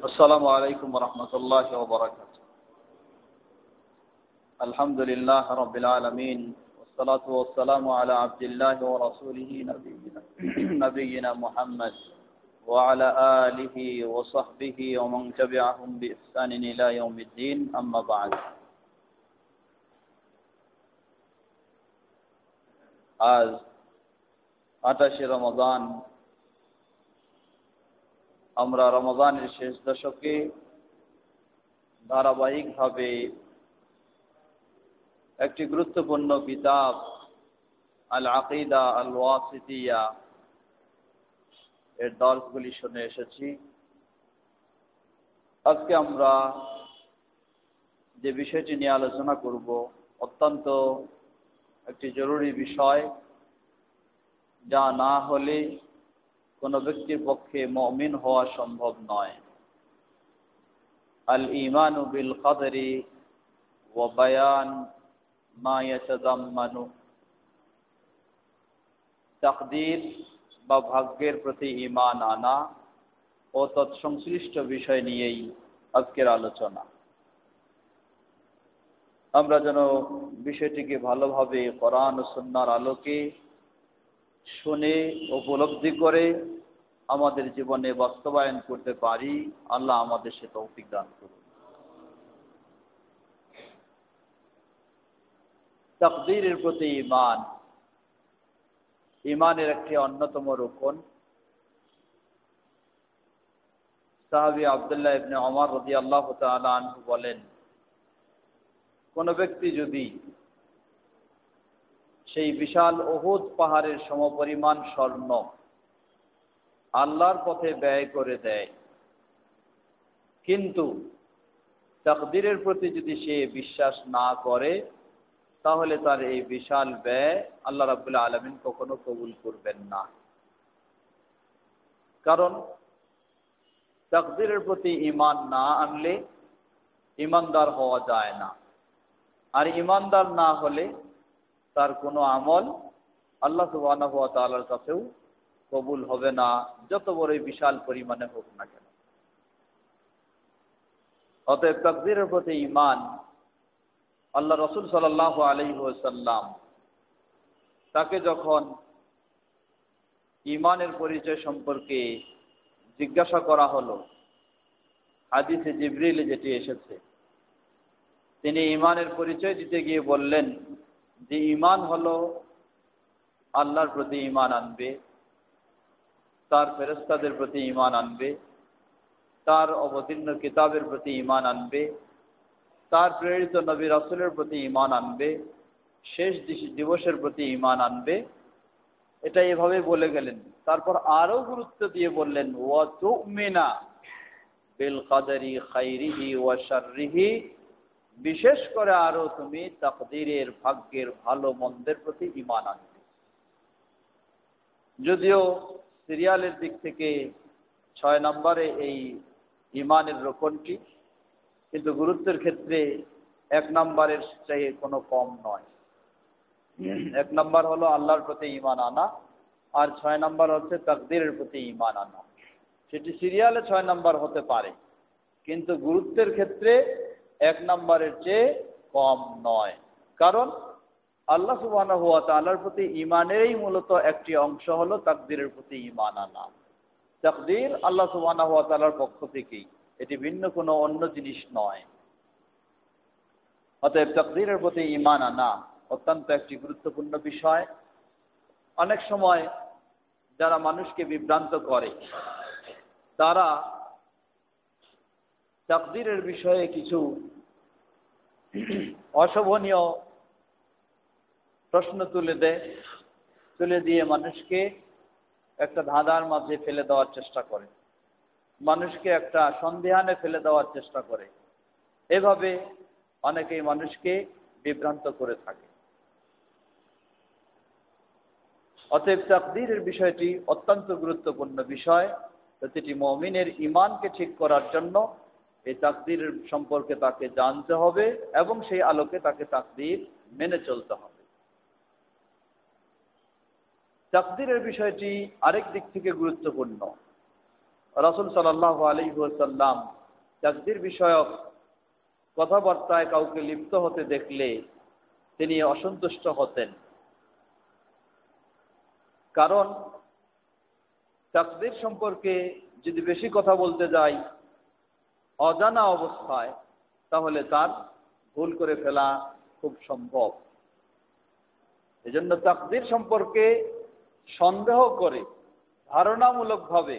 আসসালামু আলাইকুম ওয়া রাহমাতুল্লাহি ওয়া বারাকাতুহু। আলহামদুলিল্লাহ রাব্বিল আলামিন ওয়াসসালাতু ওয়াসসালামু আলা আবদিল্লাহি ওয়া রাসূলিহি নাবিয়িনা মুহাম্মদ ওয়া আলা আলিহি ওয়া সাহবিহি ওয়া মান তাবি'আহুম বিইহসানিন ইলা ইয়াউমিদ্দিন, আম্মা বা'দ। আজ 28 রমজান। আমরা রমজানের শেষ দশকে ধারাবাহিকভাবে একটি গুরুত্বপূর্ণ কিতাব আল আকিদা আল ওয়াসিতিয়া এর দর্শগুলি শুনে এসেছি। আজকে আমরা যে বিষয়টি নিয়ে আলোচনা করব অত্যন্ত একটি জরুরি বিষয়, যা না হলে কোনো ব্যক্তির পক্ষে মুমিন হওয়া সম্ভব নয়। আল ঈমানু বিল কদরি ওয়া বায়ান মা ইয়াতাযাম্মানু। তাকদীর বা ভাগ্যের প্রতি ঈমান আনা ও তৎসংশ্লিষ্ট বিষয় নিয়েই আজকের আলোচনা। আমরা যেন বিষয়টিকে ভালোভাবে কোরআন ও সুন্নাহর আলোকে শুনে উপলব্ধি করে আমাদের জীবনে বাস্তবায়ন করতে পারি। আল্লাহ আমাদের সে তৌফিক দান করুন। তাকদীরের প্রতি ঈমান ঈমানের একটি অন্যতম রুকন। সাহাবী আব্দুল্লাহ ইবনে ওমর রাদিয়াল্লাহু তাআলা আনহু বলেন, কোন ব্যক্তি যদি সেই বিশাল উহুদ পাহাড়ের সমপরিমাণ স্বর্ণ আল্লাহর পথে ব্যয় করে দেয়, কিন্তু তাকদীরের প্রতি যদি সে বিশ্বাস না করে, তাহলে তার এই বিশাল ব্যয় আল্লাহ রাব্বুল আলামিন কখনো কবুল করবেন না। কারণ তাকদীরের প্রতি ঈমান না আনলে ঈমানদার হওয়া যায় না, আর ঈমানদার না হলে তার কোনো আমল আল্লাহ সুবহানাহু ওয়া তাআলার কাছেও কবুল হবে না, যত বড়ই বিশাল পরিমাণে হোক না কেন। অতএব তাকদীরের প্রতি ঈমান, আল্লাহ রাসূল সাল্লাল্লাহু আলাইহি ওয়াসাল্লাম তাকে যখন ঈমানের পরিচয় সম্পর্কে জিজ্ঞাসা করা হলো, হাদিসে জিবরিলে যেটি এসেছে, তিনি ঈমানের পরিচয় দিতে গিয়ে বললেন যে ঈমান হলো আল্লাহর প্রতি ঈমান আনবে, তার ফেরেশতাদের প্রতি ঈমান আনবে, তার অবতীর্ণ কিতাবের প্রতি ঈমান আনবে, তার প্রেরিত নবী রাসূলের প্রতি ঈমান আনবে, শেষ দিবসের প্রতি ঈমান আনবে। এটা এভাবে বলে গেলেন। তারপর আরো গুরুত্ব দিয়ে বললেন, ওয়া তুমিনা বিল কদরি খাইরিহি ওয়া শাররিহি, বিশেষ করে আরো তুমি তাকদীরের, ভাগ্যের ভালো মন্দের প্রতি ঈমান আনবে। যদিও সিরিয়ালের দিক থেকে 6 নম্বরে এই ঈমানের রোকনটি, কিন্তু গুরুত্বের ক্ষেত্রে 1 নম্বরের চেয়ে কোনো কম নয়। 1 নম্বর হলো আল্লাহর প্রতি ঈমান আনা, আর 6 নম্বর হচ্ছে তাকদীরের প্রতি ঈমান আনা। সেটি সিরিয়ালে 6 নম্বর হতে পারে, কিন্তু গুরুত্বের ক্ষেত্রে 1 নম্বরের চেয়ে কম নয়। কারণ আল্লাহ সুবহানাহু ওয়া তাআলার প্রতি ঈমানেরই মূলত একটি অংশ হলো তাকদীরের প্রতি ঈমান আনা। তাকদীর আল্লাহ সুবহানাহু ওয়া তাআলার পক্ষ থেকেই, এটি ভিন্ন কোনো অন্য জিনিস নয়। অতএব তাকদীরের প্রতি ঈমান আনা অত্যন্ত একটি গুরুত্বপূর্ণ বিষয়। অনেক সময় যারা মানুষকে বিভ্রান্ত করে, তারা তাকদীরের বিষয়ে কিছু অশোভনীয় প্রশ্ন তুলে দিয়ে মানুষকে একটা ধাঁধার মাঝে ফেলে দেওয়ার চেষ্টা করে, মানুষকে একটা সন্দেহানে ফেলে দেওয়ার চেষ্টা করে। এভাবে অনেকেই মানুষকে বিভ্রান্ত করে থাকে। অতএব তাকদীরের বিষয়টি অত্যন্ত গুরুত্বপূর্ণ বিষয়। প্রতিটি মুমিনের ঈমানকে ঠিক করার জন্য এই তাকদীরের সম্পর্কে তাকে জানতে হবে এবং সেই আলোকে তাকে তাকদীর মেনে চলতে হবে। তাকদীরের বিষয়টি আরেক দিক থেকে গুরুত্বপূর্ণ। রাসূল সাল্লাল্লাহু আলাইহি ওয়াসাল্লাম তাকদীর বিষয়ক কথাবার্তায় কাউকে লিপ্ত হতে দেখলে তিনি অসন্তুষ্ট হতেন। কারণ তাকদীর সম্পর্কে যদি বেশি কথা বলতে যাই অজানা অবস্থায়, তাহলে তার ভুল করে ফেলা খুব সম্ভব। এজন্য তাকদীর সম্পর্কে সন্দেহ করে ধারণামূলকভাবে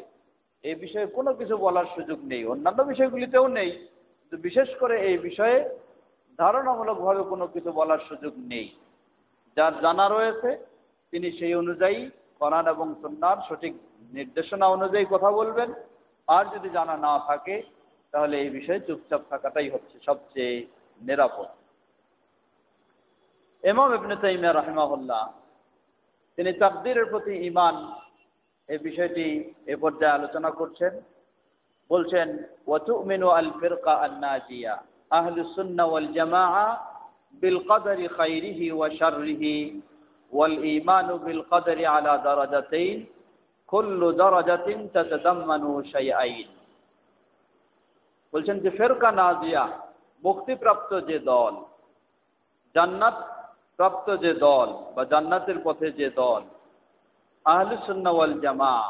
এই বিষয়ে কোনো কিছু বলার সুযোগ নেই। অন্যান্য বিষয়গুলিতেও নেই, কিন্তু বিশেষ করে এই বিষয়ে ধারণামূলকভাবে কোনো কিছু বলার সুযোগ নেই। যার জানা রয়েছে তিনি সেই অনুযায়ী কোরআন এবং সুন্নাহর সঠিক নির্দেশনা অনুযায়ী কথা বলবেন। আর যদি জানা না থাকে তাহলে এই বিষয়ে চুপচাপ থাকাটাই হচ্ছে সবচেয়ে নিরাপদ। ইমাম ইবনে তাইমিয়া রাহিমাহুল্লাহ তিনি তাকদীরের প্রতি ঈমান এই বিষয়টি এ পর্যায়ে আলোচনা করছেন। বলছেন, ওয়া তু'মিনু আল ফিরকা আন-নাজিয়া আহলুস সুন্নাহ ওয়াল জামাআ বিল কদরি খাইরিহি ওয়া শাররিহি ওয়াল ঈমানু বিল কদরি আলা দারাজাতাইন কুল্লু দারাজাতিন তাতাদাম্মানু শাইআইন। বলছেন যে ফিরকা নাজিয়া, মুক্তিপ্রাপ্ত যে দল, জান্নাত প্রাপ্ত যে দল বা জান্নাতের পথে যে দল, আহলুস সুন্নাহ ওয়াল জামাআ,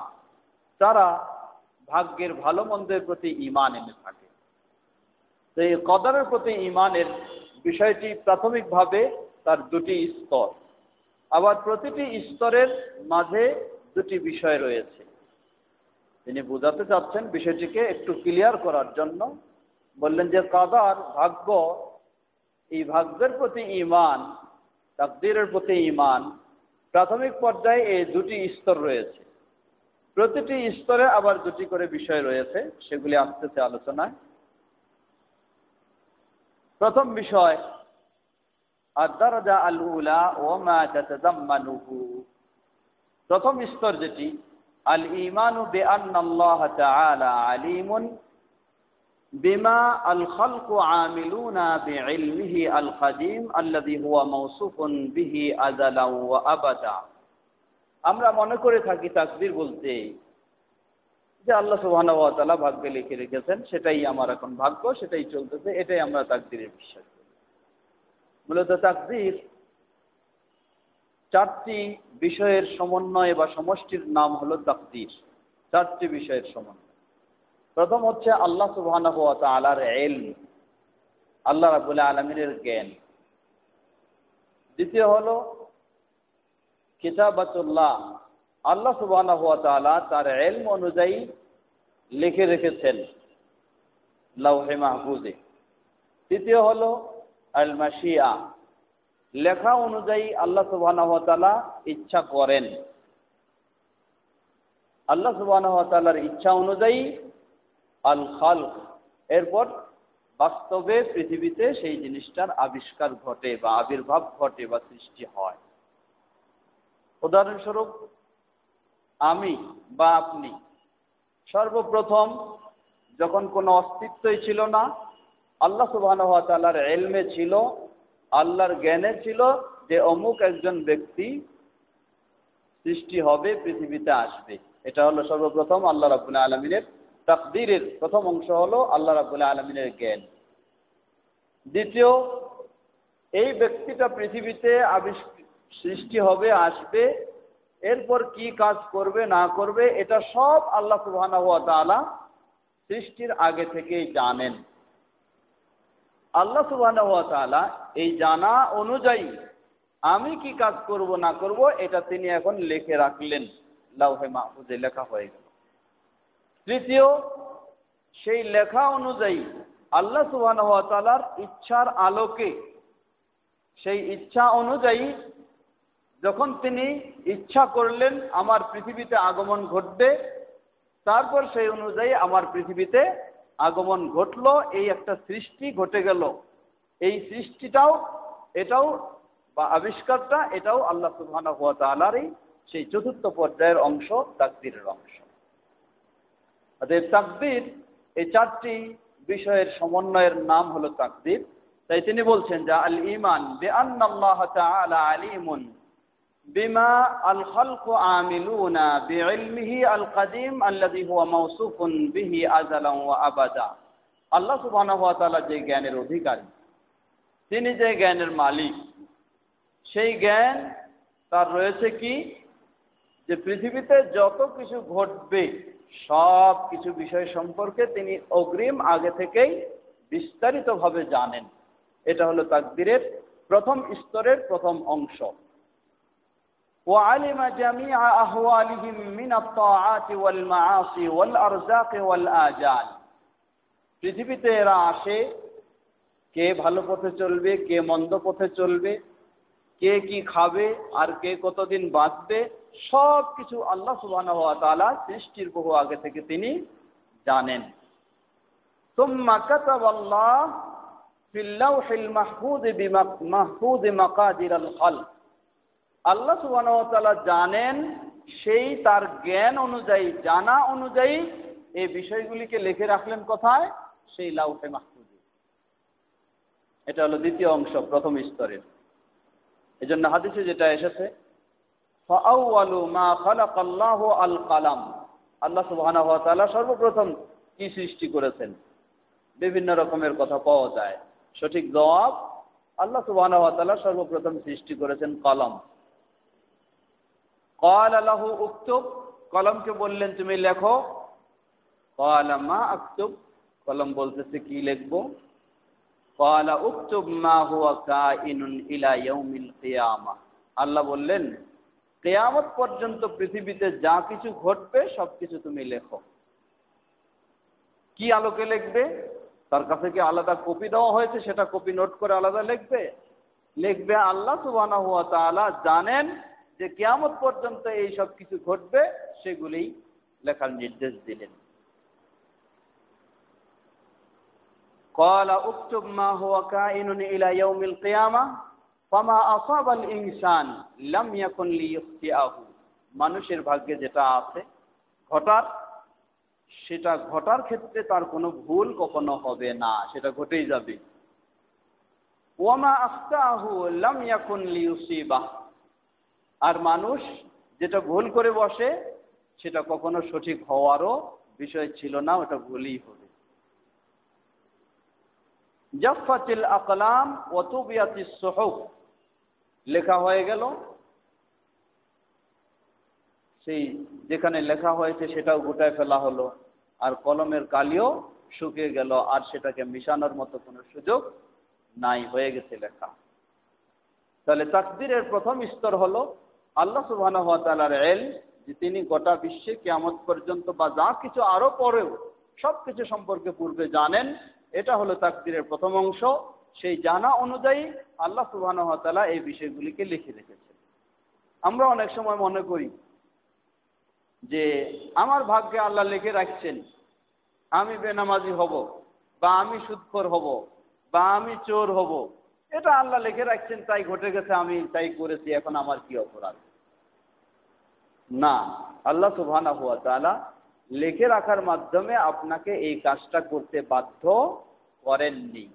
তারা ভাগ্যের ভালো মন্দের প্রতি ঈমান এনে থাকে। তো এই কদরের প্রতি ঈমানের বিষয়টি প্রাথমিকভাবে তার দুটি স্তর, আবার প্রতিটি স্তরের মাঝে দুটি বিষয় রয়েছে। তিনি বোঝাতে চাচ্ছেন বিষয়টিকে একটু ক্লিয়ার করার জন্য। বললেন যে কদর, ভাগ্য, এই ভাগ্যের প্রতি ঈমান, তাকদীরের প্রতি ঈমান প্রাথমিক পর্যায়ে এই দুটি স্তর রয়েছে। প্রতিটি স্তরে আবার দুটি করে বিষয় রয়েছে, সেগুলি আসতেছে আলোচনায়। প্রথম বিষয় আদ-দারাজা আল-উলা ওয়া মা তাতাদাম্মানুহু। প্রথম স্তর যেটি আল ঈমানু বিআন্নাল্লাহ তাআলা আলীমুন বিমা আল খালকু আমিলুনা বিইলমিহি আল কাদীম আল্লাযী হুয়া মাওসুফুন বিহি আযালান ওয়া আবাদা। আমরা মনে করে থাকি তাকদীর বলতে যে আল্লাহ সুবহানাহু ওয়া তাআলা ভাগ্যে লিখে রেখেছেন, সেটাই আমার এখন ভাগ্য, সেটাই চলতেছে, এটাই আমরা তাকদীরে বিশ্বাস করি। মূলত তাকদীর চারটি বিষয়ের সমন্বয় বা সমষ্টির নাম হলো তাকদীর। চারটি বিষয়ের সমন্বয়। প্রথম হচ্ছে আল্লাহ সুবহানাহু ওয়া তাআলার ইলম, আল্লাহ রাব্বুল আলামিনের জ্ঞান। দ্বিতীয় হলো কিতাবাতুল্লাহ, আল্লাহ সুবহানাহু ওয়া তাআলা তার ইলম অনুযায়ী লিখে রেখেছেন লাওহে মাহফুজে। তৃতীয় হলো আল মাশিয়া, লেখা অনুযায়ী আল্লাহ সুবহানাহু ওয়া তাআলা ইচ্ছা করেন। আল্লাহ সুবহানাহু ওয়া তাআলার ইচ্ছা অনুযায়ী আল খালক, এরপর বাস্তবে পৃথিবীতে সেই জিনিসটার আবিষ্কার ঘটে বা আবির্ভাব ঘটে বা সৃষ্টি হয়। উদাহরণস্বরূপ আমি বা আপনি সর্বপ্রথম যখন কোনো অস্তিত্বই ছিল না, আল্লাহ সুবহানাহু ওয়া তাআলার ইলমে ছিল, আল্লাহর জ্ঞানে ছিল যে অমুক একজন ব্যক্তি সৃষ্টি হবে, পৃথিবীতে আসবে। এটা হলো সর্বপ্রথম আল্লাহ রাব্বুল আলামিনের তাকদীরের প্রথম অংশ হলো আল্লাহ রাব্বুল আলামিনের জ্ঞান। দ্বিতীয়, এই ব্যক্তিটা পৃথিবীতে সৃষ্টি হবে, আসবে, এরপর কি কাজ করবে না করবে এটা সব আল্লাহ সুবহানাহু ওয়া তাআলা সৃষ্টির আগে থেকেই জানেন। আল্লাহ সুবহানাহু ওয়া তাআলা এই জানা অনুযায়ী আমি কি কাজ করব না করব এটা তিনি এখন লিখে রাখলেন, লাওহে মাহফুজে লেখা হয়ে গেল। তৃতীয়, সেই লেখা অনুযায়ী আল্লাহ সুবহানাহু ওয়া তাআলার ইচ্ছার আলোকে, সেই ইচ্ছা অনুযায়ী যখন তিনি ইচ্ছা করলেন আমার পৃথিবীতে আগমন ঘটবে, তারপর সেই অনুযায়ী আমার পৃথিবীতে আগমন ঘটলো, এই একটা সৃষ্টি ঘটে গেল। এই সৃষ্টিটাও, এটাও বা আবিষ্কারটা, এটাও আল্লাহ সুবহানাহু ওয়া তাআলারই সেই চতুর্থ পর্যায়ের অংশ, তাকদীরের অংশ। অতএব তাকদীর এই চারটি বিষয়ের সমন্বয়ের নাম হলো তাকদীর। তাই তিনি বলছেন যে আল ঈমান বিআন্নাল্লাহ তাআলা আলীমুন বিমা আল খালকু আমিলুনা বিইলমিহি আল কাদীম আল্লাযী হুয়া মাওসুফুন বিহি আযালান ওয়া আবাদা। আল্লাহ সুবহানাহু ওয়া তাআলা যে জ্ঞানের অধিকারী, তিনি যে জ্ঞানের মালিক, সেই জ্ঞান তার রয়েছে কি, যে পৃথিবীতে যত কিছু ঘটবে সব কিছু বিষয় সম্পর্কে তিনি অগ্রিম আগে থেকেই বিস্তারিতভাবে জানেন। এটা হলো তাকদীরের প্রথম স্তরের প্রথম অংশ। وعلم جميع أحوالهم من الطاعات والمعاصي والأرزاق والآجال। পৃথিবীতে এরা আসে, কে ভালো পথে চলবে, কে মন্দ পথে চলবে, কে কি খাবে, আর কে কতদিন বাঁচবে, সব কিছু আল্লাহ সুবহানাহু ওয়া তাআলা সৃষ্টির বহু আগে থেকে তিনি জানেন। সুম্মা কাতাবাল্লাহ ফিল লাওহিল মাহফুজ মাকাদিরাল খালক। আল্লাহ সুবহানাহু ওয়া তাআলা জানেন, সেই তার জ্ঞান অনুযায়ী, জানা অনুযায়ী এই বিষয়গুলিকে লিখে রাখলেন কোথায়? সেই লাউহে মাহফুজে। এটা হলো দ্বিতীয় অংশ প্রথম স্তরের। এজন্য হাদিসে যেটা এসেছে, ফাআউয়ালু মা খালাকাল্লাহু আল কালাম। আল্লাহ সুবহানাহু ওয়া তাআলা সর্বপ্রথম কি সৃষ্টি করেছেন? বিভিন্ন রকমের কথা পাওয়া যায়। সঠিক জবাব, আল্লাহ সুবহানাহু ওয়া তাআলা সর্বপ্রথম সৃষ্টি করেছেন কলম। ক্বালা লাহু উকতুব, কলমকে বললেন তুমি লেখো। ক্বালা মা আকতুব, কলম বলতেছে কি লিখবো? ক্বালা উকতুব মা হুয়া কাইনুন ইলা ইয়াউমিল কিয়ামাহ। আল্লাহ বললেন, কিয়ামত পর্যন্ত পৃথিবীতে যা কিছু ঘটবে সবকিছু তুমি লেখো। কি আলোকে লিখবে? তার কাছে কি আলাদা কপি দেওয়া হয়েছে, সেটা কপি নোট করে আলাদা লিখবে? লিখবে আল্লাহ সুবহানাহু ওয়া তাআলা জানেন যে কিয়ামত পর্যন্ত এই সব কিছু ঘটবে, সেগুলি লেখার নির্দেশ দিলেন। ক্বালা উকতুব মা হুয়া কাইনুন ইলা ইয়াউমিল কিয়ামাহ ফামা আসাবাল ইনসান লাম ইয়াকুন লিইখতিআহু। মানুষের ভাগ্যে যেটা আছে ঘটার, সেটা ঘটার ক্ষেত্রে তার কোনো ভুল কখনো হবে না, সেটা ঘটেই যাবে। ওয়ামা আখতাহু লাম ইয়াকুন লিইউসিবাহ। আর মানুষ যেটা ভুল করে বসে, সেটা কখনো সঠিক হওয়ারও বিষয় ছিল না, ওটা ভুলই হবে। জাফফাতিল আকলাম ওয়া তুবিয়াতিস সুহুফ, লেখা হয়ে গেল, সেই যেখানে লেখা হয়েছে সেটাও গোটায় ফেলা হলো, আর কলমের কালিও শুকিয়ে গেল, আর সেটাকে মিশানোর মতো কোনো সুযোগ নাই, হয়ে গেছে লেখা। তাহলে তাকদীরের প্রথম স্তর হলো আল্লাহ সুবহানাহু ওয়া তাআলার ইলম, যে তিনি গোটা বিশ্বে কিয়ামত পর্যন্ত বা যা কিছু আরো পরেও সব কিছু সম্পর্কে পূর্বে জানেন। এটা হলো তাকদীরের প্রথম অংশ। সেই জানা অনুযায়ী আল্লাহ সুবহানাহু ওয়া তাআলা এই বিষয়গুলিকে লিখে রেখেছেন। আমরা অনেক সময় মনে করি যে আমার ভাগ্যে আল্লাহ লিখে রাখছেন আমি বেনামাজি হব, বা আমি সুদখোর হব, বা আমি চোর হব। এটা আল্লাহ লিখে রাখছেন, তাই ঘটে গেছে, আমি তাই করেছি, এখন আমার কি অপরাধ? না, আল্লাহ সুবহানাহু ওয়া তাআলা লিখে রাখার মাধ্যমে আপনাকে এই কাজটা করতে বাধ্য করেননি।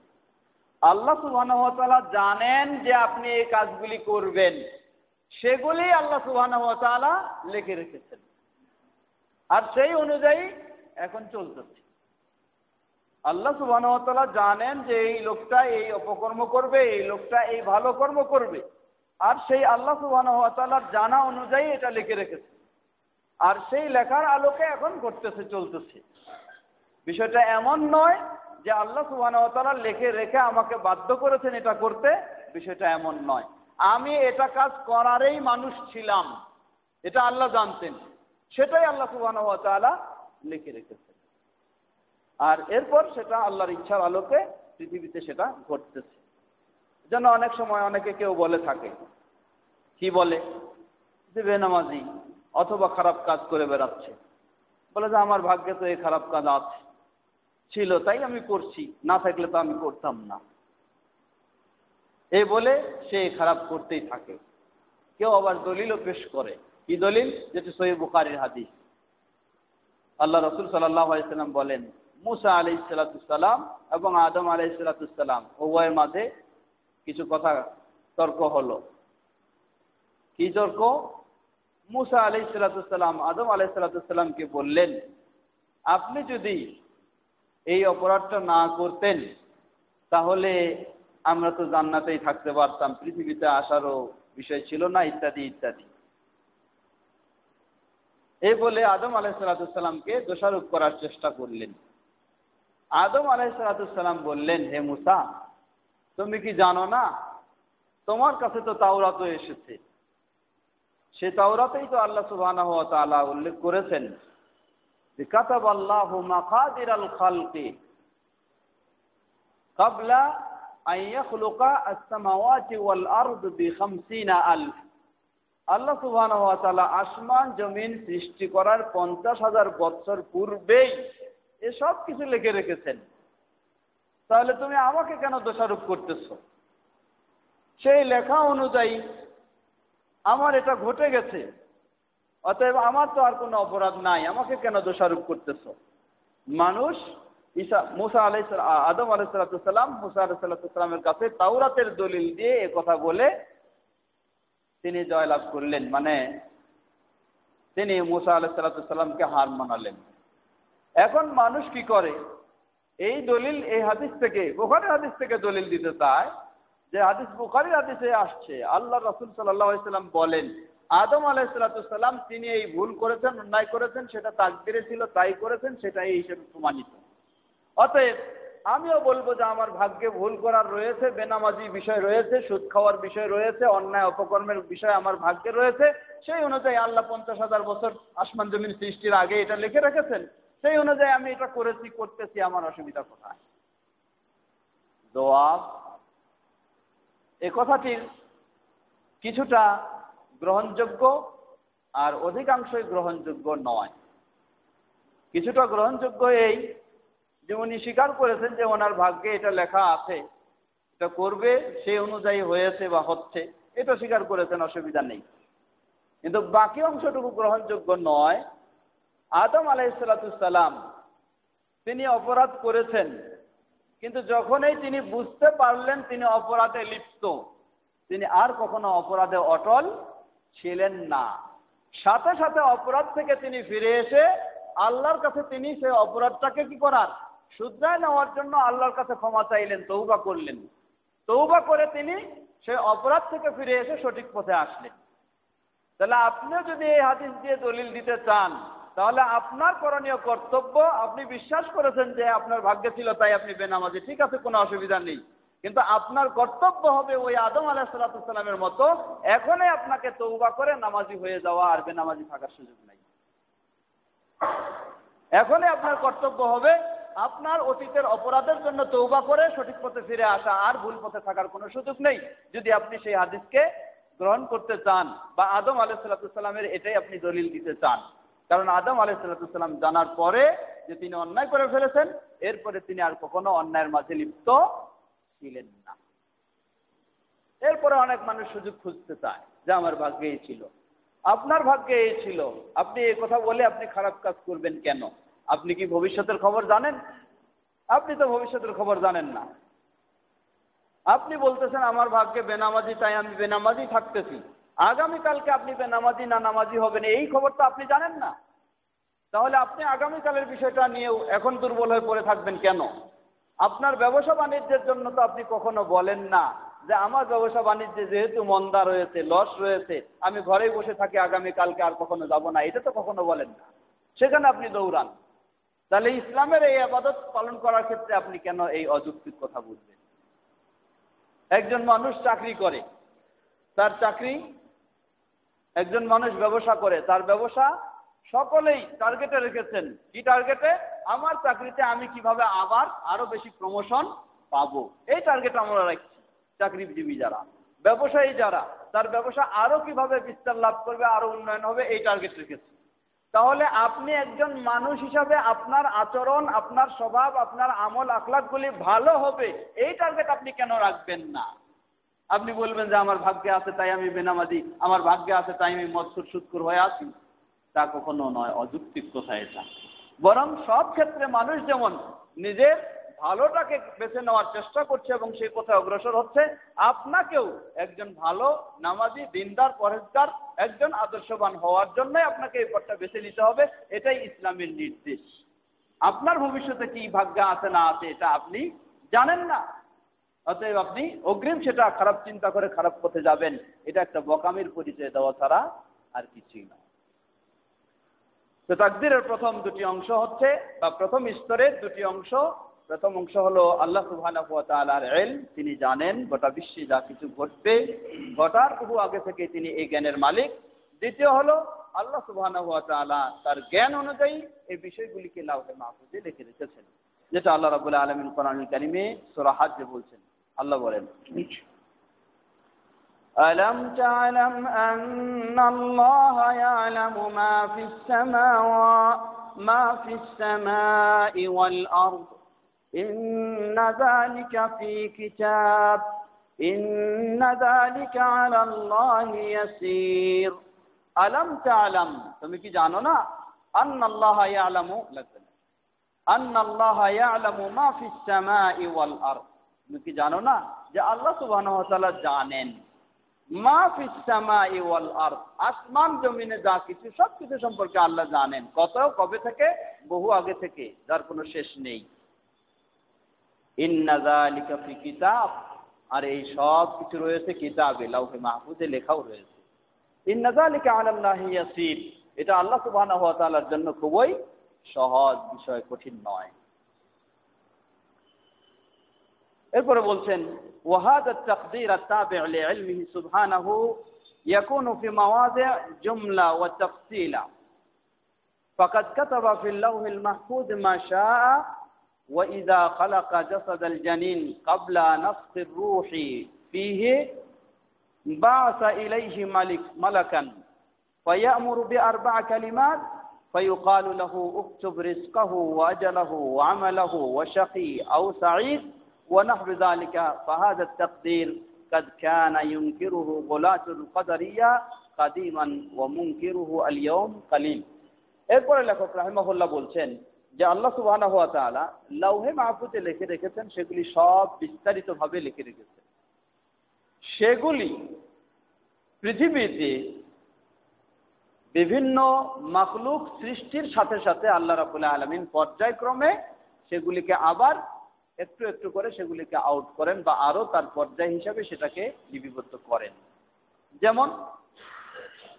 আল্লাহ সুবহানাহু ওয়া তাআলা জানেন যে আপনি এই কাজগুলি করবেন, সেগুলি আল্লাহ সুবহানাহু ওয়া তাআলা লিখে রেখেছেন, আর সেই অনুযায়ী এখন চলতেছে। আল্লাহ সুবহানাহু ওয়া তাআলা জানেন যে এই লোকটা এই অপকর্ম করবে, এই লোকটা এই ভালো কর্ম করবে, আর সেই আল্লাহ সুবহানাহু ওয়া তাআলার জানা অনুযায়ী এটা লিখে রেখেছে, আর সেই লেখার আলোকে এখন ঘটতেছে, চলতেছে। বিষয়টা এমন নয় যে আল্লাহ সুবহানাহু ওয়া তাআলা লিখে রেখে আমাকে বাধ্য করেছেন এটা করতে, বিষয়টা এমন নয়। আমি এটা কাজ করারই মানুষ ছিলাম, এটা আল্লাহ জানতেন, সেটাই আল্লাহ সুবহানাহু ওয়া তাআলা লিখে রেখেছেন, আর এরপর সেটা আল্লাহর ইচ্ছার আলোকে পৃথিবীতে সেটা ঘটতেছে। যেন অনেক সময় অনেকে কেউ বলে থাকে, কি বলে, যে বেনামাজি অথবা খারাপ কাজ করে বেড়াচ্ছে, বলে যে আমার ভাগ্যে তো এই খারাপ কাজ আছে, ছিল তাই আমি করছি, না থাকলে তো আমি করতাম না, এই বলে সে খারাপ করতেই থাকে। কেউ আবার দলিলও পেশ করে। কি দলিল? যেটি সহিহ বুখারীর হাদিস। আল্লাহ রাসূল সাল্লাল্লাহু আলাইহি ওয়াসাল্লাম বলেন, মুসা আলাইহিস সালাম এবং আদম আলাইহিস সালাম উভয়ের মাঝে কিছু কথা তর্ক হলো। কি তর্ক? মুসা আলাইহিস সালাম আদম আলাইহিস সালামকে বললেন, আপনি যদি এই অপরাধটা না করতেন তাহলে আমরা তো জান্নাতেই থাকতে পারতাম, পৃথিবীতে আসারও বিষয় ছিল না, ইত্যাদি ইত্যাদি। এই বলে আদম আলাইহিসসালামকে দোষারোপ করার চেষ্টা করলেন। আদম আলাইহিসসালাম বললেন, হে মুসা, তুমি কি জানো না তোমার কাছে তো তাওরাতও এসেছে, সে তাওরাতেই তো আল্লাহ সুবহানাহু ওয়া তাআলা উল্লেখ করেছেন যে কাতাবাল্লাহু মাকাদিরাল খালকি ক্বাবলা আন ইয়াখলুকা আস-সামাওয়াতি ওয়াল আরদ বি-50,000। আল্লাহ সুবহানাহু ওয়া তাআলা আসমান জমিন সৃষ্টি করার 50,000 বছর পূর্বেই এসব কিছু লিখে রেখেছেন। তাহলে তুমি আমাকে কেন দোষারোপ করতেছো? সেই লেখা অনুযায়ী আমার এটা ঘটে গেছে, অতএব আমার তো আর কোনো অপরাধ নাই, আমাকে কেন দোষারোপ করতেছো? মানুষ আদম আলাইহিসসালাম মুসা আলাইহিসসালামের কাছে তাওরাতের দলিল দিয়ে এ কথা বলে তিনি জয়লাভ করলেন, মানে তিনি মুসা আলাইহিসসালামকে হার মানালেন। এখন মানুষ কি করে, এই দলিল এই হাদিস থেকে, বুখারীর হাদিস থেকে দলিল দিতে চায় যে হাদিস বুখারীর হাদিসে আসছে, আল্লাহ রাসূল সাল্লাল্লাহু আলাইহি সাল্লাম বলেন আদম আলাইহিসসালাম তিনি এই ভুল করেছেন, অন্যায় করেছেন, সেটা তাকদীরে ছিল, তাই করেছেন, সেটা এই হিসেবে প্রমাণিত। অতএব আমিও বলবো যে আমার ভাগ্যে ভুল করার রয়েছে, বেনামাজি বিষয় রয়েছে, সুদ খাওয়ার বিষয় রয়েছে, অন্যায় অপকর্মের বিষয় আমার ভাগ্যে রয়েছে, সেই অনুযায়ী আল্লাহ 50,000 বছর আসমান জমিন সৃষ্টির আগে এটা লিখে রেখেছেন, সেই অনুযায়ী আমি এটা করতেছি, আমার অসুবিধা কোথায়? জবাব, এ কথাটির কিছুটা গ্রহণযোগ্য আর অধিকাংশই গ্রহণযোগ্য নয়। কিছুটা গ্রহণযোগ্য এই যে উনি স্বীকার করেছেন যে ওনার ভাগ্যে এটা লেখা আছে, এটা করবে, সেই অনুযায়ী হয়েছে বা হচ্ছে, এটা স্বীকার করেছেন, অসুবিধা নেই। কিন্তু বাকি অংশটুকু গ্রহণযোগ্য নয়। আদম আলাইহিসসালাম তিনি অপরাধ করেছেন, কিন্তু যখনই তিনি বুঝতে পারলেন তিনি অপরাধে লিপ্ত, তিনি আর কখনো অপরাধে অটল ছিলেন না। সাথে সাথে অপরাধ থেকে তিনি ফিরে এসে আল্লাহর কাছে তিনি সেই অপরাধটাকে কি করার, শুধরায় নেওয়ার জন্য আল্লাহর কাছে ক্ষমা চাইলেন, তওবা করলেন। তওবা করে তিনি সেই অপরাধ থেকে ফিরে এসে সঠিক পথে আসলেন। তাহলে আপনি যদি এই হাদিস দিয়ে দলিল দিতে চান, তাহলে আপনার করণীয় কর্তব্য, আপনি বিশ্বাস করেছেন যে আপনার ভাগ্যে ছিল তাই আপনি বেনামাজি, ঠিক আছে, কোনো অসুবিধা নেই, কিন্তু আপনার কর্তব্য হবে ওই আদম আলাইহিসসালামের মতো এখনই আপনাকে তওবা করে নামাজি হয়ে যাওয়া, আর বেনামাজি থাকার সুযোগ নাই। এখনই আপনার কর্তব্য হবে আপনার অতীতের অপরাধের জন্য তওবা করে সঠিক পথে ফিরে আসা, আর ভুল পথে থাকার কোনো সুযোগ নেই, যদি আপনি সেই হাদিসকে গ্রহণ করতে চান বা আদম আলাইহিসসালামের এটাই আপনি দলিল দিতে চান। কারণ আদম আলাইহিসসালাম জানার পরে যে তিনি অন্যায় করে ফেলেছেন, এরপরে তিনি আর কখনো অন্যায়ের মাঝে লিপ্ত ছিলেন না। এরপরে অনেক মানুষ সুযোগ খুঁজতে চায় যে আমার ভাগ্যে এই ছিল, আপনার ভাগ্যে এই ছিল, আপনি এই কথা বলে আপনি খারাপ কাজ করবেন কেন? আপনি কি ভবিষ্যতের খবর জানেন? আপনি তো ভবিষ্যতের খবর জানেন না। আপনি বলতেছেন আমার ভাগ্যে বেনামাজি, তাই আমি বেনামাজি থাকতেছি। আগামীকালকে আপনি বেনামাজি না নামাজি হবেন এই খবর তো আপনি জানেন না। তাহলে আপনি আগামীকালের বিষয়টা নিয়েও এখন দুর্বল হয়ে পড়ে থাকবেন কেন? আপনার ব্যবসা বাণিজ্যের জন্য তো আপনি কখনো বলেন না যে আমার ব্যবসা বাণিজ্যে যেহেতু মন্দা রয়েছে, লস রয়েছে, আমি ঘরেই বসে থাকি, আগামীকালকে আর কখনো যাব না, এটা তো কখনো বলেন না। সেখানে আপনি দৌড়ান। তাহলে ইসলামের এই ইবাদত পালন করার ক্ষেত্রে আপনি কেন এই অযৌক্তিক কথা বলবেন? একজন মানুষ চাকরি করে, তার চাকরি, একজন মানুষ ব্যবসা করে, তার ব্যবসা, সকলেই টার্গেটে রেখেছেন, কি টার্গেটে? আমার চাকরিতে আমি কিভাবে আবার আরো বেশি প্রমোশন পাবো, এই টার্গেট আমরা রাখছি। চাকরিজীবী যারা, ব্যবসায়ী যারা, তার ব্যবসা আরো কিভাবে বিস্তার লাভ করবে, আরো উন্নয়ন হবে, এই টার্গেট রেখেছে। তাহলে আপনি একজন মানুষ হিসাবে আপনার আচরণ, আপনার স্বভাব, আপনার আমল আখলাকগুলি ভালো হবে, এই টার্গেট আপনি কেন রাখবেন না? আপনি বলবেন যে আমার ভাগ্যে আছে তাই আমি বেনামাজি, আমার ভাগ্যে আছে তাই আমি মৎসর সুৎখোর হয়ে আছি, তা কখনো নয়, অযৌক্তিক কথা এটা। বরং সব ক্ষেত্রে মানুষ যেমন নিজের ভালোটাকে বেছে নেওয়ার চেষ্টা করছে এবং সেই পথে অগ্রসর হচ্ছে, আপনাকেও একজন ভালো নামাজি, দিনদার, পরেজগার, একজন আদর্শবান হওয়ার জন্যই আপনাকে এই পথটা বেছে নিতে হবে, এটাই ইসলামের নির্দেশ। আপনার ভবিষ্যতে কি ভাগ্য আছে না আছে এটা আপনি জানেন না। অতএব আপনি অগ্রিম সেটা খারাপ চিন্তা করে খারাপ পথে যাবেন, এটা একটা বোকামির পরিচয় দেওয়া ছাড়া আর কিছুই না। তো তাকদীরের প্রথম দুটি অংশ হচ্ছে, বা প্রথম স্তরের দুটি অংশ। প্রথম অংশ হলো আল্লাহ সুবহানাহু ওয়া তাআলার ইলম, তিনি জানেন গোটা বিশ্বে যা কিছু ঘটবে, ঘটার বহু আগে থেকে তিনি এই জ্ঞানের মালিক। দ্বিতীয় হলো আল্লাহ সুবহানাহু ওয়া তাআলা তার জ্ঞান অনুযায়ী এই বিষয়গুলিকে লাওহে মাহফুজে লিখে রেখেছেন, যেটা আল্লাহ রাব্বুল আলামিন কোরআনুল কারীমে সূরা হজ্জে বলছেন। আল্লাহ বলেন, ألم تعلم أن الله يعلم ما في السماء والأرض إن ذلك في كتاب إن ذلك على الله يسير ألم تعلم তুমি কি জানো না أن الله يعلم أن الله يعلم ما في السماء والأرض তুমি কি জানো না যে আল্লাহ সুবহানাহু ওয়া তাআলা জানেন মা ফিস সামাই ওয়াল আরদ, আসমান জমিনে যা কিছু সবকিছু সম্পর্কে আল্লাহ জানেন। কত কবে থেকে? বহু আগে থেকে, যার কোনো শেষ নেই। ইন্না যালিকা ফি কিতাব, আর এই সব কিছু রয়েছে কিতাবে, লাওহে মাহফুজে লেখাও রয়েছে। ইন্না যালিকা আলাল্লাহি ইয়াসির, এটা আল্লাহ সুবহানাহু ওয়া তাআলার জন্য খুবই সহজ বিষয়, কঠিন নয়। এরপরে বলছেন وهذا التقدير التابع لعلمه سبحانه يكون في مواضع جملة وتفصيلا فقد كتب في اللوح المحفوظ ما شاء وإذا خلق جسد الجنين قبل نفخ الروح فيه بعث إليه ملكا فيأمر بأربع كلمات فيقال له اكتب رزقه وأجله وعمله وشقي أو سعيد ونحو ذلك فهذا التقدير قد كان ينكره غلاة القدرية قديما ومنكره اليوم قليل। এরপরে লেখক রাহিমাহুল্লাহ বলছেন যে আল্লাহ সুবহানাহু ওয়া তাআলা লাওহে মাহফুজে লিখে রেখেছেন, সেগুলি সব বিস্তারিতভাবে লিখে রেখেছেন। সেগুলি পৃথিবীতে বিভিন্ন মাখলুক সৃষ্টির সাথে সাথে আল্লাহ রাব্বুল আলামিন পর্যায়ক্রমে সেগুলিকে আবার একটু একটু করে সেগুলিকে আউট করেন, বা আরো তার পর্যায় হিসাবে সেটাকে লিপিবদ্ধ করেন। যেমন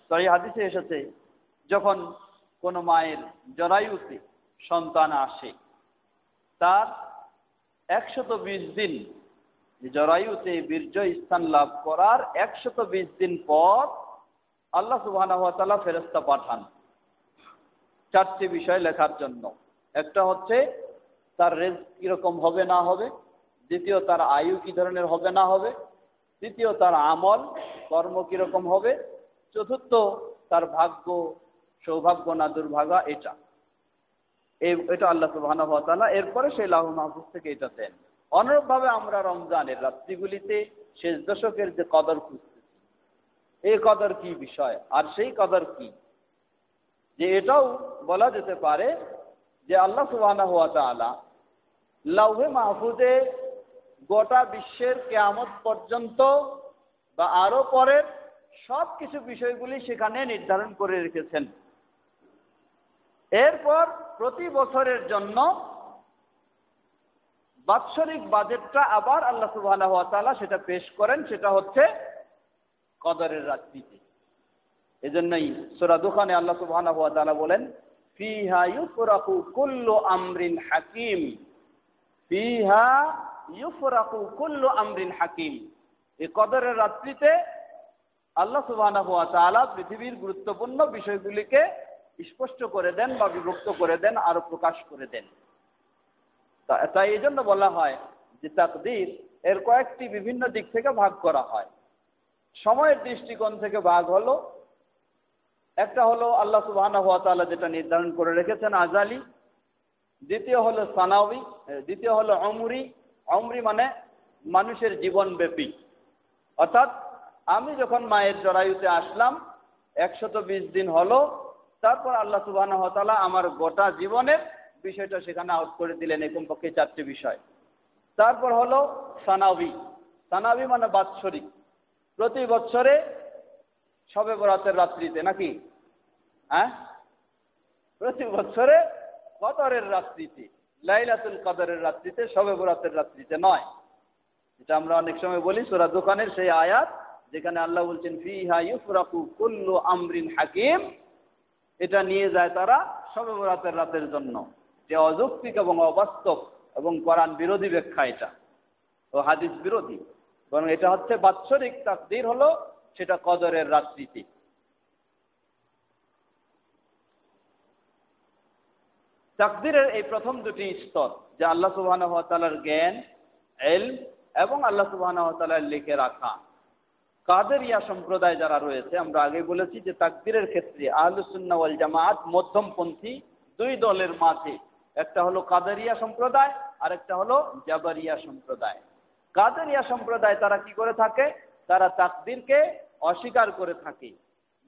সহিহ হাদিসে এসেছে, যখন কোনো মায়ের জরায়ুতে সন্তান আসে, তার 120 দিন জরায়ুতে বীর্য স্থান লাভ করার 120 দিন পর আল্লাহ সুবহানাহু ওয়া তাআলা ফেরেশতা পাঠান 4টি বিষয় লেখার জন্য। একটা হচ্ছে তার রিজক কিরকম হবে না হবে, দ্বিতীয় তার আয়ু কি ধরনের হবে না হবে, তৃতীয় তার আমল কর্ম কিরকম হবে, চতুর্থ তার ভাগ্য সৌভাগ্য না দুর্ভাগ্য, এটা আল্লাহ সুবহানাহু ওয়া তাআলা এরপরে সেই লাওহে মাহফুজ থেকে এটা দেন। অনুরূপভাবে আমরা রমজানের রাত্রিগুলিতে শেষ দশকের যে কদর খুঁজতেছি, এই কদর কি বিষয়, আর সেই কদর কি, যে এটাও বলা যেতে পারে যে আল্লাহ সুবহানাহু ওয়া তাআলা লাওহে মাহফুজে গোটা বিশ্বের কিয়ামত পর্যন্ত বা আরো পরের সব কিছু বিষয়গুলি সেখানে নির্ধারণ করে রেখেছেন। এরপর প্রতি বছরের জন্য বাৎসরিক বাজেটটা আবার আল্লাহ সুবহানাহু ওয়া তাআলা সেটা পেশ করেন, সেটা হচ্ছে কদরের রাত্রিতে। এজন্যই সূরা দুখানে আল্লাহ সুবহানাহু ওয়া তাআলা বলেন, ফিহা ইউফরাকু কুল্লু আমরিন হাকিম, ফিহা ইউফরাকু কুল্লু আমরিন হাকিম। এই কদরের রাত্রিতে আল্লাহ সুবহানাহু ওয়া তাআলা পৃথিবীর গুরুত্বপূর্ণ বিষয়গুলিকে স্পষ্ট করে দেন বা বিভক্ত করে দেন, আরো প্রকাশ করে দেন। তাই এই জন্য বলা হয় যে তাকদীর এর কয়েকটি বিভিন্ন দিক থেকে ভাগ করা হয়। সময়ের দৃষ্টিকোণ থেকে ভাগ হলো, একটা হলো আল্লাহ সুবহানাহু ওয়া তাআলা যেটা নির্ধারণ করে রেখেছেন আজালি, দ্বিতীয় হলো সানাউই, দ্বিতীয় হলো উমরি। উমরি মানে মানুষের জীবনব্যাপী, অর্থাৎ আমি যখন মায়ের জরায়ুতে আসলাম 120 দিন হলো, তারপর আল্লাহ সুবহানাহু ওয়া তাআলা আমার গোটা জীবনের বিষয়টা সেখানে আউট করে দিলেন, এই কমপক্ষে 4টি বিষয়। তারপর হলো সানাবি, সানাবি মানে বাৎসরিক, প্রতি বছরে শবে বরাতের রাত্রিতে, নাকি? হ্যাঁ, প্রতি বছরে কদরের রাত্রিতে, লাইলাতুল কদরের রাত্রিতে, শবে বরাতের রাত্রিতে নয়। এটা আমরা অনেক সময় বলি সূরা দোকানের সেই আয়াত যেখানে আল্লাহ বলছেন ফিহা ইউফরাকু কুল্লু আমরিন হাকিম, এটা নিয়ে যায় তারা শবে বরাতের রাতের জন্য। যে অযৌক্তিক এবং অবাস্তব এবং কোরআন বিরোধী ব্যাখ্যা, এটা ও হাদিস বিরোধী। বরং এটা হচ্ছে বাৎসরিক তাকদীর হলো সেটা কদরের রাত্রিতে। তাকদীরের এই প্রথম দুটি স্তর, যে আল্লাহ সুবহানাহু ওয়া তাআলার জ্ঞান, ইলম এবং আল্লাহ সুবহানাহু ওয়া তাআলার লিখে রাখা। কাদেরিয়া সম্প্রদায় যারা রয়েছে, আমরা আগে বলেছি যে তাকদীরের ক্ষেত্রে আহলুস সুন্নাহ ওয়াল জামাআত মধ্যমপন্থী দুই দলের মাঝে। একটা হলো কাদেরিয়া সম্প্রদায়, আর একটা হলো জাবারিয়া সম্প্রদায়। কাদেরিয়া সম্প্রদায় তারা কি করে থাকে? তারা তাকদীরকে অস্বীকার করে থাকে।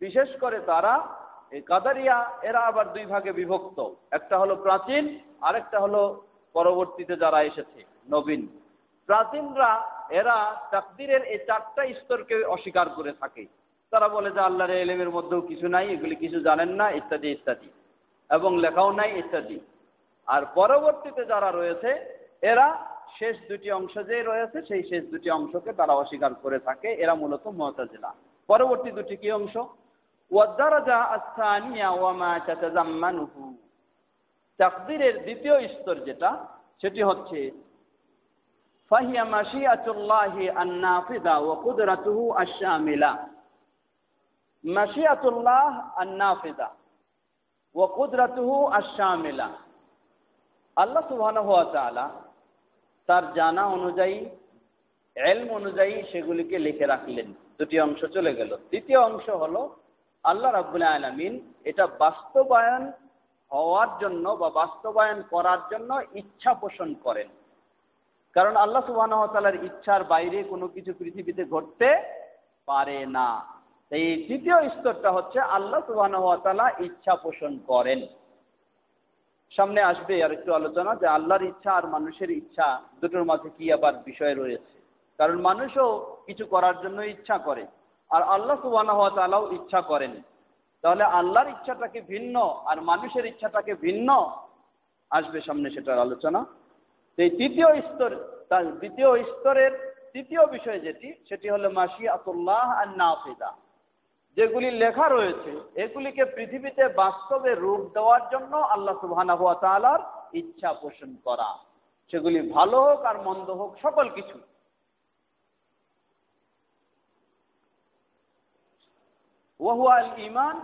বিশেষ করে তারা এই কাদেরিয়া এরা আবার দুই ভাগে বিভক্ত, একটা হলো প্রাচীন, আরেকটা হলো পরবর্তীতে যারা এসেছে নবীন। প্রাচীনরা এরা তাকদীরের এই চারটা স্তরকে অস্বীকার করে থাকে। তারা বলে যে আল্লাহর ইলমের মধ্যেও কিছু নাই, এগুলি কিছু জানেন না, ইত্যাদি ইত্যাদি, এবং লেখাও নাই ইত্যাদি। আর পরবর্তীতে যারা রয়েছে এরা শেষ দুটি অংশ যে রয়েছে সেই শেষ দুটি অংশকে তারা অস্বীকার করে থাকে। এরা মূলত মুতাজিলা। পরবর্তী দুটি কি অংশ? ওয়াদ-দারাজা আস-সানিয়া ওয়া মা তাতাযাম্মানুহু, তাকদীরের দ্বিতীয় স্তর যেটা, সেটি হচ্ছে ফাহিয়া মাশিয়াতুল্লাহি আন-নাফিযা ওয়া কুদরাতুহু আশ-শামিলা। মাশিয়াতুল্লাহ আন-নাফিযা ওয়া কুদরাতুহু আশ-শামিলা, আল্লাহ সুবহানাহু ওয়া তাআলা তার জানা অনুযায়ী, ইলম অনুযায়ী সেগুলিকে লিখে রাখলেন। দুটি অংশ চলে গেল। তৃতীয় অংশ হলো আল্লাহ রাব্বুল আলামিন এটা বাস্তবায়ন হওয়ার জন্য বা বাস্তবায়ন করার জন্য ইচ্ছা পোষণ করেন। কারণ আল্লাহ সুবহানাহু ওয়া তাআলার ইচ্ছার বাইরে কোনো কিছু পৃথিবীতে ঘটতে পারে না। এই তৃতীয় স্তরটা হচ্ছে আল্লাহ সুবহানাহু ওয়া তাআলা ইচ্ছা পোষণ করেন। সামনে আসবে আর একটু আলোচনা যে আল্লাহর ইচ্ছা আর মানুষের ইচ্ছা দুটোর মাঝে কি আবার বিষয় রয়েছে। কারণ মানুষও কিছু করার জন্য ইচ্ছা করে, আর আল্লাহ সুবহানাহু ওয়া তাআলাও ইচ্ছা করেন। তাহলে আল্লাহর ইচ্ছাটাকে ভিন্ন আর মানুষের ইচ্ছাটাকে ভিন্ন, আসবে সামনে সেটার আলোচনা। এই তৃতীয় স্তর, তার দ্বিতীয় স্তরের তৃতীয় বিষয় যেটি, সেটি হলো মাশিয়াতুল্লাহ আন-নাফিযা। যেগুলি লেখা রয়েছে এগুলিকে পৃথিবীতে বাস্তবে রূপ দেওয়ার জন্য আল্লাহ সুবহানাহু ওয়া তাআলার ইচ্ছা পোষণ করা, সেগুলি ভালো হোক আর মন্দ হোক, সকল কিছু। ওয়া হুয়া আল ঈমান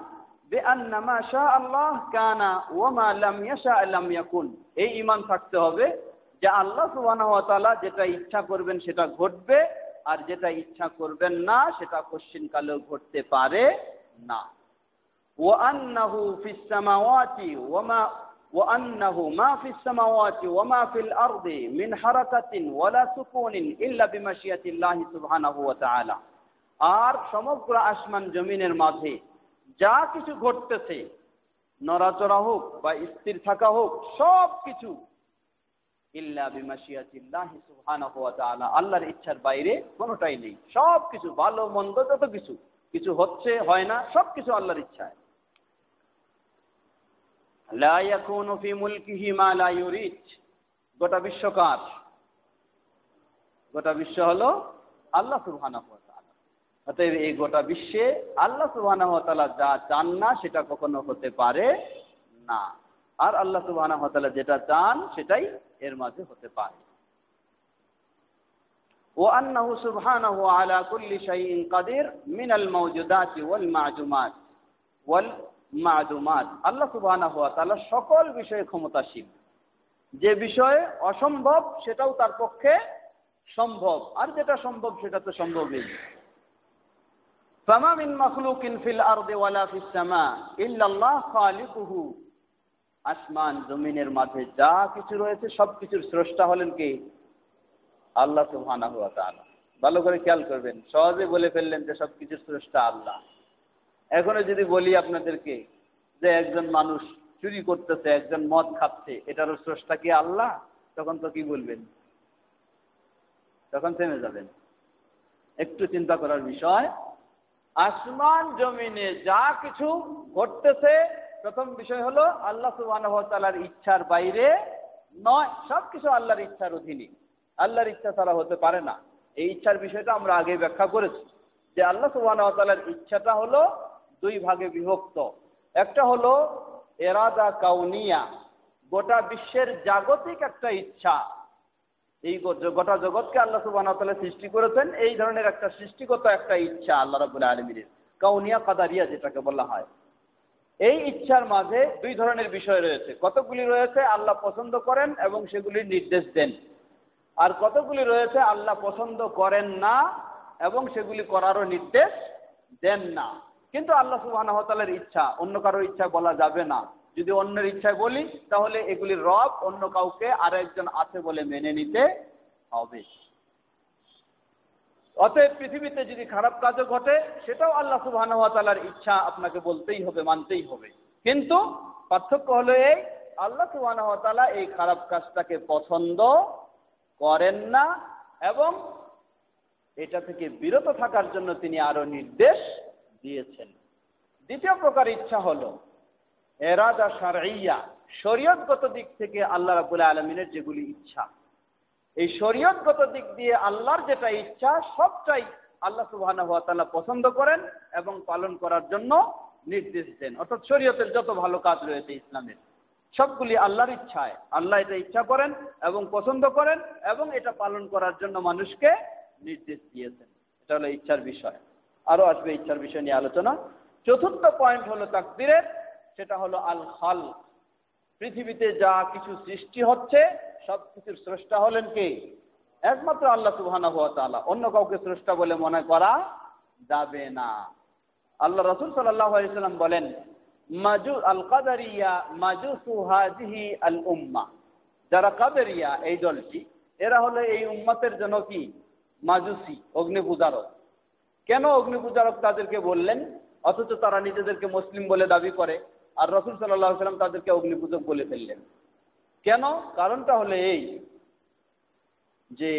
বিআন্না মা শাআ আল্লাহ কানা ওয়া মা লাম ইয়াশা লাম ইয়াকুন। এই ঈমান থাকতে হবে যে আল্লাহ সুবহানাহু ওয়া তাআলা যেটা ইচ্ছা করবেন সেটা ঘটবে, আর যেটা ইচ্ছা করবেন না সেটা কোশ্চিনকালেও ঘটতে পারে না। ওয়া আন্নাহু ফিস সামাওয়াতি ওয়া আন্নাহু মা ফিস সামাওয়াতি ওয়া মা ফিল আরদি মিন হারাকাতিন ওয়ালা সুকুনিন ইল্লা বিমাশিয়াতিল্লাহি সুবহানাহু ওয়া তাআলা। আর সমগ্র আসমান জমিনের মাঝে যা কিছু ঘটতেছে, নড়াচড়া হোক বা স্থির থাকা হোক, সব কিছু ইল্লা বিমাশিয়াতিল্লাহি সুবহানাহু ওয়া তাআলা, আল্লাহর ইচ্ছার বাইরে কোনোটাই নেই। সব কিছু, ভালো মন্দ যত কিছু, কিছু হচ্ছে হয় না, সব কিছু আল্লাহর ইচ্ছায়। লা ইয়াকুনু ফি মুলকিহি মা লা ইউরিদ। গোটা বিশ্বকার, গোটা বিশ্ব হলো আল্লাহ সুবহানাহু ওয়া তাআলা। অতএব এই গোটা বিশ্বে আল্লাহ সুবহানাহু ওয়া তাআলা যা চান না সেটা কখনো হতে পারে না, আর আল্লাহ সুবহানাহু ওয়া তাআলা যেটা চান সেটাই এর মাঝে হতে পারে। ওয়া আন্নাহু সুবহানাহু আলা কুল্লি শাইইন কাদির মিনাল মাওজুদাতি ওয়াল মা'দুমাত। আল্লাহ সুবহানাহু ওয়া তাআলা সকল বিষয়ে ক্ষমতাশীল। যে বিষয়ে অসম্ভব সেটাও তার পক্ষে সম্ভব, আর যেটা সম্ভব সেটা তো সম্ভবই। ফামা মিন মাখলুকিন ফিল আরদি ওয়ালা ফিস সামা ইল্লাল্লাহ খালিকুহু। আসমান জমিনের মাঝে যা কিছু রয়েছে সব কিছুর স্রষ্টা হলেন কে? আল্লাহ সুবহানাহু ওয়া তাআলা। ভালো করে খেয়াল করবেন, সহজে বলে ফেললেন যে সব কিছুর স্রষ্টা আল্লাহ। এখনো যদি বলি আপনাদেরকে যে একজন মানুষ চুরি করতেছে, একজন মদ খাচ্ছে, এটারও স্রষ্টা কি আল্লাহ? তখন তো কি বলবেন? তখন থেমে যাবেন। একটু চিন্তা করার বিষয়। আসমান জমিনে যা কিছু ঘটতেছে প্রথম বিষয় হলো আল্লাহ সুবহানাহু ওয়া তাআলার ইচ্ছার বাইরে নয়, সবকিছু আল্লাহর ইচ্ছার অধীনে, আল্লাহর ইচ্ছা ছাড়া হতে পারে না। এই ইচ্ছার বিষয়টা আমরা আগে ব্যাখ্যা করেছি যে আল্লাহ সুবহানাহু ওয়া তাআলার ইচ্ছাটা হলো দুই ভাগে বিভক্ত। একটা হলো এরাদা কাউনিয়া, গোটা বিশ্বের জাগতিক একটা ইচ্ছা। এই গোটা জগৎকে আল্লাহ সুবহানাহু ওয়া তাআলা সৃষ্টি করেছেন, এই ধরনের একটা সৃষ্টিগত একটা ইচ্ছা আল্লাহ রাব্বুল আলামিনের, কাউনিয়া কাদারিয়া যেটাকে বলা হয়। এই ইচ্ছার মাঝে দুই ধরনের বিষয় রয়েছে। কতগুলি রয়েছে আল্লাহ পছন্দ করেন এবং সেগুলির নির্দেশ দেন, আর কতগুলি রয়েছে আল্লাহ পছন্দ করেন না এবং সেগুলি করারও নির্দেশ দেন না। কিন্তু আল্লাহ সুবহানাহু ওয়া তাআলার ইচ্ছা অন্য কারোর ইচ্ছা বলা যাবে না। যদি অন্যের ইচ্ছায় বলি তাহলে এগুলির রব অন্য কাউকে আর একজন আছে বলে মেনে নিতে হবে। অতএব পৃথিবীতে যদি খারাপ কাজও ঘটে সেটাও আল্লাহ সুবহানাহু ওয়া তাআলার ইচ্ছা, আপনাকে বলতেই হবে, মানতেই হবে। কিন্তু পার্থক্য হলো এই, আল্লাহ সুবহানাহু ওয়া তাআলা এই খারাপ কাজটাকে পছন্দ করেন না এবং এটা থেকে বিরত থাকার জন্য তিনি আরো নির্দেশ দিয়েছেন। দ্বিতীয় প্রকার ইচ্ছা হলো এরাদা শারঈয়া, শরীয়তগত দিক থেকে আল্লাহ রাব্বুল আলামিনের যেগুলি ইচ্ছা, এই শরীয়তগত দিক দিয়ে আল্লাহর যেটা ইচ্ছা সবটাই আল্লাহ সুবহানাহু ওয়া তাআলা পছন্দ করেন এবং পালন করার জন্য নির্দেশ দেন। অর্থাৎ শরীয়তের যত ভালো কাজ রয়েছে ইসলামের সবগুলি আল্লাহর ইচ্ছায়, আল্লাহ এটা ইচ্ছা করেন এবং পছন্দ করেন এবং এটা পালন করার জন্য মানুষকে নির্দেশ দিয়েছেন। এটা হলো ইচ্ছার বিষয়। আরো আসবে ইচ্ছার বিষয় নিয়ে আলোচনা। চতুর্থ পয়েন্ট হলো তাকদীরের, সেটা হলো আল খালক। পৃথিবীতে যা কিছু সৃষ্টি হচ্ছে সব কিছুর স্রষ্টা হলেন কে? একমাত্র আল্লাহ সুবহানাহু ওয়া তাআলা। অন্য কাউকে স্রষ্টা বলে মনে করা যাবে না। আল্লাহ রাসূল সাল্লাল্লাহু আলাইহি সাল্লাম বলেন, আল কাদারিয়া মাজুসু হাযিহি আল উম্মাহ। যারা কাদারিয়া এই দলটি, এরা হলো এই উম্মতের জন্য কি? মাজুসি, অগ্নি পূজারক। কেন অগ্নি পূজারক তাদেরকে বললেন, অথচ তারা নিজেদেরকে মুসলিম বলে দাবি করে, আর রাসূল সাল্লাল্লাহু আলাইহি সাল্লাম তাদেরকে অগ্নিপূজক বলে ফেললেন? কেন? কারণটা হলো এই যে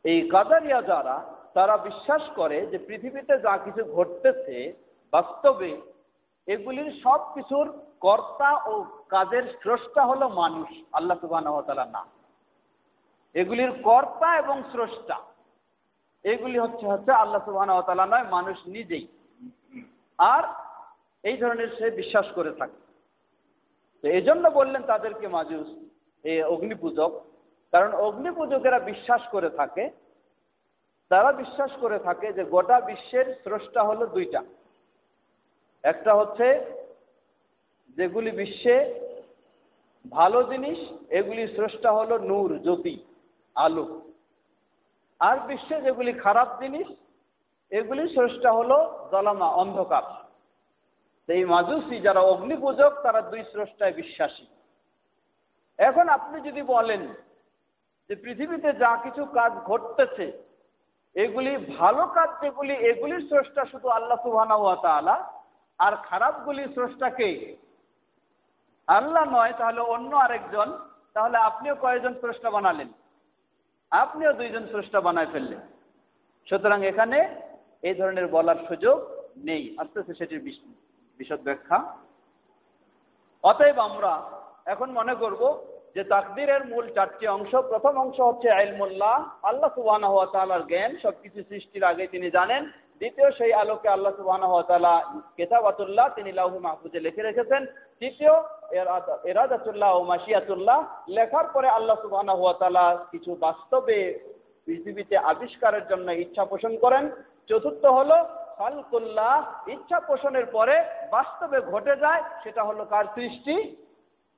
এই কাদারিয়া যারা, তারা বিশ্বাস করে যে পৃথিবীতে যা কিছু ঘটতেছে বাস্তবে এগুলির সব কিছুর কর্তা ও কাজের স্রষ্টা হলো মানুষ, আল্লাহ সুবহানাহু ওয়া তাআলা না। এগুলির কর্তা এবং স্রষ্টা এগুলি হচ্ছে আল্লাহ সুবহানাহু ওয়া তাআলা নয়, মানুষ নিজেই। আর এই ধরনের সে বিশ্বাস করে থাকে। তো এই জন্য বললেন তাদেরকে মাজুস, অগ্নিপূজক। কারণ অগ্নিপূজকেরা বিশ্বাস করে থাকে, তারা বিশ্বাস করে থাকে যে গোটা বিশ্বের স্রষ্টা হলো দুইটা। একটা হচ্ছে যেগুলি বিশ্বে ভালো জিনিস, এগুলি স্রষ্টা হলো নূর, জ্যোতি, আলো। আর বিশ্বে যেগুলি খারাপ জিনিস, এগুলি স্রষ্টা হলো জলামা, অন্ধকার। এই মাজুসি যারা অগ্নিপূজক, তারা দুই স্রষ্টায় বিশ্বাসী। এখন আপনি যদি বলেন যে পৃথিবীতে যা কিছু কাজ ঘটতেছে এগুলি ভালো কাজ যেগুলি, এগুলির স্রষ্টা শুধু আল্লাহ সুবহানাহু ওয়া তাআলা, আর খারাপগুলির স্রষ্টা কে? আল্লাহ নয়, তাহলে অন্য আরেকজন। তাহলে আপনিও কয়েকজন স্রষ্টা বানালেন? আপনিও দুইজন স্রষ্টা বানায় ফেললেন। সুতরাং এখানে এই ধরনের বলার সুযোগ নেই। আস্তে আস্তে সেটির বিশদ ব্যাখ্যা। অতএব আমরা এখন মনে করব যে তাকদীরের মূল চারটি অংশ। প্রথম অংশ হচ্ছে ইলমুল্লাহ, আল্লাহ সুবহানাহু ওয়া তাআলার জ্ঞান, সবকিছু সৃষ্টির আগে তিনি জানেন। দ্বিতীয়, সেই আলোকে আল্লাহ সুবহানাহু ওয়া তাআলা কিতাবাতুল্লাহ, তিনি লাউহে মাহফুজে লিখে রেখেছেন। তৃতীয়, ইরাদাতুল্লাহ ও মাশিয়াতুল্লাহ, লেখার পরে আল্লাহ সুবহানাহু ওয়া তাআলা কিছু বাস্তবে পৃথিবীতে আবিষ্কারের জন্য ইচ্ছা পোষণ করেন। চতুর্থ হলো খালকুল্লাহ, ইচ্ছা পোষণের পরে বাস্তবে ঘটে যায়, সেটা হলো কার সৃষ্টি?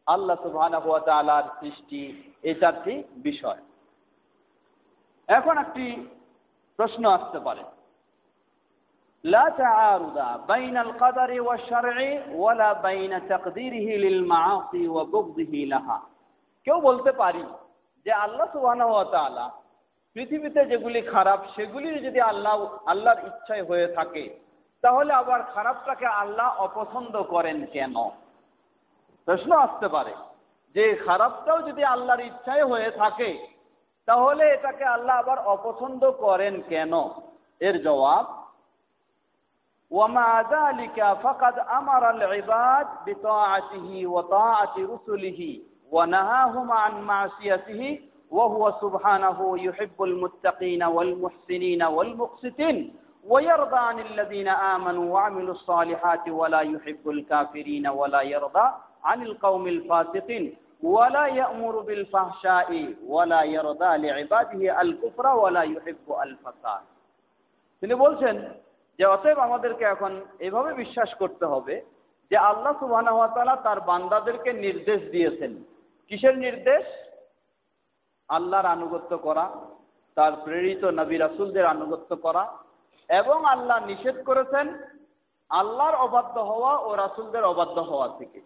আল্লাহ সুবহানাহু ওয়া তাআলার সৃষ্টি। এই চারটি বিষয়। এখন একটি প্রশ্ন আসতে পারে, লা তাআরুদা বাইনাল কদরি ওয়াশ শারঈ ওয়ালা বাইনা তাকদীরিহি লিল মাআসি ওয়া বুগদিহি লাহা। কেউ বলতে পারি যে আল্লাহ সুবহানাহু ওয়া তাআলা পৃথিবীতে যেগুলি খারাপ সেগুলি যদি আল্লাহর ইচ্ছায় হয়ে থাকে, তাহলে আবার খারাপটাকে আল্লাহ অপছন্দ করেন কেন? প্রশ্ন আসতে পারে যে খারাপটাও যদি আল্লাহর ইচ্ছায় হয়ে থাকে তাহলে এটাকে আল্লাহ আবার অপছন্দ করেন কেন? এর জবাব, ومع ذلك فقد أمر العباد بطاعته وطاعة رسله ونهاهم عن معصيته وهو سبحانه يحب المتقين والمحسنين والمقسطين ويرضى عن الذين آمنوا وعملوا الصالحات ولا يحب الكافرين ولا يرضى عن القوم الفاسقين ولا يأمر بالفحشاء ولا يرضى لعباده الكفر ولا يحب الفساد। তিনি বলছেন যে অতএব আমাদেরকে এখন এভাবে বিশ্বাস করতে হবে যে আল্লাহ সুবহানাহু ওয়া তাআলা তার বান্দাদেরকে নির্দেশ দিয়েছেন। কিসের নির্দেশ? আল্লাহর আনুগত্য করা, তার প্রেরিত নবী রাসূলদের আনুগত্য করা, এবং আল্লাহ নিষেধ করেছেন আল্লাহর অবাধ্য হওয়া ও রাসূলদের অবাধ্য হওয়া থেকে।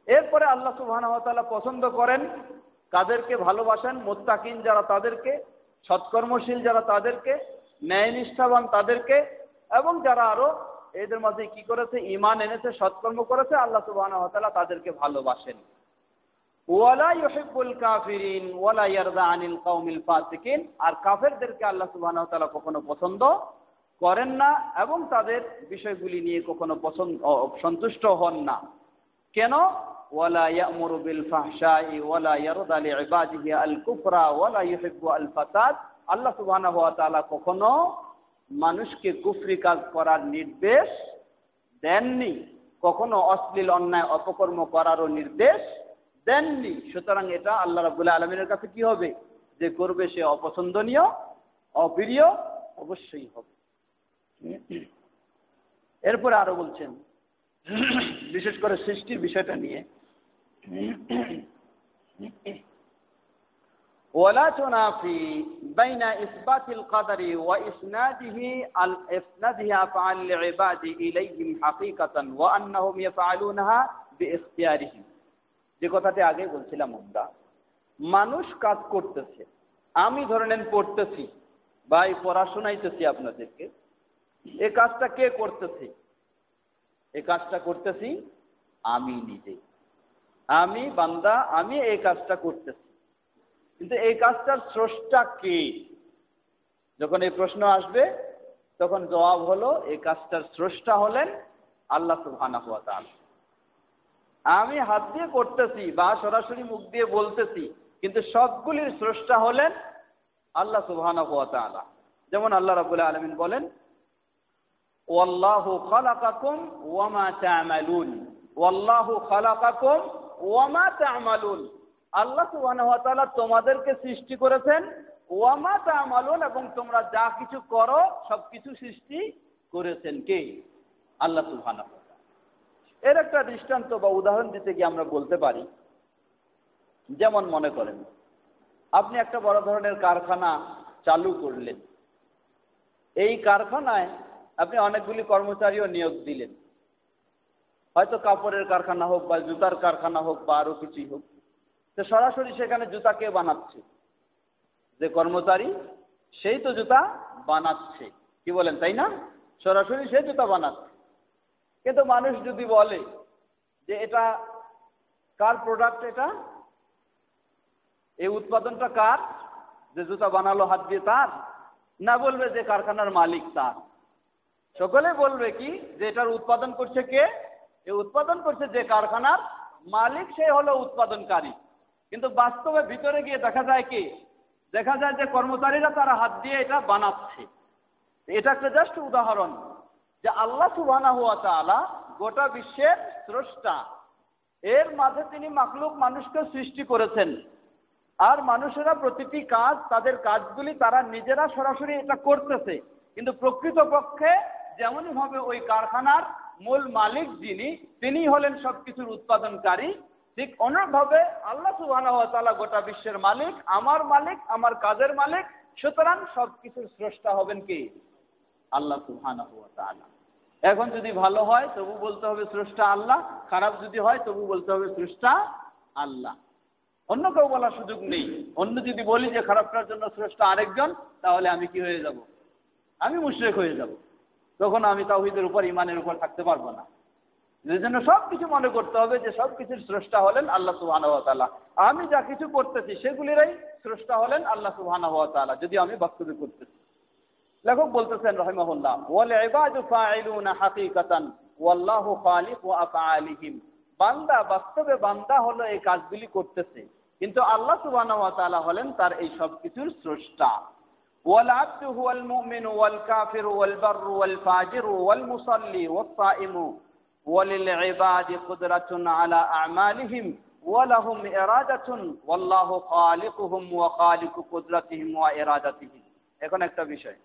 এরপরে আল্লাহ সুবহানাহু ওয়া তাআলা পছন্দ করেন কাদেরকে, ভালোবাসেন মুত্তাকিন যারা তাদেরকে, সৎকর্মশীল যারা তাদেরকে, ন্যায়নিষ্ঠাবান তাদেরকে, এবং যারা আরো এদের মধ্যে কি করেছে, ঈমান এনেছে, সৎকর্ম করেছে, আল্লাহ সুবহানাহু ওয়া তাআলা তাদেরকে ভালোবাসেন। ওয়ালা ইউহিব্বুল কাফিরিন ওয়ালা ইয়ারদা আনিল কওমিল ফাসিকিন, আর কাফেরদেরকে আল্লাহ সুবহানাহু ওয়া তাআলা কখনো পছন্দ করেন না এবং তাদের বিষয়গুলি নিয়ে কখনো সন্তুষ্ট হন না। কেন? ওয়ালা ইয়ামুরু বিল ফাহশাই ওয়ালা ইয়ারদা লিইবাদিহি আল কুফরা ওয়ালা ইউহিব্বু আল ফাসাদ। আল্লাহ সুবহানাহু ওয়া তাআলা কখনো মানুষকে কুফরি কাজ করার নির্দেশ দেননি, কখনো অশ্লীল অন্যায় অপকর্ম করারও নির্দেশ দেননি। সুতরাং এটা আল্লাহ রাব্বুল আলামিনের কাছে কি হবে? যে করবে সে অপছন্দনীয়, অপ্রিয় অবশ্যই হবে। এরপরে আরো বলছেন বিশেষ করে সৃষ্টির বিষয়টা নিয়ে, ওয়ালা তুনাফি বাইনা ইসবাতিল কদরি ওয়া ইসনাদিহি আফআল ইবাদি ইলাইহিম হাকীকাতান ওয়া আন্নাহুম ইয়াফআলুনাহা বিইখতিয়ারিহিম। যে কথাটি আগে বলছিলাম, মানুষ কাজ করতেছে, আমি ধরে নেন পড়তেছি বা পড়াশোনাইতেছি আপনাদেরকে, এই কাজটা কে করতেছে? এই কাজটা করতেছি আমি নিজে, আমি বান্দা, আমি এই কাজটা করতেছি। কিন্তু এই কাজটার স্রষ্টা কে? যখন এই প্রশ্ন আসবে তখন জবাব হলো এই কাজটার স্রষ্টা হলেন আল্লাহ সুবহানাহু ওয়া তাআলা। আমি হাত দিয়ে করতেছি বা সরাসরি মুখ দিয়ে বলতেছি, কিন্তু সবগুলির স্রষ্টা হলেন আল্লাহ সুবহানাহু ওয়া তাআলা। যেমন আল্লাহ রাব্বুল আলামিন বলেন, ওয়াল্লাহু খালাকাকুম ওয়া মা তা'মালুন, ওয়াল্লাহু খালাকাকুম ওয়া মা তা'মালুন। আল্লাহ সুবহানাহু ওয়া তাআলা তোমাদেরকে সৃষ্টি করেছেন, ওয়া মা তা'মালুন, এবং তোমরা যা কিছু করো সবকিছু সৃষ্টি করেছেন কে? আল্লাহ সুবহানাহু ওয়া তাআলা। এর একটা দৃষ্টান্ত বা উদাহরণ দিতে গিয়ে আমরা বলতে পারি, যেমন মনে করেন আপনি একটা বড় ধরনের কারখানা চালু করলেন, এই কারখানায় আপনি অনেকগুলি কর্মচারীও নিয়োগ দিলেন, হয়তো কাপড়ের কারখানা হোক বা জুতার কারখানা হোক বা আরো কিছুই হোক। তো সরাসরি সেখানে জুতা কে বানাচ্ছে? যে কর্মচারী, সেই তো জুতা বানাচ্ছে, কি বলেন তাই না? সরাসরি সে জুতা বানাচ্ছে। কিন্তু মানুষ যদি বলে যে এটা কার প্রোডাক্ট, এটা এই উৎপাদনটা কার, যে জুতা বানালো হাত দিয়ে, তার না? বলবে যে কারখানার মালিক তার। সকলে বলবে কি যে এটার উৎপাদন করছে কে? এই উৎপাদন করছে যে কারখানার মালিক, সে হলো উৎপাদনকারী। কিন্তু বাস্তবে ভিতরে গিয়ে দেখা যায় কি? দেখা যায় যে কর্মচারীরা তারা হাত দিয়ে এটা বানাচ্ছে। এটা একটা জাস্ট উদাহরণ যে আল্লাহ সুবহানাহু ওয়া তাআলা গোটা বিশ্বের স্রষ্টা, এর মাঝে তিনি মাখলুক মানুষকে সৃষ্টি করেছেন, আর মানুষেরা প্রতিটি কাজ, তাদের কাজগুলি তারা নিজেরা সরাসরি এটা করতেছে, কিন্তু প্রকৃতপক্ষে যেমনই ভাবে ওই কারখানার মূল মালিক যিনি, তিনি হলেন সবকিছুর উৎপাদনকারী, ঠিক অনুরূপভাবে আল্লাহ সুবহানাহু ওয়া তাআলা গোটা বিশ্বের মালিক, আমার কাজের মালিক। সুতরাং সবকিছুর স্রষ্টা হবেন কে? আল্লাহ সুবহানাহু ওয়া তাআলা। এখন যদি ভালো হয় তবু বলতে হবে স্রষ্টা আল্লাহ, খারাপ যদি হয় তবু বলতে হবে স্রষ্টা আল্লাহ, অন্য কেউ বলার সুযোগ নেই। অন্য যদি বলি যে খারাপটার জন্য স্রষ্টা আরেকজন, তাহলে আমি কি হয়ে যাব? আমি মুশরিক হয়ে যাব। তখন আমি তাওহীদের উপর, ঈমানের উপর থাকতে পারবো না। এই জন্য সবকিছু মনে করতে হবে যে সবকিছুর স্রষ্টা হলেন আল্লাহ সুবহানাহু ওয়া তাআলা। আমি যা কিছু করতেছি সেগুলিরই স্রষ্টা হলেন আল্লাহ সুবহানাহু ওয়া তাআলা, যদি আমি বাস্তবে করতেছি। লেখক বলতেছেন রাহিমাহুল্লাহ, ওয়াল ইবাদু ফাইলুনা হাকিকাতান ওয়াল্লাহু খালিকু আফআলিহিম। বান্দা বাস্তবে বান্দা হলো এই কাজগুলি করতেছে, কিন্তু আল্লাহ সুবহানাহু ওয়া তাআলা হলেন তার এই সব কিছুর স্রষ্টা। ওয়াল আবদু হুয়াল মুমিনু ওয়াল কাফিরু ওয়াল বাররু ওয়াল ফাজিরু ওয়াল মুসাল্লি ওয়াস সাইমু ওয়ালিল ইবাদি কুদরাতুন আলা আমালিহিম ওয়া লাহুম ইরাদাতুন ওয়াল্লাহু খালিকুহুম ওয়া খালিকু কুদরাতিহিম ওয়া ইরাদাতিহিম। এখন একটা বিষয়,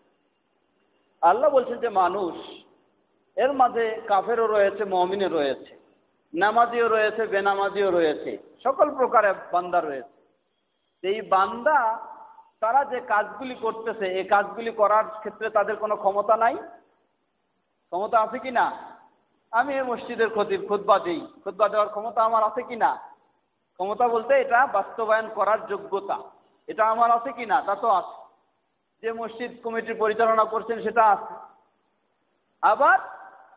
আল্লাহ বলছেন যে মানুষ, এর মাঝে কাফেরও রয়েছে, মুমিনও রয়েছে, নামাজিও রয়েছে, বেনামাজিও রয়েছে, সকল প্রকারের বান্দা রয়েছে। এই বান্দা তারা যে কাজগুলি করতেছে, এই কাজগুলি করার ক্ষেত্রে তাদের কোনো ক্ষমতা নাই? ক্ষমতা আছে কি না? আমি এই মসজিদের খতিব, খুতবা দিই, খুতবা দেওয়ার ক্ষমতা আমার আছে কি না? ক্ষমতা বলতে এটা বাস্তবায়ন করার যোগ্যতা, এটা আমার আছে কি না? তা তো আছে। যে মসজিদ কমিটির পরিচালনা করছেন সেটা আছে। আবার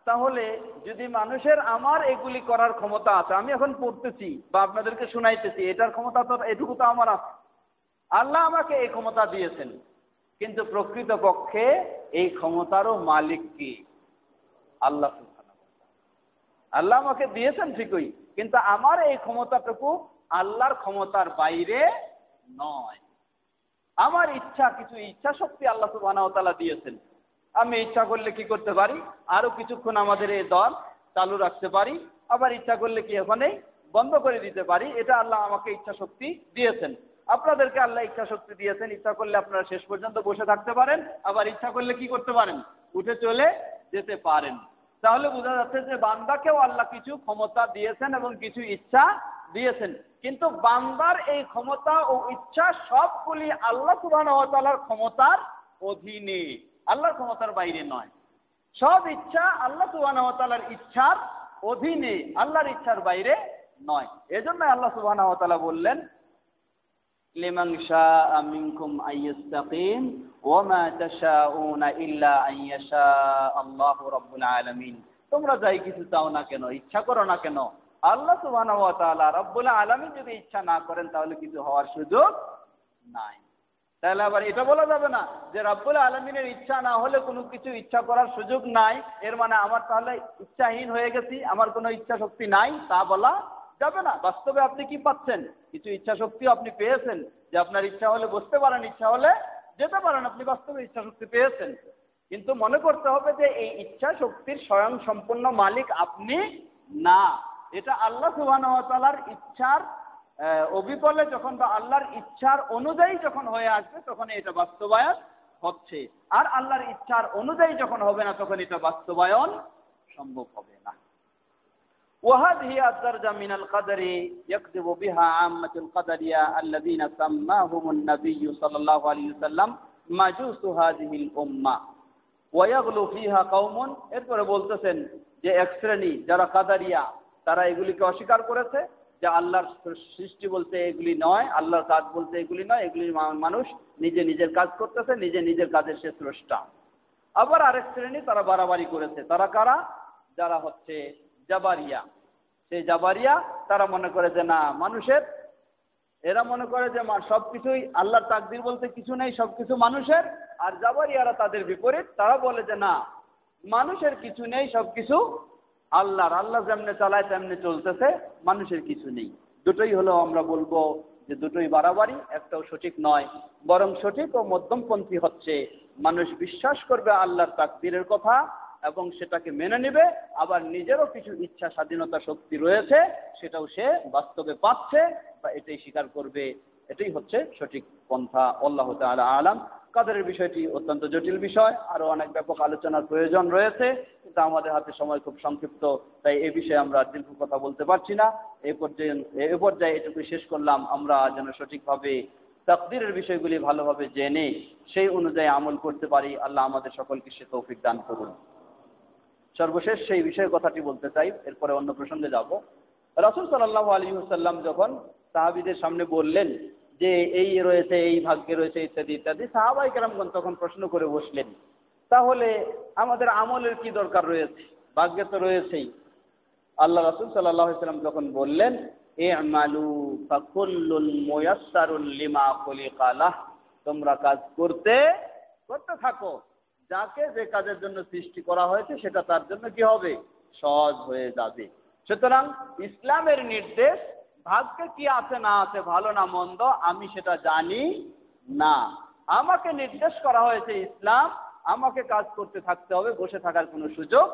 তাহলে যদি মানুষের আমার এগুলি করার ক্ষমতা আছে, আমি এখন পড়তেছি বা আপনাদেরকে শুনাইতেছি, এটার ক্ষমতা তো এটুকু তো আমার আছে। আল্লাহ আমাকে এই ক্ষমতা দিয়েছেন, কিন্তু প্রকৃতপক্ষে এই ক্ষমতারও মালিক কি? আল্লাহ। আল্লাহ আমাকে দিয়েছেন ঠিকই, কিন্তু আমার এই ক্ষমতাটুকু আল্লাহর ক্ষমতার বাইরে নয়। আমার ইচ্ছা, কিছু ইচ্ছা শক্তি আল্লাহ সুবহানাহু ওয়া তাআলা দিয়েছেন। আমি ইচ্ছা করলে কি করতে পারি? আরো কিছুক্ষণ আমাদের এই দল চালু রাখতে পারি, আবার ইচ্ছা করলে কি ওখানে বন্ধ করে দিতে পারি। এটা আল্লাহ আমাকে ইচ্ছা শক্তি দিয়েছেন। আপনাদেরকে আল্লাহ ইচ্ছা শক্তি দিয়েছেন, ইচ্ছা করলে আপনারা শেষ পর্যন্ত বসে থাকতে পারেন, আবার ইচ্ছা করলে কি করতে পারেন? উঠে চলে যেতে পারেন। তাহলে বোঝা যাচ্ছে যে বান্দাকেও আল্লাহ কিছু ক্ষমতা দিয়েছেন এবং কিছু ইচ্ছা দিয়েছেন, কিন্তু বান্দার এই ক্ষমতা ও ইচ্ছা সবগুলি আল্লাহ সুবহানাহু ওয়া তাআলার ক্ষমতার অধীনে, আল্লাহর ক্ষমতার বাইরে নয়। সব ইচ্ছা আল্লাহ সুবহানাহু ওয়া তাআলার ইচ্ছার অধীনে, আল্লাহর ইচ্ছার বাইরে নয়। এজন্য আল্লাহ সুবহানাহু ওয়া তাআলা বললেন, লিমান শাআ মিনকুম আইয়াস্তাকিম ওয়া মা তাশাউনা ইল্লা আন ইয়াশা আল্লাহু রাব্বুল আলামিন। তোমরা যাই কিছু চাও না কেন, ইচ্ছা করো না কেন, আল্লাহ সুবহানাহু ওয়া তাআলা রাব্বুল আলামিন যদি ইচ্ছা না করেন তাহলে কিছু হওয়ার সুযোগ নাই। তাহলে আবার এটা বলা যাবে না যে রাব্বুল আলামিনের ইচ্ছা না হলে কোনো কিছু ইচ্ছা করার সুযোগ নাই, এর মানে আমার তাহলে ইচ্ছাহীন হয়ে গেছি, আমার কোনো ইচ্ছা শক্তি নাই, তা বলা যাবে না। বাস্তবে আপনি কি পাচ্ছেন? কিছু ইচ্ছা শক্তি আপনি পেয়েছেন, যে আপনার ইচ্ছা হলে বসতে পারেন, ইচ্ছা হলে যেতে পারেন, আপনি বাস্তবে ইচ্ছা শক্তি পেয়েছেন। কিন্তু মনে করতে হবে যে এই ইচ্ছা শক্তির স্বয়ং সম্পূর্ণ মালিক আপনি না, এটা আল্লাহ সুবহানাহু ওয়া তাআলার ইচ্ছার অবিকলে যখন বা আল্লাহর ইচ্ছার অনুযায়ী যখন হয়ে আসবে তখন এটা বাস্তবায়ন হচ্ছে, আর আল্লাহর ইচ্ছার অনুযায়ী যখন হবে না তখন এটা বাস্তবায়ন সম্ভব হবে না। وهذه الدرجة من القدر يكذب بها عامة القدرية الذين سماهم النبي صلى الله عليه وسلم مجوس هذه الأمة ويغلو فيها قوم। এরপরে বলতেছেন যে এক শ্রেণী যারা কাদারিয়া, তারা এগুলিকে অস্বীকার করেছে যে আল্লাহর সৃষ্টি বলতে এগুলি নয়, আল্লাহর কাজ বলতে এগুলি নয়, এগুলি মানুষ নিজে নিজের কাজ করতেছে, নিজে নিজের কাজের সে স্রষ্টা। আবার আরেক শ্রেণী তারা বাড়াবাড়ি করেছে। তারা কারা? যারা হচ্ছে জাবারিয়া। সেই জাবারিয়া তারা মনে করে যে না, মানুষের, এরা মনে করে যে সবকিছুই আল্লাহর তাকদীর বলতে কিছু নেই, সবকিছু মানুষের। আর জাবারিয়ারা তাদের বিপরীত, তারা বলে যে না, মানুষের কিছু নেই, সবকিছু আল্লাহর, আল্লাহ যেমনে চালায় তেমনি চলতেছে, মানুষের কিছু নেই। দুটোই হলো, আমরা বলবো যে দুটোই বাড়াবাড়ি, একটাও সঠিক নয়। বরং সঠিক ও মধ্যমপন্থী হচ্ছে মানুষ বিশ্বাস করবে আল্লাহর তাকদীরের কথা এবং সেটাকে মেনে নেবে, আবার নিজেরও কিছু ইচ্ছা স্বাধীনতা শক্তি রয়েছে, সেটাও সে বাস্তবে পাচ্ছে বা এটাই স্বীকার করবে। এটাই হচ্ছে সঠিক পন্থা। আল্লাহু তাআলা আলাম। কাদেরের বিষয়টি অত্যন্ত জটিল বিষয়, আরো অনেক ব্যাপক আলোচনার প্রয়োজন রয়েছে, কিন্তু আমাদের হাতে সময় খুব সংক্ষিপ্ত, তাই এই বিষয়ে আমরা দীর্ঘ কথা বলতে পারছি না। এই পর্যায়ে এটুকু শেষ করলাম। আমরা যেন সঠিকভাবে তাকদীরের বিষয়গুলি ভালোভাবে জেনে সেই অনুযায়ী আমল করতে পারি। আল্লাহ আমাদের সকলকে সে তৌফিক দান করুন। সর্বশেষ সেই বিষয়ে কথাটি বলতে চাই, এরপরে অন্য প্রসঙ্গে যাব। রাসূল সাল্লাল্লাহু আলাইহি ওয়াসাল্লাম যখন সাহাবীদের সামনে বললেন যে এই রয়েছে, এই ভাগ্যে রয়েছে, ইত্যাদি ইত্যাদি, সাহাবায়ে কেরামগণ তখন প্রশ্ন করে বসলেন, তাহলে আমাদের আমলের কি দরকার রয়েছে? ভাগ্যে তো রয়েছেই। আল্লাহ রাসূল সাল্লাল্লাহু আলাইহি ওয়াসাল্লাম তখন বললেন, ই'মালু ফাকুল্লুন মুয়াসসারুন লিমা খুলিকা লাহ। তোমরা কাজ করতে করতে থাকো, যাকে যে কাজের জন্য সৃষ্টি করা হয়েছে সেটা তার জন্য কি হবে, সহজ হয়ে যাবে। সুতরাং ইসলামের নির্দেশ ভাগ্যে কি আছে না আছে, ভালো না মন্দ, আমি সেটা জানি না। আমাকে নির্দেশ করা হয়েছে ইসলাম, আমাকে কাজ করতে থাকতে হবে, বসে থাকার কোনো সুযোগ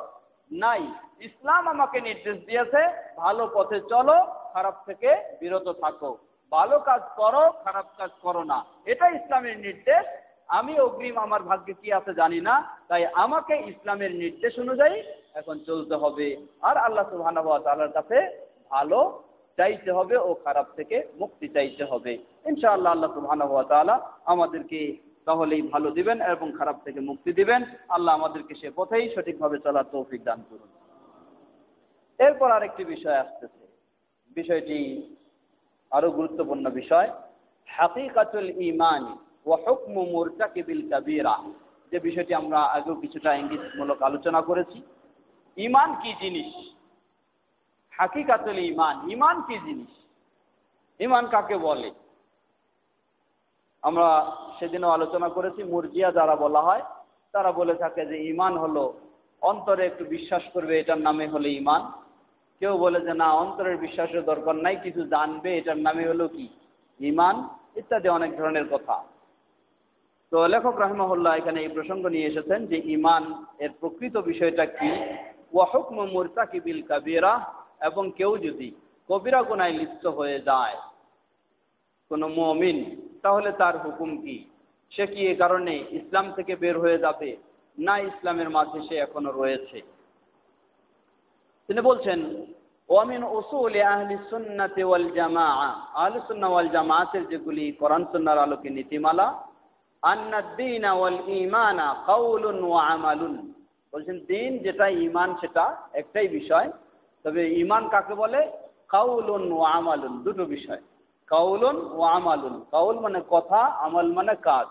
নাই। ইসলাম আমাকে নির্দেশ দিয়েছে ভালো পথে চলো, খারাপ থেকে বিরত থাকো, ভালো কাজ করো, খারাপ কাজ করো না, এটা ইসলামের নির্দেশ। আমি অগ্রিম আমার ভাগ্যে কি আছে জানি না, তাই আমাকে ইসলামের নির্দেশ অনুযায়ী এখন চলতে হবে, আর আল্লাহ সুবহানাহু ওয়া তাআলার কাছে ভালো চাইতে হবে ও খারাপ থেকে মুক্তি চাইতে হবে। ইনশাআল্লাহ আল্লাহ সুবহানাহু ওয়া তাআলা আমাদেরকে তাহলেই ভালো দিবেন এবং খারাপ থেকে মুক্তি দিবেন। আল্লাহ আমাদেরকে সে পথেই সঠিকভাবে চলার তৌফিক দান করুন। এরপর আরেকটি বিষয় আসতেছে, বিষয়টি আরো গুরুত্বপূর্ণ বিষয়, হাকিকাতুল ঈমান ওয়া হুকমু মুরতাকিবিল কাবীরা। যে বিষয়টি আমরা আগেও কিছুটা ইঙ্গিতমূলক আলোচনা করেছি। ঈমান কি জিনিস, হাকিকাতুল ঈমান, ঈমান কি জিনিস, ঈমান কাকে বলে? আমরা সেদিনও আলোচনা করেছি, মুরজিয়া যারা বলা হয় তারা বলে থাকে যে ঈমান হলো অন্তরে একটু বিশ্বাস করবে, এটার নামে হলো ঈমান। কেউ বলে যে না, অন্তরের বিশ্বাসের দরকার নাই, কিছু জানবে, এটার নামে হলো কি ঈমান, ইত্যাদি অনেক ধরনের কথা। তো লেখক রাহিমাহুল্লাহ এখানে এই প্রসঙ্গ নিয়ে এসেছেন যে ঈমান এর প্রকৃত বিষয়টা কি, ওয়া হুকমু মুরতাকিবিল কাবীরা, এবং কেউ যদি কবিরা গুনাহে লিপ্ত হয়ে যায় কোনো মুমিন, তাহলে তার হুকুম কি? সে কি এ কারণে ইসলাম থেকে বের হয়ে যাবে, না ইসলামের মাঝে সে এখনো রয়েছে? তিনি বলছেন, ওয়া মিন উসুলি আহলি সুন্নাতি ওয়াল জামাআহ, আহলে সুন্নাহ ওয়াল জামাআতের যেগুলি কোরআন সুন্নাহর আলোকে নীতিমালা, আন্না দ্বীন ওয়াল ঈমানা কাউলুন ওয়া আমালুন। বলছেন দ্বীন যেটা, ঈমান সেটা একটাই বিষয়, তবে ঈমান কাকে বলে? কাউলুন ওয়া আমালুন, দুটো বিষয়, কাউলুন ওয়া আমালুন। কাউল মানে কথা, আমল মানে কাজ।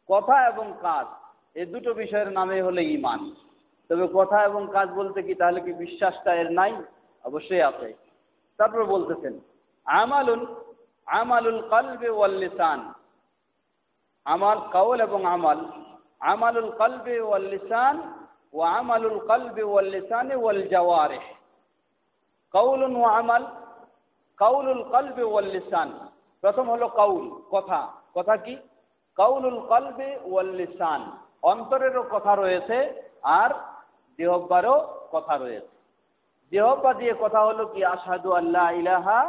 কথা এবং কাজ এই দুটো বিষয়ের নামে হলো ঈমান। তবে কথা এবং কাজ বলতে কি, তাহলে কি বিশ্বাসটা এর নাই? অবশ্যই আছে। তারপর বলতেছেন আমালুন, আমালুল কলবি ওয়াল লিসান, আমাল কাউল এবং আমাল, আমালুল কলবি ওয়াল লিসান ওয়া আমালুল কলবি ওয়াল লিসান ওয়াল জাওয়ারিহ। কাউলুন ওয়া আমাল, কাউলুল কলবি ওয়াল লিসান, প্রথম হলো কাউল, কথা। কথা কি? কাউলুল কলবি ওয়াল লিসান, অন্তরেরও কথা রয়েছে আর জিহ্বারও কথা রয়েছে। জিহ্বা দিয়ে কথা হলো কি, আশহাদু আল্লা ইলাহা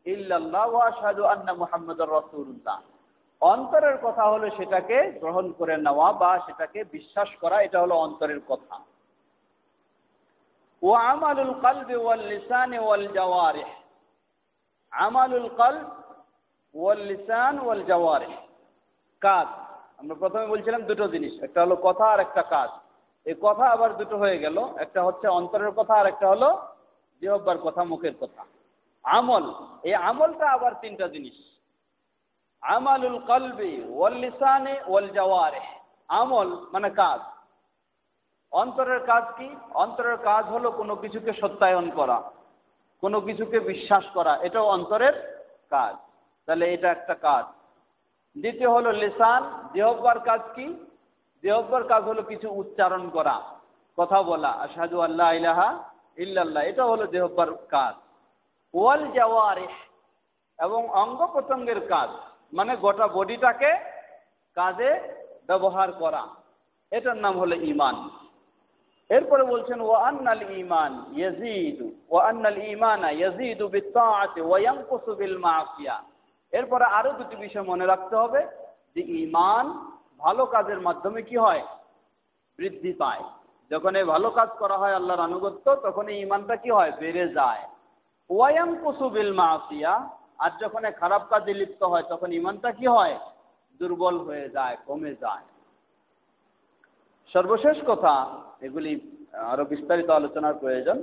ইল্লাল্লাহ ওয়া আশহাদু আন্না মুহাম্মাদুর রাসূলুল্লাহ। অন্তরের কথা হলো সেটাকে গ্রহণ করে নেওয়া বা সেটাকে বিশ্বাস করা, এটা হলো অন্তরের কথা। ওয়া আমালুল কলবি ওয়াল লিসান ওয়াল জাওয়ারিহ, আমালুল কলব ওয়াল লিসান ওয়াল জাওয়ারিহ, কাজ। আমরা প্রথমে বলছিলাম দুটো জিনিস, একটা হলো কথা আর একটা কাজ। এই কথা আবার দুটো হয়ে গেল, একটা হচ্ছে অন্তরের কথা আর একটা হলো জিহ্বার কথা, মুখের কথা। আমল, এই আমলটা আবার তিনটা জিনিস, আমালুল কলবি ওয়াল লিসানি ওয়াল জাওয়ারিহ। আমল মানে কাজ। অন্তরের কাজ কি? অন্তরের কাজ হলো কোনো কিছুকে সত্যায়ন করা, কোনো কিছুকে বিশ্বাস করা, এটাও অন্তরের কাজ। তাহলে এটা একটা কাজ। দ্বিতীয় হলো লিসান, জিহ্বার কাজ কি? জিহ্বার কাজ হলো কিছু উচ্চারণ করা, কথা বলা, আশহাদু আল্লা ইলাহা ইল্লাল্লাহ, এটা হলো জিহ্বার কাজ। ওয়াল জাওয়ারিহ, এবং অঙ্গ প্রত্যঙ্গের কাজ, মানে গোটা বডিটাকে কাজে ব্যবহার করা, এটার নাম হলো ঈমান। এরপরে বলছেন ওয়া আন্নাল ঈমান ইয়াজিদু ওয়া আন্নাল ঈমানা ইয়াজিদু বিত্তাআতি ওয়া ইয়ানকুসু বিল মাসিয়া। এরপরে আরো দুটি বিষয় মনে রাখতে হবে যে ঈমান ভালো কাজের মাধ্যমে কি হয়? বৃদ্ধি পায়। যখন এই ভালো কাজ করা হয় আল্লাহর আনুগত্য, তখন এই ঈমানটা কি হয়? বেড়ে যায়। ওয়া ইয়ানকুসু বিল মাসিয়া, আর যখন খারাপ কাজে লিপ্ত হয় তখন ঈমানটা কি হয়? দুর্বল হয়ে যায়, কমে যায়। সর্বশেষ কথা, এগুলি আরো বিস্তারিত আলোচনার প্রয়োজন।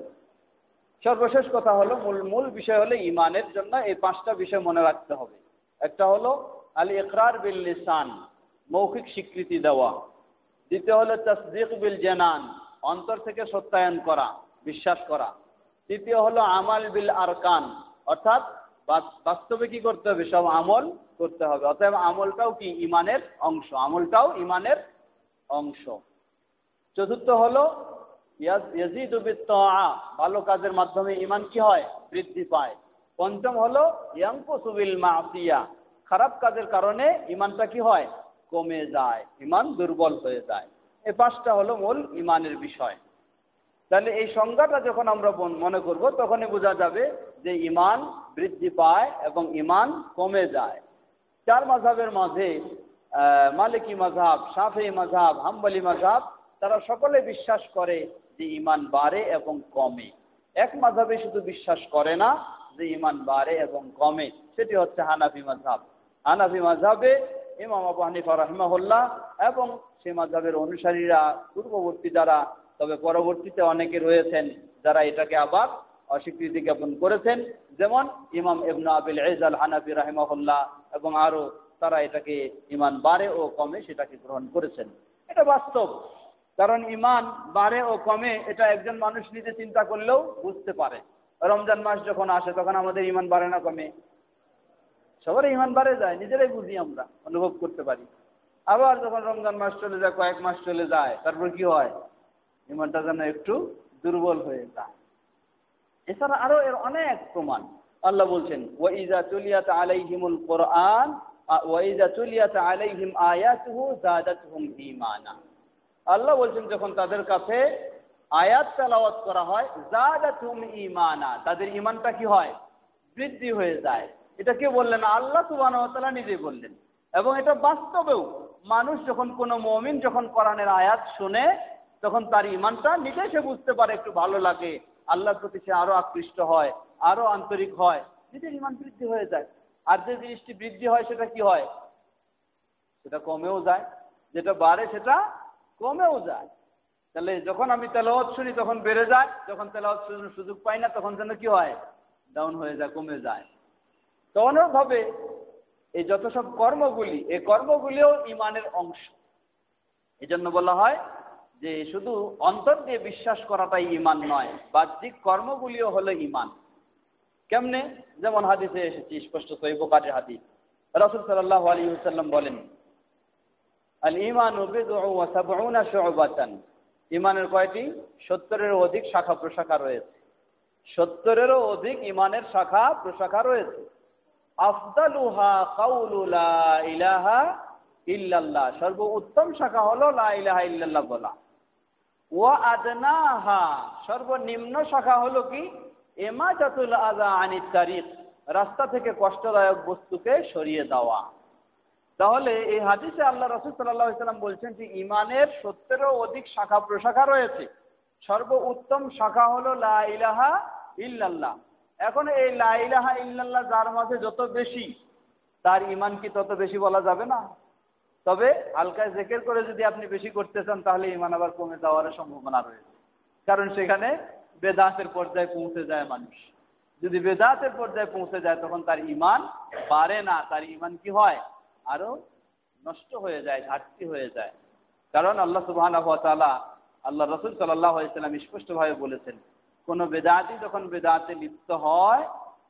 সর্বশেষ কথা হলো, মূল বিষয় হলো ঈমানের জন্য এই পাঁচটা বিষয় মনে রাখতে হবে। একটা হলো আল ইকরার বিল লিসান, মৌখিক স্বীকৃতি দেওয়া। দ্বিতীয় হলো তাসদীক বিল জানান, অন্তর থেকে সত্যায়ন করা, বিশ্বাস করা। তৃতীয় হলো আমাল বিল আরকান, অর্থাৎ বাস্তবে কি করতে হবে? সব আমল করতে হবে। অতএব আমলটাও কি? ঈমানের অংশ। আমলটাও ঈমানের অংশ। চতুর্থ হলো ইয়াজিদু বিত্তাআ, ভালো কাজের মাধ্যমে ঈমান কি হয়? বৃদ্ধি পায়। পঞ্চম হলো ইয়ানকুসু বিল মাসিয়া, খারাপ কাজের কারণে ঈমানটা কি হয়? কমে যায়, ঈমান দুর্বল হয়ে যায়। এই পাঁচটা হলো মূল ঈমানের বিষয়। তাহলে এই সংজ্ঞাটা যখন আমরা মনে করব তখনই বোঝা যাবে যে ঈমান বৃদ্ধি পায় এবং ঈমান কমে যায়। চার মাযহাবের মাঝে মালিকি মাযহাব, শাফিঈ মাযহাব, হাম্বলি মাযহাব, তারা সকলে বিশ্বাস করে যে ঈমান বাড়ে এবং কমে। এক মাযহাবে শুধু বিশ্বাস করে না যে ঈমান বাড়ে এবং কমে, সেটি হচ্ছে হানাফি মাযহাব। হানাফি মাযহাবে ইমাম আবু হানিফা রাহিমাহুল্লাহ এবং সেই মাযহাবের অনুসারীরা পূর্ববর্তী যারা, তবে পরবর্তীতে অনেকে রয়েছেন যারা এটাকে আবার অস্বীকৃতি জ্ঞাপন করেছেন, যেমন ইমাম ইবনে আবিল ইজ আল হানাফি রাহিমাহুল্লাহ এবং আরো, তারা এটাকে ঈমান বাড়ে ও কমে সেটাকে গ্রহণ করেছেন। এটা বাস্তব, কারণ ঈমান বাড়ে ও কমে এটা একজন মানুষ নিজে চিন্তা করলেও বুঝতে পারে। রমজান মাস যখন আসে তখন আমাদের ঈমান বাড়ে না কমে? সবার ঈমান বাড়ে যায়, নিজেরাই বুঝি, আমরা অনুভব করতে পারি। আবার যখন রমজান মাস চলে যায়, কয়েক মাস চলে যায়, তারপর কি হয়? ঈমানটা যেন একটু দুর্বল হয়ে যায়। এছাড়া আরো এর অনেক প্রমাণ। আল্লাহ বলছেন ওয়াইজা তুলিয়াত আলাইহিমুল কুরআন ওয়াইজা তুলিয়াত আলাইহিম আয়াতুহু যাদাতুহুম ঈমানা। আল্লাহ বলছেন যখন তাদের কাছে আয়াত তেলাওয়াত করা হয়, যাদাতুহুম ঈমানা, তাদের ঈমানটা কি হয়? বৃদ্ধি হয়ে যায়। এটা কে বললেন? আল্লাহ সুবহানাহু ওয়া তাআলা নিজেই বললেন। এবং এটা বাস্তবেও মানুষ যখন কোনো মুমিন যখন কোরআনের আয়াত শুনে, তখন তার ঈমানটা নিজে সে বুঝতে পারে, একটু ভালো লাগে, আল্লাহর প্রতি সে আরো আকৃষ্ট হয়, আরো আন্তরিক হয়, নিজের ঈমান বৃদ্ধি হয়ে যায়। আর যে জিনিসটি বৃদ্ধি হয় সেটা কি হয়? সেটা কমেও যায়। যেটা বাড়ে সেটা কমেও যায়। তাহলে যখন আমি তেলাওয়াত শুনি তখন বেড়ে যায়, যখন তেলাওয়াত শুনার সুযোগ পাই না তখন যেন কি হয়? ডাউন হয়ে যায়, কমে যায়। তো অনুরূপভাবে এই যত সব কর্মগুলি, এই কর্মগুলিও ঈমানের অংশ। এই জন্য বলা হয় যে শুধু অন্তর দিয়ে বিশ্বাস করাটাই ঈমান নয়, বাহ্যিক কর্মগুলিও হলো ঈমান। কেমনে? যেমন হাদিসে এসেছে স্পষ্ট, সহিহ বুখারীর হাদিস, রাসূল সাল্লাল্লাহু আলাইহি ওয়াসাল্লাম বলেন, আল ঈমানু বিদ'উ ওয়া সাব'উনা শু'বাতান, ঈমানের কয়টি? 70-এরও অধিক শাখা প্রশাখা রয়েছে। 70-এরও অধিক ঈমানের শাখা প্রশাখা রয়েছে। আফদালুহা কাউলু লা ইলাহা ইল্লাল্লাহ, সর্বোত্তম শাখা হলো লা ইলাহা ইল্লাল্লাহ বলা। ওয়া আদনাহা, সর্বনিম্ন শাখা হলো কি? ইমাতাতুল আযা আনিত তারিক, রাস্তা থেকে কষ্টদায়ক বস্তুকে সরিয়ে দেওয়া। তাহলে এই হাদিসে আল্লাহ রাসূল সাল্লাল্লাহু আলাইহি ওয়াসাল্লাম বলছেন যে ঈমানের 70-এরও অধিক শাখা প্রশাখা রয়েছে, সর্বোত্তম শাখা হলো লা ইলাহা ইল্লাল্লাহ। এখন এই লা ইলাহা ইল্লাল্লাহ যার মাঝে যত বেশি, তার ঈমান কি তত বেশি বলা যাবে না? তবে হালকা জিকির করে যদি আপনি বেশি করতে চান তাহলে ঈমান আবার কমে যাওয়ার সম্ভাবনা রয়েছে, কারণ সেখানে বেদাতের পর্যায়ে পৌঁছে যায় মানুষ। যদি বেদাতের পর্যায়ে পৌঁছে যায় তখন তার ঈমান বাড়ে না, তার ঈমান কি হয়? আরো নষ্ট হয়ে যায়, ঘাটতি হয়ে যায়। কারণ আল্লাহ সুবহানাহু ওয়া তাআলা, আল্লাহ রাসূল সাল্লাল্লাহু আলাইহি ওয়াসাল্লাম স্পষ্টভাবে বলেছেন, কোন বেদাতি যখন বেদাতে লিপ্ত হয়,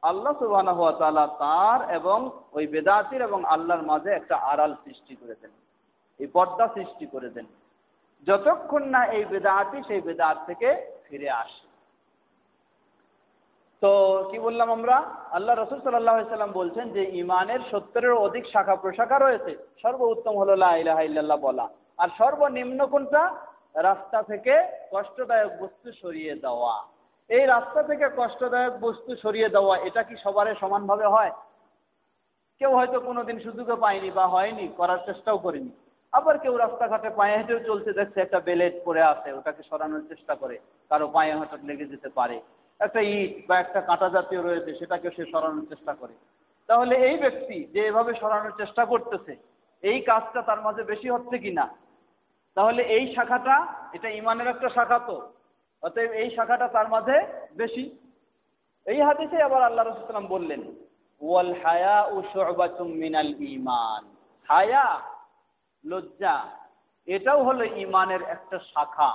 আল্লাহ সুবহানাহু ওয়া তাআলা তার এবং ওই বেদাতির এবং আল্লাহর মাঝে একটা আড়াল সৃষ্টি করে দেন, এই পর্দা সৃষ্টি করে দেন, যতক্ষণ না এই বেদাতি সেই বেদাত থেকে ফিরে আসে। তো কি বললাম আমরা? আল্লাহ রাসূল সাল্লাল্লাহু আলাইহি ওয়াসাল্লাম বলছেন যে ঈমানের 70-এরও অধিক শাখা প্রশাখা রয়েছে, সর্বোত্তম হলো লা ইলাহা ইল্লাল্লাহ বলা। আর সর্বনিম্ন কোনটা? রাস্তা থেকে কষ্টদায়ক বস্তু সরিয়ে দেওয়া। এই রাস্তা থেকে কষ্টদায়ক বস্তু সরিয়ে দেওয়া, এটা কি সবারে সমানভাবে হয়? কেউ হয়তো কোনোদিন সুযোগও পায়নি বা হয়নি, করার চেষ্টাও করেনি। আবার কেউ রাস্তাঘাটে পায়ে হেঁটেও চলতে দেখছে, একটা বেলেট পড়ে আছে, ওটাকে সরানোর চেষ্টা করে, কারো পায়ে হঠাৎ লেগে যেতে পারে। একটা ইট বা একটা কাঁটা জাতীয় রয়েছে, সেটাকে সে সরানোর চেষ্টা করে। তাহলে এই ব্যক্তি যে এভাবে সরানোর চেষ্টা করতেছে, এই কাজটা তার মাঝে বেশি হচ্ছে কিনা? তাহলে এই শাখাটা, এটা ঈমানের একটা শাখা, তো অতএব এই শাখাটা তার মাঝে বেশি। এই হাদিসে আবার আল্লাহ রাসূল সাল্লাল্লাহু আলাইহি ওয়াসাল্লাম বললেন, ওয়াল হায়াউ শু'বাতুম মিনাল ঈমান, হায়া, লজ্জা, এটাও হলো ঈমানের একটা শাখা।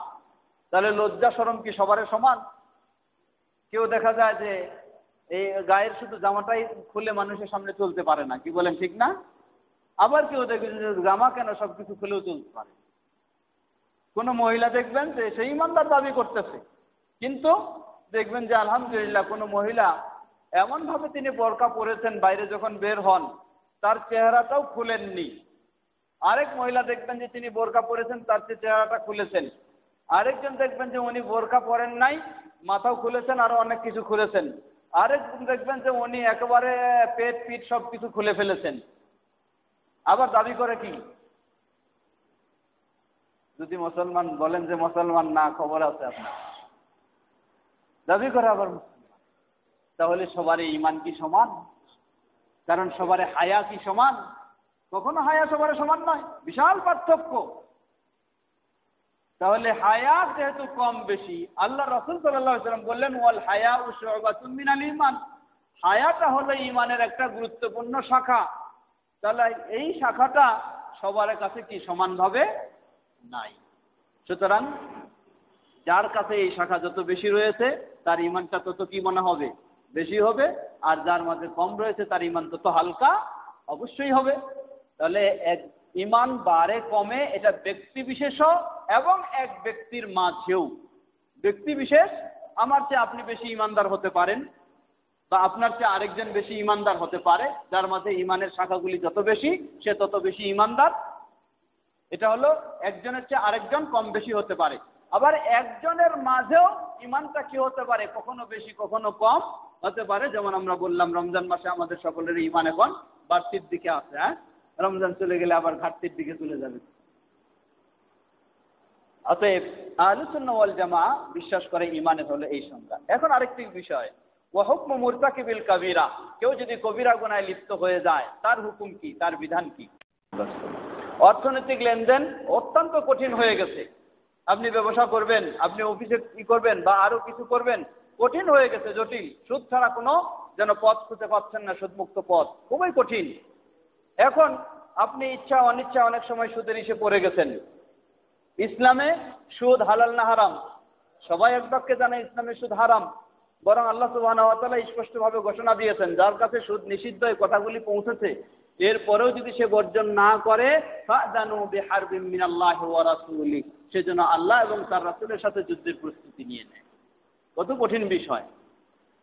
তাহলে লজ্জা শরম কি সবার সমান? কেউ দেখা যায় যে এই গায়ের শুধু জামাটাই খুলে মানুষের সামনে চলতে পারে না, কি বলেন ঠিক না? আবার কেউ দেখে যে জামা কেন, সবকিছু খুলেও চলতে পারে। কোনো মহিলা দেখবেন যে সে ইমানদার দাবি করতেছে, কিন্তু দেখবেন যে আলহামদুলিল্লাহ কোনো মহিলা এমনভাবে তিনি বোরকা পরেছেন, বাইরে যখন বের হন তার চেহারাটাও খুলেননি। আরেক মহিলা দেখবেন যে তিনি বোরকা পরেছেন, তার চেহারাটা খুলেছেন। আরেকজন দেখবেন যে উনি বোরকা পরেন নাই, মাথাও খুলেছেন, আরো অনেক কিছু খুলেছেন। আরেকজন দেখবেন যে উনি একেবারে পেট পিঠ সব কিছু খুলে ফেলেছেন। আবার দাবি করে কি? যদি মুসলমান বলেন যে মুসলমান না, খবর আছে আপনার, দাবি করে আবার মুসলমান। তাহলে সবারই ঈমান কি সমান? কারণ সবারই হায়া কি সমান? কখনো হায়া সবার সমান নয়, বিশাল পার্থক্য। তাহলে হায়া যেহেতু কম বেশি, আল্লাহ রাসূল সাল্লাল্লাহু আলাইহি ওয়াসাল্লাম বললেন ওয়াল হায়াউ শু'বাতুম মিনাল ঈমান, হায়াটা হলো ঈমানের একটা গুরুত্বপূর্ণ শাখা। তাহলে এই শাখাটা সবার কাছে কি সমানভাবে নাই। সুতরাং যার কাছে এই শাখা যত বেশি রয়েছে তার ঈমানটা তত কি মনে হবে? বেশি হবে। আর যার মাঝে কম রয়েছে তার ঈমান তত হালকা অবশ্যই হবে। তাহলে এক ঈমান বাড়ে কমে এটা ব্যক্তি বিশেষ এবং এক ব্যক্তির মাঝেও। ব্যক্তি বিশেষ, আমার চেয়ে আপনি বেশি ঈমানদার হতে পারেন, বা আপনার চেয়ে আরেকজন বেশি ঈমানদার হতে পারে। যার মাঝে ঈমানের শাখাগুলি যত বেশি সে তত বেশি ঈমানদার। এটা হলো একজনের চেয়ে আরেকজন কম বেশি হতে পারে। আবার একজনের মাঝেও ঈমানটা কি হতে পারে? কখনো বেশি কখনো কম হতে পারে। যেমন আমরা বললাম রমজান মাসে আমাদের সকলের ঈমান এখন বাড়তির দিকে আছে, হ্যাঁ, রমজান চলে গেলে আবার ঘাটতির দিকে চলে যাবে। অতএব আহলুস সুন্নাহ ওয়াল জামাআহ বিশ্বাস করে ঈমানের হলো এই সংজ্ঞা। এখন আরেকটি বিষয়, ওয়া হুকমু মুরতাকিবিল কাবীরা, কেউ যদি কবিরা গুনাহে লিপ্ত হয়ে যায় তার হুকুম কি, তার বিধান কি? অর্থনৈতিক লেনদেন অত্যন্ত কঠিন হয়ে গেছে। আপনি ব্যবসা করবেন, আপনি অফিসে কি করবেন বা আরো কিছু করবেন, কঠিন হয়ে গেছে, জটিল। সুদ ছাড়া কোনো যেন পথ খুঁজে পাচ্ছেন না, সুদমুক্ত পথ খুবই কঠিন। এখন আপনি ইচ্ছা অনিচ্ছা অনেক সময় সুদের ইসে পড়ে গেছেন। ইসলামে সুদ হালাল না হারাম? সবাই এক বাক্যে জানে ইসলামে সুদ হারাম। বরং আল্লাহ সুবহানাহু ওয়া তাআলা স্পষ্টভাবে ঘোষণা দিয়েছেন, যার কাছে সুদ নিষিদ্ধ এই কথাগুলি পৌঁছেছে এরপরেও যদি সে বর্জন না করে ফাযানু বিহারবিম মিনাল্লাহি ওয়া রাসূলিহি, সেজন্য আল্লাহ এবং তার রাসূলের সাথে যুদ্ধের প্রস্তুতি নিয়ে নেয়। কত কঠিন বিষয়।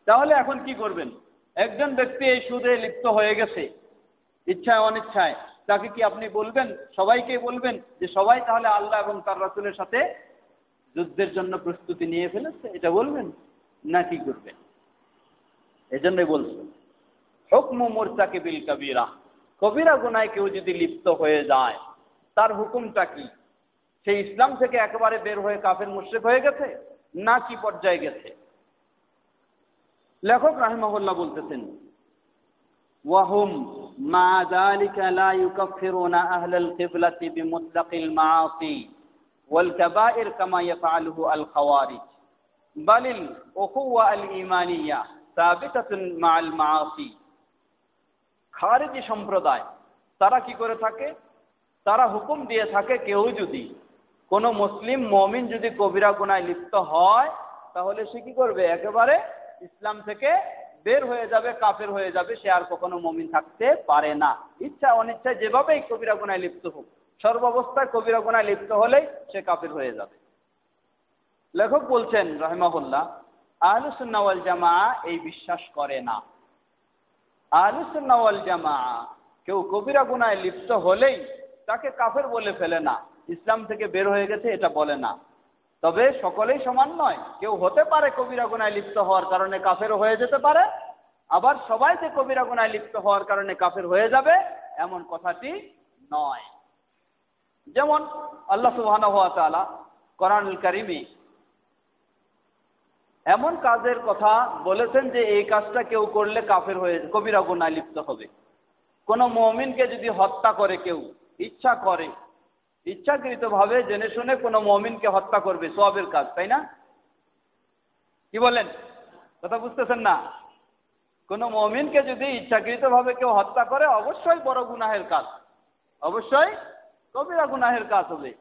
তাহলে এখন কি করবেন? একজন ব্যক্তি এই সুদে লিপ্ত হয়ে গেছে ইচ্ছায় অনিচ্ছায়, তাকে কি আপনি বলবেন, সবাইকে বলবেন যে সবাই তাহলে আল্লাহ এবং তার রাসূলের সাথে যুদ্ধের জন্য প্রস্তুতি নিয়ে ফেলেছে, এটা বলবেন না কি করবেন? এজন্যই বলছেন হুকমু মুরতাকিবিল কাবীরা, কবিরা গুনাহে কেউ যদি লিপ্ত হয়ে যায় তার হুকুমটা কি? সে ইসলাম থেকে একেবারে বের হয়ে কাফের মুশরিক হয়ে গেছে না কি পর্যায়ে গেছে? লেখক রাহিমাহুল্লাহ বলতেছেন ওয়াহুম মা যালিকা লা ইউকাফিরুনা আহলাল কিবলাতি বিমুতলাকিল মাআসি ওয়াল কাবাইর কামা ইয়াফআলুহু আল খাওয়ারিজ বালিল উকুওয়া আল ঈমানিয়া সাবিতাতুন মাআল মাআসি। খারিজি সম্প্রদায় তারা কি করে থাকে? তারা হুকুম দিয়ে থাকে কেউ যদি, কোন মুসলিম মুমিন যদি কবিরা গুনাহে লিপ্ত হয় তাহলে সে কি করবে? একেবারে ইসলাম থেকে বের হয়ে যাবে, কাফের হয়ে যাবে, সে আর কখনো মুমিন থাকতে পারে না। ইচ্ছা অনিচ্ছায় যেভাবেই কবিরা গুনাহে লিপ্ত হোক, সর্বাবস্থায় কবিরা গুনাহে লিপ্ত হলেই সে কাফের হয়ে যাবে। লেখক বলছেন রাহিমাহুল্লাহ আহলুস সুন্নাহ ওয়াল জামাআহ এই বিশ্বাস করে না। আহলুস সুন্নাহ ওয়াল জামাআহ কেউ কবিরা গুনাহে লিপ্ত হলেই তাকে কাফের বলে ফেলে না, ইসলাম থেকে বের হয়ে গেছে এটা বলে না। তবে সকলেই সমান নয়, কেউ হতে পারে কবিরা গুনাহে লিপ্ত হওয়ার কারণে কাফেরও হয়ে যেতে পারে, আবার সবাই যে কবিরা গুনাহে লিপ্ত হওয়ার কারণে কাফের হয়ে যাবে এমন কথাটি নয়। যেমন আল্লাহ সুবহানাহু ওয়া তাআলা কোরআনুল কারীমে এমন কাজের কথা বলেছেন যে এই কাজটা কেউ করলে কাফের হয়ে কবিরা গুনাহে লিপ্ত হবে। কোন মুমিনকে যদি হত্যা করে কেউ, ইচ্ছা করে, ইচ্ছাকৃতভাবে জেনে শুনে কোনো মুমিনকে হত্যা করবে, সওয়াবের কাজ, তাই না? কি বলেন? কথা বুঝতেছেন না? কোনো মুমিনকে যদি ইচ্ছাকৃতভাবে কেউ হত্যা করে অবশ্যই বড় গুনাহের কাজ, অবশ্যই কবিরা গুনাহের কাজ হবে।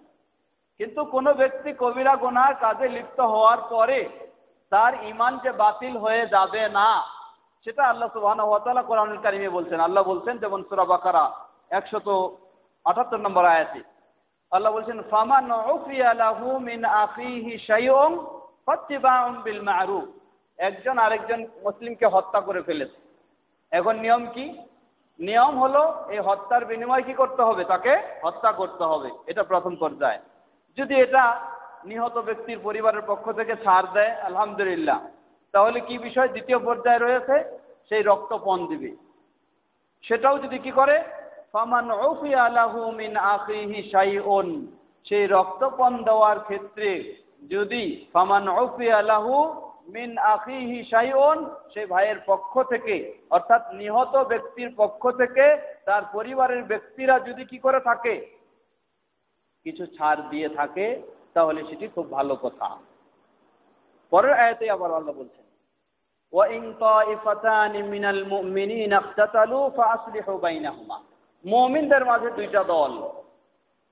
কিন্তু কোনো ব্যক্তি কবিরা গুনাহের কাজে লিপ্ত হওয়ার পরে তার ঈমান যে বাতিল হয়ে যাবে না, সেটা আল্লাহ সুবহানাহু ওয়া তাআলা কোরআনুল কারীমে বলছেন। আল্লাহ বলছেন, যেমন সূরা বাকারা 178 নম্বর আয়াতে, আল্লাহ বলছেন ফামান উফিয়া লাহু মিন আখিহি শাইউন ফাত্তিবাউন বিল মা'রুফ। একজন আরেকজন মুসলিমকে হত্যা করে ফেলেছে, এখন নিয়ম কি? নিয়ম হলো এই হত্যার বিনিময়ে কি করতে হবে? তাকে হত্যা করতে হবে। এটা প্রথম পর্যায়ে। যদি এটা নিহত ব্যক্তির পরিবারের পক্ষ থেকে ছাড় দেয় আলহামদুলিল্লাহ, তাহলে কি বিষয়? দ্বিতীয় পর্যায়ে রয়েছে সেই রক্তপণ দিবে। সেটাও যদি কি করে? ফামান উফিয়া লাহু মিন আখিহি শাইউন, সেই রক্তপণ দেওয়ার ক্ষেত্রে যদি ফামান উফিয়া লাহু মিন আখিহি শাইউন, সেই ভাইয়ের পক্ষ থেকে অর্থাৎ নিহত ব্যক্তির পক্ষ থেকে তার পরিবারের ব্যক্তিরা যদি কি করে থাকে? কিছু ছাড় দিয়ে থাকে, তাহলে সেটি খুব ভালো কথা। পরের আয়াতে আবার আল্লাহ বলছেন ওয়া ইন তাইফাতানি মিনাল মুমিনিনা ইখতাতালু ফাআসলিহু বাইনাহুমা। মুমিনদের মাঝে দুইটা দল,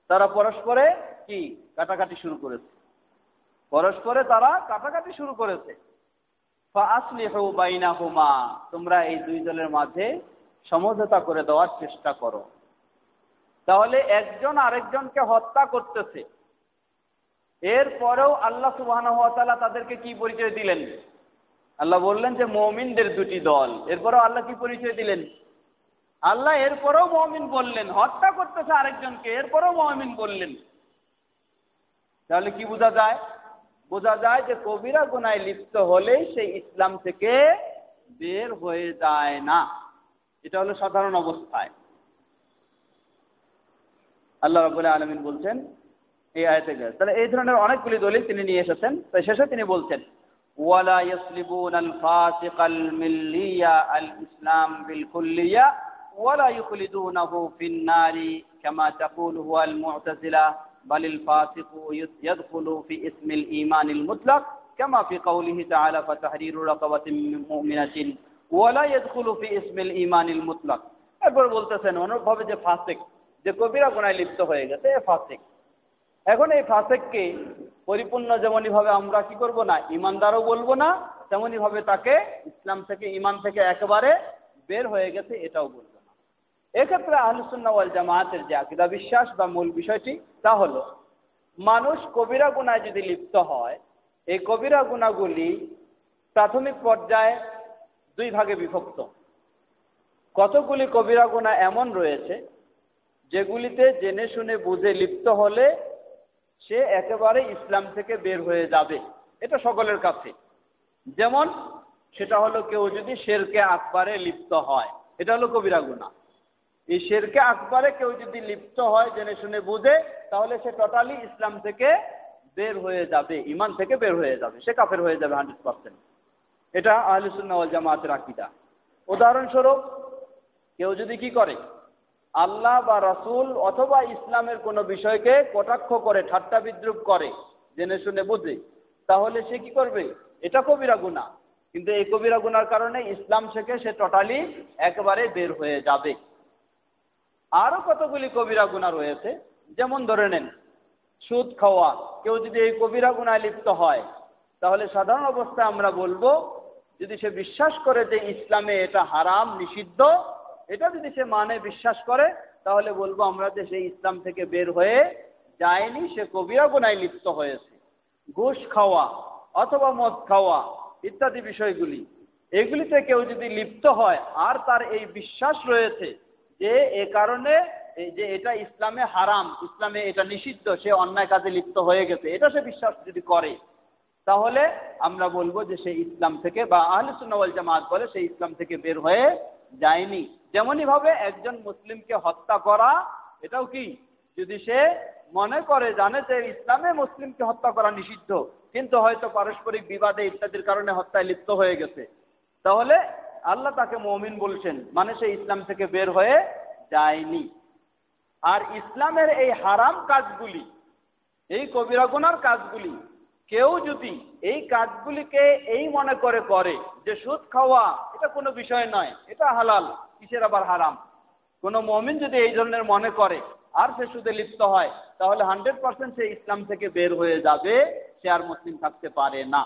তারা পরস্পরে কি কাটাকাটি শুরু করেছে, পরস্পরে তারা কাটাকাটি শুরু করেছে। ফাআসলিহু বাইনাহুমা, তোমরা এই দুই দলের মাঝে সমঝোতা করে দেওয়ার চেষ্টা করো। তাহলে একজন আরেকজনকে হত্যা করতেছে, এরপরেও আল্লাহ সুবহানাহু ওয়া তাআলা তাদেরকে কি পরিচয় দিলেন? আল্লাহ বললেন যে মুমিনদের দুটি দল। এরপরেও আল্লাহ কি পরিচয় দিলেন? আল্লাহ এরপরেও মুমিন বললেন। হত্যা করতেছে আরেকজনকে, এরপরেও মুমিন বললেন। তাহলে কি বোঝা যায়? বোঝা যায় যে কবিরা গুনাহে লিপ্ত হলেই সে ইসলাম থেকে বের হয়ে যায় না। এটা হলো সাধারণ অবস্থায়। আল্লাহ রাব্বুল আলামিন বলছেন এই আয়াতে, তাহলে এই ধরনের অনেকগুলি দলিল তিনি নিয়ে এসেছেন। তাই শেষে তিনি বলছেন ওয়ালা ইয়াসলিবুনাল ফাসিকাল মিল্লিয়া আল ইসলাম বিল কুল্লিয়া ওয়ালা ইখলিদুনাহু ফিন নারি কামা তাকুলু আল মু'তাজিলা বালিল ফাসিকু ইয়াদখুলু ফি ইসমিল ঈমানিল মুতলাক কামা ফি কাউলিহি তাআলা ফাতাহরিরু রাকাবাতিন মুমিনাতিন ওয়ালা ইয়াদখুলু ফি ইসমিল ঈমানিল মুতলাক। এরপর বলতেছেন অনুরূপভাবে যে ফাসিক, যে কবিরা গুনাহে লিপ্ত হয়ে গেছে, এ ফাসিক। এখন এই ফাসিককে পরিপূর্ণ যেমনই ভাবে আমরা কি করব না, ইমানদারও বলবো না, তেমনই ভাবে তাকে ইসলাম থেকে ঈমান থেকে একেবারে বের হয়ে গেছে এটাও বলবো না। এক্ষেত্রে আহলুস সুন্নাহ ওয়াল জামায়াতের যে আকীদা বিশ্বাস বা মূল বিষয়টি, তা হলো মানুষ কবিরা গুনাহে যদি লিপ্ত হয়, এই কবিরা গুনাহগুলি প্রাথমিক পর্যায়ে দুই ভাগে বিভক্ত। কতগুলি কবিরা গুনাহ এমন রয়েছে যেগুলিতে জেনে শুনে বুঝে লিপ্ত হলে সে একেবারে ইসলাম থেকে বের হয়ে যাবে, এটা সকলের কাছে। যেমন সেটা হলো কেউ যদি শিরকে আকবারে লিপ্ত হয়, এটা হলো কবিরা গুনাহ। এই শিরকে আকবারে কেউ যদি লিপ্ত হয় জেনে শুনে বুঝে, তাহলে সে টোটালি ইসলাম থেকে বের হয়ে যাবে, ঈমান থেকে বের হয়ে যাবে, সে কাফের হয়ে যাবে 100%। এটা আহলে সুন্নাহ ওয়াল জামাতের আকীদা। উদাহরণস্বরূপ কেউ যদি কি করে, আল্লাহ বা রাসূল অথবা ইসলামের কোনো বিষয়কে কটাক্ষ করে, ঠাট্টা বিদ্রুপ করে জেনে শুনে বুঝে, তাহলে সে কি করবে? এটা কবিরা গুনাহ। কিন্তু এই কবিরা গুনার কারণে ইসলাম থেকে সে টোটালি একেবারে বের হয়ে যাবে। আরো কতগুলি কবিরা গুনাহ রয়েছে, যেমন ধরে নেন সুদ খাওয়া। কেউ যদি এই কবিরা গুনাহে লিপ্ত হয়, তাহলে সাধারণ অবস্থায় আমরা বলবো, যদি সে বিশ্বাস করে যে ইসলামে এটা হারাম নিষিদ্ধ, এটা যদি সে মানে বিশ্বাস করে, তাহলে বলবো আমরা যে সে ইসলাম থেকে বের হয়ে যায়নি, সে কবিরা গুনাহে লিপ্ত হয়েছে। ঘুষ খাওয়া অথবা মদ খাওয়া ইত্যাদি বিষয়গুলি, এগুলিতে কেউ যদি লিপ্ত হয় আর তার এই বিশ্বাস রয়েছে যে এ কারণে যে এটা ইসলামে হারাম, ইসলামে এটা নিষিদ্ধ, সে অন্যায় কাজে লিপ্ত হয়ে গেছে, এটা সে বিশ্বাস যদি করে, তাহলে আমরা বলবো যে সে ইসলাম থেকে, বা আহলে সুন্নাহ ওয়াল জামাত বলে, সে ইসলাম থেকে বের হয়ে যায়নি। যেমনই ভাবে একজন মুসলিমকে হত্যা করা, এটাও কি, যদি সে মনে করে জানে যে ইসলামে মুসলিমকে হত্যা করা নিষিদ্ধ, কিন্তু হয়তো পারস্পরিক বিবাদে ইত্যাদির কারণে হত্যায় লিপ্ত হয়ে গেছে, তাহলে আল্লাহ তাকে মুমিন বলছেন, মানে সে ইসলাম থেকে বের হয়ে যায়নি। আর ইসলামের এই হারাম কাজগুলি, এই কবিরা গুনার কাজগুলি, কেউ যদি এই কাজগুলিকে এই মনে করে যে সুদ খাওয়া এটা কোনো বিষয় নয়, এটা হালাল, কিসের আবার হারাম, কোনো মুমিন যদি এই ধরনের মনে করে আর সে সুদে লিপ্ত হয়, তাহলে 100% সে ইসলাম থেকে বের হয়ে যাবে, সে আর মুসলিম থাকতে পারে না।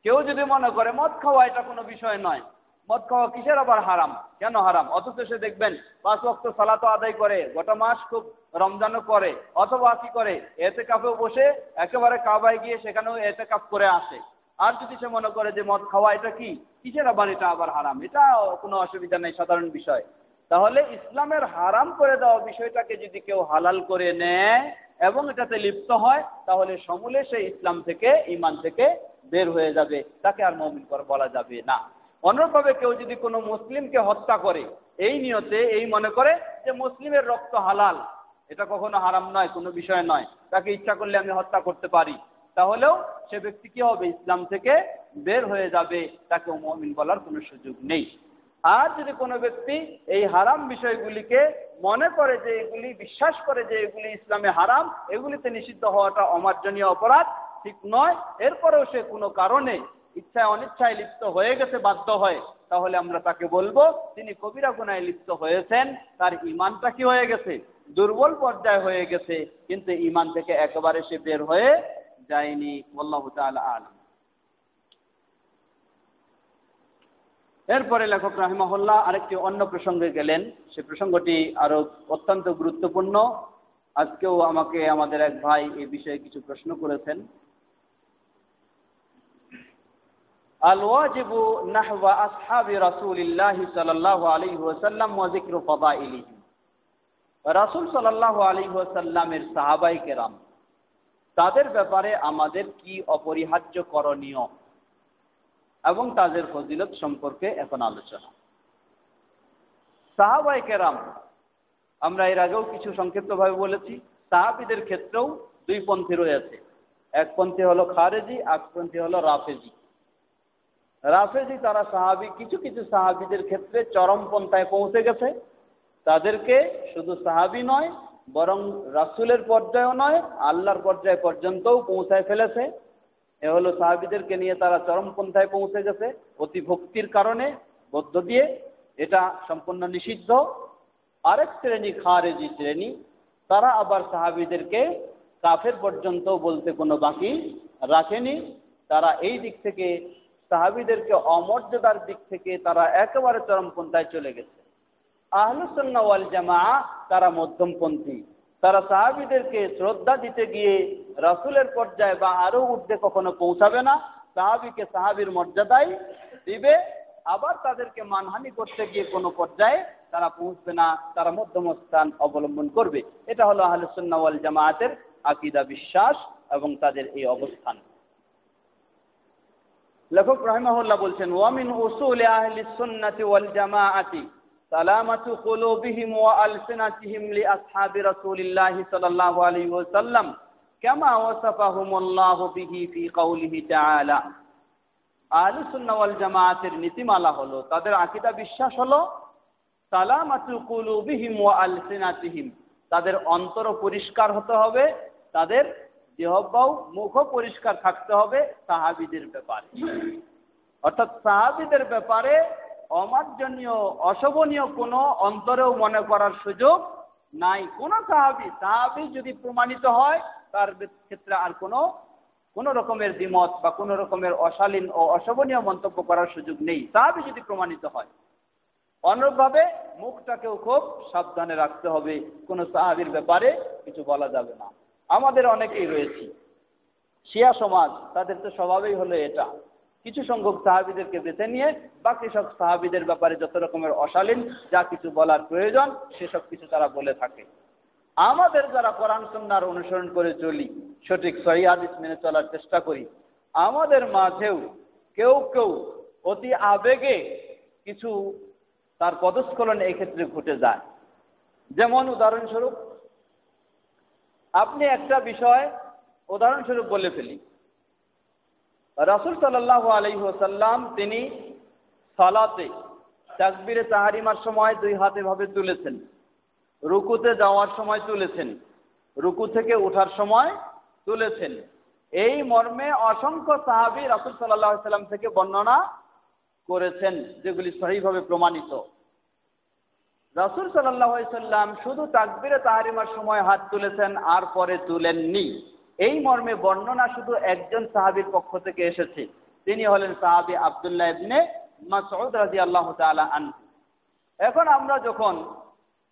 কেউ যদি মনে করে মদ খাওয়া এটা কোনো বিষয় নয়, মদ খাওয়া কিসের আবার হারাম, কেন হারাম? অথচ সে দেখবেন 5 ওয়াক্ত সালাতও আদায় করে, গোটা মাস খুব রমজানও করে, অথবা কি করে এতেকাফেও বসে একেবারে কাবায় গিয়ে সেখানেও এতেকাফ করে আসে। আর যদি সে মনে করে যে মদ খাওয়া এটা কি, কিসের আবার এটা আবার হারাম, এটা কোনো অসুবিধা নেই, সাধারণ বিষয়। তাহলে ইসলামের হারাম করে দেওয়া বিষয়টাকে যদি কেউ হালাল করে নেয় এবং এটাতে লিপ্ত হয়, তাহলে সমূলে সে ইসলাম থেকে, ঈমান থেকে বের হয়ে যাবে, তাকে আর মুমিন বলা যাবে না। অন্যভাবে কেউ যদি কোনো মুসলিমকে হত্যা করে এই নিয়তে, এই মনে করে যে মুসলিমের রক্ত হালাল, এটা কখনো হারাম নয়, কোনো বিষয় নয়, তাকে ইচ্ছা করলে আমি হত্যা করতে পারি, তাহলেও সে ব্যক্তি কি হবে, ইসলাম থেকে বের হয়ে যাবে, তাকে মুমিন বলার কোনো সুযোগ নেই। আর যদি কোনো ব্যক্তি এই হারাম বিষয়গুলিকে মনে করে যে এগুলি, বিশ্বাস করে যে এগুলি ইসলামে হারাম, এগুলিতে নিষিদ্ধ হওয়াটা অমার্জনীয় অপরাধ, ঠিক নয়, এরপরেও সে কোনো কারণে ইচ্ছায় অনিচ্ছায় লিপ্ত হয়ে গেছে, বাধ্য হয়, তাহলে আমরা তাকে বলবো তিনি কবিরা গুনাহে লিপ্ত হয়েছেন, তার ঈমানটা কি হয়ে গেছে, দুর্বল পর্যায়ে হয়ে গেছে, কিন্তু ঈমান থেকে একেবারে সে বের হয়ে যায়নি। আল্লাহু তাআলা আলাম। এরপরে লেখক রাহিমাহুল্লাহ আরেকটি অন্য প্রসঙ্গে গেলেন, সে প্রসঙ্গটি আরো অত্যন্ত গুরুত্বপূর্ণ। আজকেও আমাকে আমাদের এক ভাই এই বিষয়ে কিছু প্রশ্ন করেছেন। আল ওয়াজিবু নাহওয়া আসহাবি রাসূলিল্লাহি সাল্লাল্লাহু আলাইহি ওয়াসাল্লাম ওয়া যিকরু ফাদাইলিহিম। রাসূল সাল্লাল্লাহু আলাইহি ওয়াসাল্লামের সাহাবায়ে কেরাম, তাদের ব্যাপারে আমাদের কি অপরিহার্য করণীয় এবং তাদের ফজিলত সম্পর্কে এখন আলোচনা। সাহাবায়ে কেরাম, আমরা এর আগেও কিছু সংক্ষিপ্তভাবে বলেছি, সাহাবীদের ক্ষেত্রেও দুই পন্থী রয়েছে। এক পন্থী হলো খারেজি, এক পন্থী হলো রাফেজি। রাফেজি তারা সাহাবী, কিছু কিছু সাহাবীদের ক্ষেত্রে চরমপন্থায় পৌঁছে গেছে, তাদেরকে শুধু সাহাবী নয় বরং রাসূলের পর্যায়েও নয়, আল্লাহর পর্যায় পর্যন্তও পৌঁছায় ফেলেছে। এ হলো সাহাবীদেরকে নিয়ে তারা চরমপন্থায় পৌঁছে গেছে অতি ভক্তির কারণে, বদ্ধ দিয়ে, এটা সম্পূর্ণ নিষিদ্ধ। আরেক শ্রেণী খারেজি শ্রেণী, তারা আবার সাহাবীদেরকে কাফের পর্যন্ত বলতে কোনো বাকি রাখেনি। তারা এই দিক থেকে, সাহাবীদেরকে অমর্যাদার দিক থেকে তারা একেবারে চরমপন্থায় চলে গেছে। আহলুস সুন্নাহ ওয়াল জামাআহ তারা মধ্যমপন্থী, তারা সাহাবীদেরকে শ্রদ্ধা দিতে গিয়ে রাসূলের পর্যায়ে বা আরো ঊর্ধ্বে কখনো পৌঁছাবে না, সাহাবীকে সাহাবীর মর্যাদাই দিবে, আবার তাদেরকে মানহানি করতে গিয়ে কোনো পর্যায়ে তারা পৌঁছবে না, তারা মধ্যম স্থান অবলম্বন করবে। এটা হলো আহলুস সুন্নাহ ওয়াল জামাআতের আকীদা, বিশ্বাস এবং তাদের এই অবস্থান। লেখক রাহিমাহুল্লাহ বলছেন, ওয়া মিন উসুলি আহলিস সুন্নাতি ওয়াল জামাআতি সালামাতু কুলুবিহিম ওয়া আলসিনাতিহিম লিআসহাবি রাসূলিল্লাহি সাল্লাল্লাহু আলাইহি ওয়াসাল্লাম কামা ওয়াসাফাহুমুল্লাহু বিহি ফি কাউলিহি তাআলা। আহলুস সুন্নাহ ওয়াল জামাআতের নীতিমালা হলো, তাদের আকীদা বিশ্বাস হলো সালামাতু কুলুবিহিম ওয়া আলসিনাতিহিম, তাদের অন্তর পরিষ্কার হতে হবে, তাদের জিহ্বাও মুখও পরিষ্কার থাকতে হবে সাহাবীদের ব্যাপারে। অর্থাৎ সাহাবীদের ব্যাপারে অমার্জনীয়, অশোভনীয় কোনো অন্তরেও মনে করার সুযোগ নাই। কোনো সাহাবী যদি প্রমাণিত হয়, তার ক্ষেত্রে আর কোনো রকমের দ্বিমত বা কোনো রকমের অশালীন ও অশোভনীয় মন্তব্য করার সুযোগ নেই, সাহাবী যদি প্রমাণিত হয়। অনুরূপভাবে মুখটাকেও খুব সাবধানে রাখতে হবে, কোনো সাহাবীর ব্যাপারে কিছু বলা যাবে না। আমাদের অনেকেই রয়েছি, শিয়া সমাজ, তাদের তো স্বভাবই হলো এটা, কিছু সংখ্যক সাহাবীদেরকে বেছে নিয়ে বাকি সব সাহাবীদের ব্যাপারে যত রকমের অশালীন যা কিছু বলার প্রয়োজন সেসব কিছু তারা বলে থাকে। আমাদের যারা কোরআন সুন্নাহর অনুসরণ করে চলি, সঠিক সহিহ হাদিস মেনে চলার চেষ্টা করি, আমাদের মাঝেও কেউ কেউ অতি আবেগে কিছু তার পদস্খলন এই ক্ষেত্রে ঘটে যায়। যেমন উদাহরণস্বরূপ, আপনি একটা বিষয় উদাহরণস্বরূপ বলে ফেলি, রাসূল সাল্লাল্লাহু আলাইহি ওয়াসাল্লাম তিনি সালাতে তাকবীরে তাহরিমার সময় দুই হাত এভাবে তুলেছেন, রুকুতে যাওয়ার সময় তুলেছেন, রুকু থেকে ওঠার সময় তুলেছেন। এই মর্মে অসংখ্য সাহাবী রাসূল সাল্লাল্লাহু আলাইহি ওয়াসাল্লাম থেকে বর্ণনা করেছেন, যেগুলি সহিহভাবে প্রমাণিত। রাসূল সাল্লাল্লাহু আলাইহি ওয়াসাল্লাম শুধু তাকবীরে তাহরিমার সময় হাত তুলেছেন আর পরে তুলেননি, এই মর্মে বর্ণনা শুধু একজন সাহাবীর পক্ষ থেকে এসেছে, তিনি হলেন সাহাবী আব্দুল্লাহ ইবনে মাসউদ রাদিয়াল্লাহু তাআলা আনহু। এখন আমরা যখন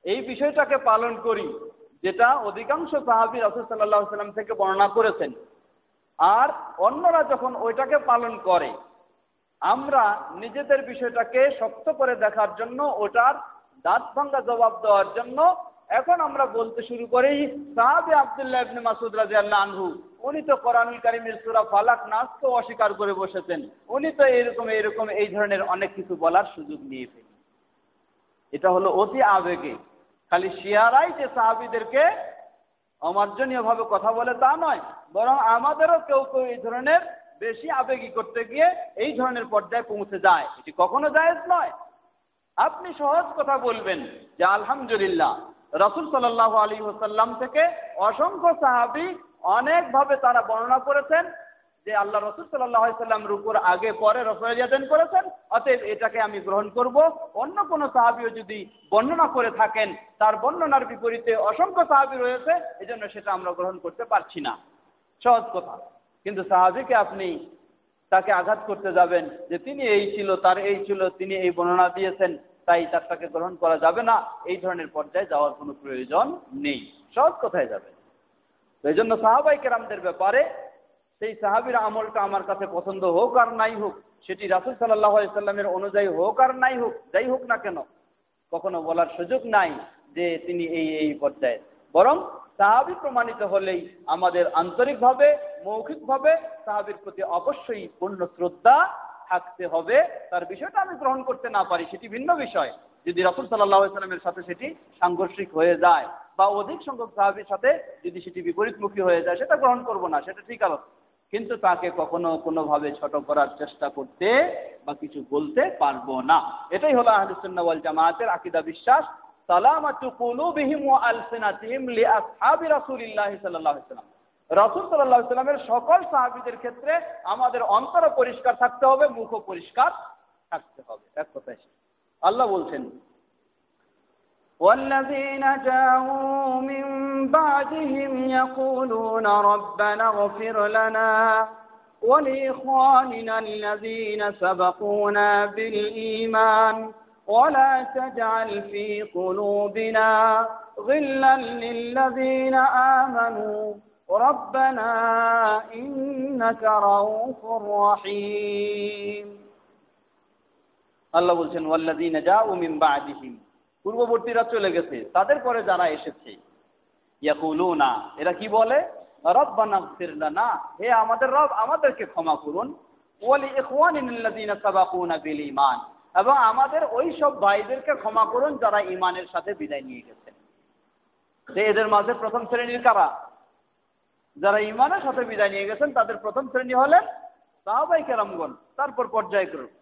এই বিষয়টাকে পালন করি, যেটা অধিকাংশ সাহাবী রাসূল সাল্লাল্লাহু আলাইহি ওয়াসাল্লাম থেকে বর্ণনা করেছেন, আর অন্যরা যখন ওইটাকে পালন করে, আমরা নিজেদের বিষয়টাকে শক্ত করে দেখার জন্য, ওটার দাঁত ভাঙ্গা জবাব দেওয়ার জন্য এখন আমরা বলতে শুরু করি, সাহাবী আব্দুল্লাহ ইবনে মাসউদ রাদিয়াল্লাহু আনহু উনি তো কোরআনুল কারীমের সূরা ফালাক নাসকে অস্বীকার করে বসেছেন, উনি তো এরকম এই ধরনের অনেক কিছু বলার সুযোগ নিয়ে ফেলেন। এটা হলো অতি আবেগে। খালি শিয়ারাই যে সাহাবীদেরকে অমার্জনীয় ভাবে কথা বলে তা নয়, বরং আমাদেরও কেউ কেউ এই ধরনের বেশি আবেগী করতে গিয়ে এই ধরনের পর্যায়ে পৌঁছে যায়। এটি কখনো জায়েজ নয়। আপনি সহজ কথা বলবেন যে আলহামদুলিল্লাহ, রাসূল সাল্লাল্লাহু আলাইহি ওয়াসাল্লাম থেকে অসংখ্য সাহাবী অনেকভাবে তারা বর্ণনা করেছেন যে আল্লাহ রাসূল সাল্লাল্লাহু আলাইহি ওয়াসাল্লাম রুকুর আগে পরে রফায়াদান করেছেন, অতএব এটাকে আমি গ্রহণ করব। অন্য কোনো সাহাবীও যদি বর্ণনা করে থাকেন, তার বর্ণনার বিপরীতে অসংখ্য সাহাবী রয়েছে, এজন্য সেটা আমরা গ্রহণ করতে পারছি না। সহজ কথা। কিন্তু সাহাবীকে আপনি তাকে আঘাত করতে যাবেন যে তিনি এই ছিল, তার এই ছিল, তিনি এই বর্ণনা দিয়েছেন, তাই তাকে গ্রহণ করা যাবে না, এই ধরনের পর্যায়ে যাওয়ার কোনো প্রয়োজন নেই। সহজ কথায় যাবে। এই জন্য সাহাবায়ে কেরামদের ব্যাপারে সেই সাহাবীর আমলটা আমার কাছে পছন্দ হোক আর নাই হোক, সেটি রাসূল সাল্লাল্লাহু আলাইহি সাল্লামের অনুযায়ী হোক আর নাই হোক, যাই হোক না কেন, কখনো বলার সুযোগ নাই যে তিনি এই পর্যায়ে। বরং সাহাবী প্রমাণিত হলেই আমাদের আন্তরিকভাবে, মৌখিকভাবে সাহাবীর প্রতি অবশ্যই পূর্ণ শ্রদ্ধা থাকতে হবে। তার বিষয়টা আমি গ্রহণ করতে না পারি, সেটি ভিন্ন বিষয়। যদি রাসূল সাল্লাল্লাহু আলাইহি সাল্লামের সাথে সেটি সাংঘর্ষিক হয়ে যায় বা অধিক সংখ্যক সাহাবীর সাথে যদি সেটি বিপরীতমুখী হয়ে যায়, সেটা গ্রহণ করব না, সেটা ঠিক আছে। কিন্তু তাকে কখনো কোনোভাবে ছোট করার চেষ্টা করতে বা কিছু বলতে পারবো না। এটাই হলো আহলুস সুন্নাহ ওয়াল জামাতের আকীদা, বিশ্বাস। সালামাতু কুলুবিহিম ওয়া আলসিনাতিহিম লিআসহাবি রাসূলিল্লাহি সাল্লাল্লাহু আলাইহি ওয়াসাল্লাম। রাসূল সাল্লাল্লাহু আলাইহি ওয়াসাল্লামের সকল সাহাবীদের ক্ষেত্রে আমাদের অন্তর পরিষ্কার থাকতে হবে, মুখও পরিষ্কার থাকতে হবে। এক কথায় আল্লাহ বলছেন, والذين جاءوا من بعدهم يقولون ربنا اغفر لنا ولإخواننا الذين سبقونا بالإيمان ولا تجعل في قلوبنا غلا للذين آمنوا ربنا إنك رؤوف رحيم। আল্লাহ বলছেন, والذين جاءوا من بعدهم, পূর্ববর্তীরা চলে গেছে, তাদের পরে যারা এসেছে, ইয়াকুলুনা, এরা কি বলে, রব্বানা ইগফির লানা, হে আমাদের রব, আমাদেরকে ক্ষমা করুন, ওয়া লিইখওয়ানিনাল্লাযীনা সাবাকুনা বিল ঈমান, এবং আমাদের ওই সব ভাইদেরকে ক্ষমা করুন যারা ঈমানের সাথে বিদায় নিয়ে গেছেন। এদের মাঝে প্রথম শ্রেণীর কারা? যারা ঈমানের সাথে বিদায় নিয়ে গেছেন, তাদের প্রথম শ্রেণী হলেন সাহাবায়ে কেরামগণ। তারপর পর্যায়ক্রমে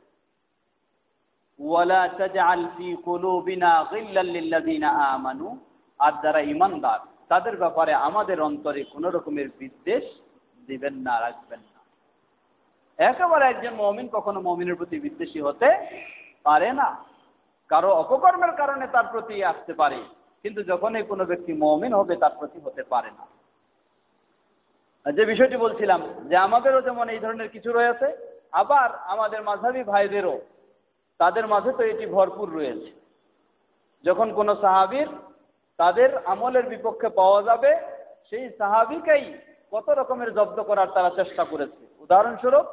ওয়ালা তাজআল ফি কুলুবিনা গিল্লাল লিল্লাযীনা আমানু, আর যারা ঈমানদার তাদের ব্যাপারে আমাদের অন্তরে কোনো রকমের বিদ্বেষ দিবেন না, রাখবেন না। একেবারে একজন মুমিন কখনো মুমিনের প্রতি বিদ্বেষী হতে পারে না। কারো অপকর্মের কারণে তার প্রতি আসতে পারে, কিন্তু যখনই কোনো ব্যক্তি মুমিন হবে তার প্রতি হতে পারে না। যে বিষয়টি বলছিলাম যে আমাদেরও যেমন এই ধরনের কিছু রয়েছে, আবার আমাদের মাযহাবী ভাইদেরও তাদের মাঝে তো এটি ভরপুর রয়েছে। যখন কোনো সাহাবীর তাদের আমলের বিপক্ষে পাওয়া যাবে, সেই সাহাবীকেই কত রকমের জব্দ করার তারা চেষ্টা করেছে। উদাহরণস্বরূপ,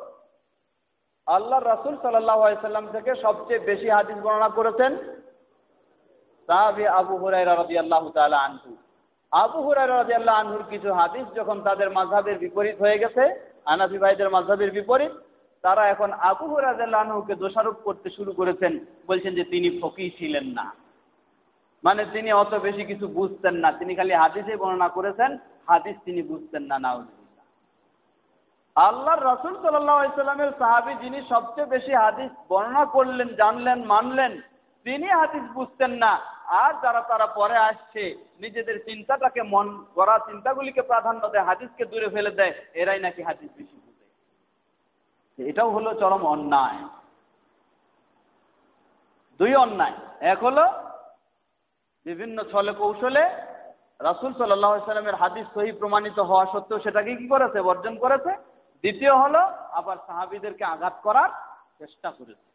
আল্লাহর রাসূল সাল্লাল্লাহু আলাইহি সাল্লাম থেকে সবচেয়ে বেশি হাদিস বর্ণনা করেছেন সাহাবী আবু হুরায়রা রাদিয়াল্লাহু তাআলা আনহু। আবু হুরায়রা রাদিয়াল্লাহু আনহুর কিছু হাদিস যখন তাদের মাযহাবের বিপরীত হয়ে গেছে, হানাফি ভাইদের মাযহাবের বিপরীত, তারা এখন আবু হুরায়রা রাদিয়াল্লাহু আনহুকে দোষারোপ করতে শুরু করেছেন, বলছেন যে তিনি ফকিহ ছিলেন না, মানে তিনি অত বেশি কিছু বুঝতেন না, তিনি খালি হাদিসে বর্ণনা করেছেন, হাদিস তিনি বুঝতেন না। নাউজুবিল্লাহ। আল্লাহর রাসূল সাল্লাল্লাহু আলাইহি সাল্লামের সাহাবী যিনি সবচেয়ে বেশি হাদিস বর্ণনা করলেন, জানলেন, মানলেন, তিনি হাদিস বুঝতেন না। আর যারা তারা পরে আসছে, নিজেদের চিন্তাটাকে, মন গড়া চিন্তাগুলিকে প্রাধান্য দেয়, হাদিসকে দূরে ফেলে দেয়, এরাই নাকি হাদিস বেশি বুঝে। এটাও হলো চরম অন্যায়। দুই অন্যায়, এক হলো বিভিন্ন ছলে কৌশলে রাসূল সাল্লাল্লাহু আলাইহি সাল্লামের হাদিস সহিহ প্রমাণিত হওয়া সত্ত্বেও সেটাকে কি করেছে, বর্জন করেছে। দ্বিতীয় হলো আবার সাহাবীদেরকে আঘাত করার চেষ্টা করেছে।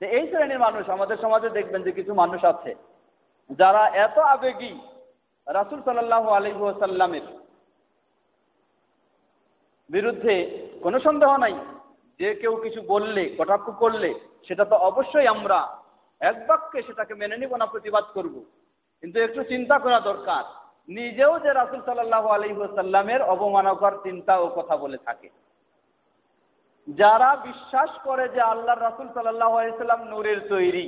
যে এই শ্রেণীর মানুষ আমাদের সমাজে দেখবেন যে কিছু মানুষ আছে যারা এত আবেগী রাসূল সাল্লাল্লাহু আলাইহি ওয়াসাল্লামের বিরুদ্ধে কোনো সন্দেহ নাই যে কেউ কিছু বললে, কটাক্ষ করলে সেটা তো অবশ্যই আমরা এক বাক্যে সেটাকে মেনে নিব না, প্রতিবাদ করব। কিন্তু একটু চিন্তা করা দরকার, নিজেও যে রাসূল সাল্লাল্লাহু আলাইহি ওয়াসাল্লামের অবমাননাকর চিন্তা ও কথা বলে থাকে। যারা বিশ্বাস করে যে আল্লাহর রাসূল সাল্লাল্লাহু আলাইহি ওয়াসাল্লাম নূরের তৈরি,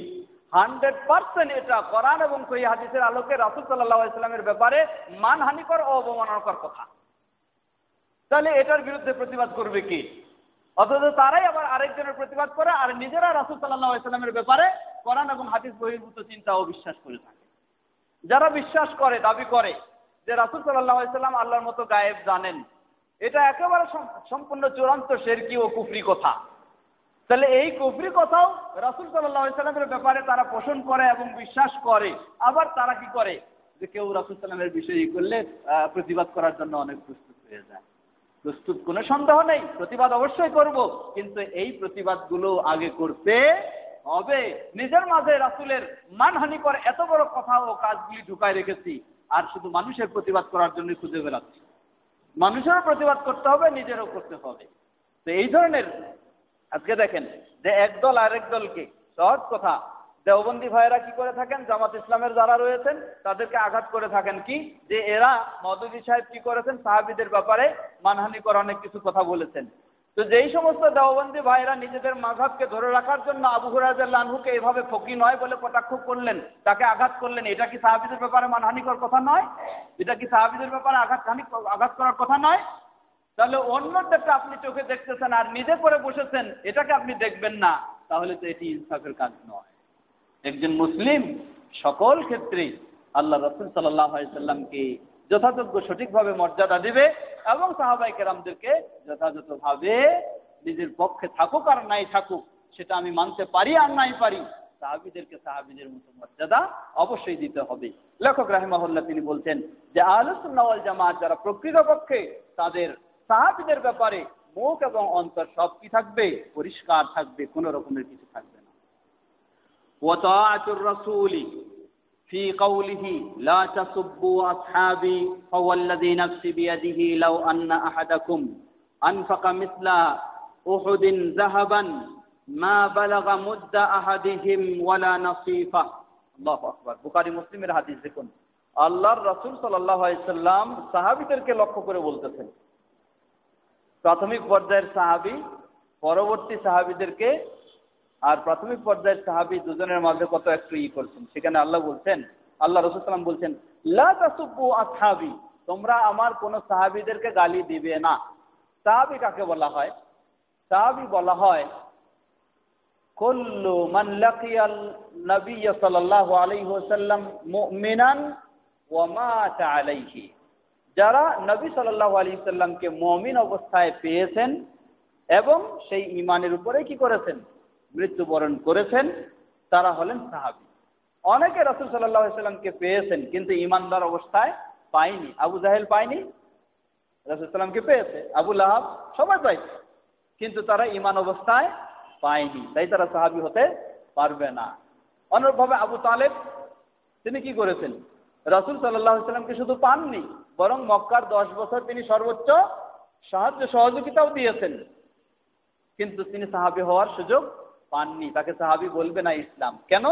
100% এটা কোরআন এবং সহিহ হাদিসের আলোকে রাসূল সাল্লাল্লাহু আলাইহি ওয়াসাল্লামের ব্যাপারে মানহানিকর ও অবমাননাকর কথা, তাহলে এটার বিরুদ্ধে প্রতিবাদ করবে কি? অথচ তারাই আবার আরেকজনের প্রতিবাদ করে আর নিজেরা রাসূল সাল্লাল্লাহু আলাইহি ওয়াসাল্লামের ব্যাপারে কোরআন এবং হাদিস বহির্ভূত চিন্তা ও বিশ্বাস করে থাকে। যারা বিশ্বাস করে, দাবি করে যে রাসূল সাল্লাল্লাহু আলাইহি ওয়াসাল্লাম আল্লাহর মতো গায়েব জানেন, এটা একেবারে সম্পূর্ণ চূড়ান্ত শিরকি ও কুফরি কথা। তাহলে এই কুফরি কথাও রাসূল সাল্লাল্লাহু আলাইহি ওয়াসাল্লামের ব্যাপারে তারা পোষণ করে এবং বিশ্বাস করে। আবার তারা কি করে যে কেউ রাসূল সাল্লামের বিষয়ে করলে প্রতিবাদ করার জন্য অনেক প্রস্তুত হয়ে যায়। প্রস্তুত, কোনো সন্দেহ নেই, প্রতিবাদ অবশ্যই করব, কিন্তু এই প্রতিবাদগুলো আগে করতে হবে। নিজের মাঝে রাসূলের মানহানিকর এত বড় কথা ও কাজগুলি ঢুকায় রেখেছি, আর শুধু মানুষের প্রতিবাদ করার জন্য খুঁজে বেড়াচ্ছি। মানুষেরও প্রতিবাদ করতে হবে, নিজেরও করতে হবে। তো এই ধরনের আজকে দেখেন যে একদল আরেক দলকে, সহজ কথা, দেওবন্দি ভাইয়েরা কি করে থাকেন, জামাত ইসলামের যারা রয়েছেন তাদেরকে আঘাত করে থাকেন কি, যে এরা মওদুদী সাহেব কি করেছেন, সাহাবীদের ব্যাপারে মানহানিকর অনেক কিছু কথা বলেছেন। তো যেই সমস্ত দেওবন্দি ভাইয়েরা নিজেদের মাযহাবকে ধরে রাখার জন্য আবু হুরায়রা রাদিয়াল্লাহু আনহুকে এভাবে ফকি নয় বলে কটাক্ষ করলেন, তাকে আঘাত করলেন, এটা কি সাহাবীদের ব্যাপারে মানহানিকর কথা নয়? এটা কি সাহাবীদের ব্যাপারে আঘাত করার কথা নয়? তাহলে অন্যদেরটা আপনি চোখে দেখতেছেন আর নিজে করে বসেছেন, এটাকে আপনি দেখবেন না, তাহলে তো এটি ইনসাফের কাজ নয়। একজন মুসলিম সকল ক্ষেত্রে আল্লাহ রাসূল সাল্লাল্লাহু আলাইহি সাল্লামকে যথাযোগ্য সঠিকভাবে মর্যাদা দিবে এবং সাহাবায়ে কেরামদেরকে যথাযথভাবে নিজের পক্ষে থাকুক আর নাই থাকুক, সেটা আমি মানতে পারি আর নাই পারি, সাহাবীদেরকে সাহাবীদের মতো মর্যাদা অবশ্যই দিতে হবে। লেখক রাহিমাহুল্লাহ তিনি বলছেন যে আহলুস সুন্নাহ ওয়াল জামাত যারা প্রকৃতপক্ষে, তাদের সাহাবীদের ব্যাপারে মুখ এবং অন্তর সব কি থাকবে, পরিষ্কার থাকবে, কোনো রকমের কিছু থাকবে না। وطاعة الرسول في قوله لا تسبوا أصحابي فوالذي نفسي بيده لو أن أحدكم أنفق مثل أحد ذهبا ما بلغ مد أحدهم ولا نصيفه الله أكبر। বুখারী মুসলিমের হাদিস দেখুন, আল্লাহর রাসূল সাল্লাল্লাহু আলাইহি সাল্লাম সাহাবীদেরকে লক্ষ্য করে বলতেছেন, প্রাথমিক পর্যায়ের সাহাবী, পরবর্তী সাহাবীদেরকে, আর প্রাথমিক পর্যায়ের সাহাবী দুজনের মাঝে কত একটু করছেন। সেখানে আল্লাহ বলছেন, আল্লাহ রাসূল সাল্লাল্লাহু আলাইহি ওয়াসাল্লাম বলছেন, লা তাসুব্বু আসহাবি, তোমরা আমার কোন সাহাবীদেরকে গালি দিবে না। সাহাবী কাকে বলা হয়? সাহাবী বলা হয় কুল্লু মান লাকিয়াল নবী সাল্লাল্লাহু আলাইহি ওয়াসাল্লাম মুমিনান ওয়া মাতা আলাইহি, যারা নবী সাল্লাল্লাহু আলাইহি ওয়াসাল্লামকে মুমিন অবস্থায় পেয়েছেন এবং সেই ঈমানের উপরে কি করেছেন, মৃত্যুবরণ করেছেন, তারা হলেন সাহাবী। অনেকে রাসূল সাল্লাল্লাহু আলাইহি ওয়াসাল্লামকে পেয়েছেন কিন্তু ঈমানদার অবস্থায় পায়নি। আবু জাহেল পায়নি, রাসূল সাল্লামকে পেয়েছে। আবু লাহাব, সবাই পাইছে, কিন্তু তারা ঈমান অবস্থায় পায়নি, তাই তারা সাহাবী হতে পারবে না। অনুরূপভাবে আবু তালেব, তিনি কি করেছেন, রাসূল সাল্লাল্লাহু আলাইহি ওয়াসাল্লামকে শুধু পাননি, বরং মক্কার 10 বছর তিনি সর্বোচ্চ সাহায্য সহযোগিতাও দিয়েছেন, কিন্তু তিনি সাহাবী হওয়ার সুযোগ পাননি। তাকে সাহাবী বলবে না ইসলাম। কেন?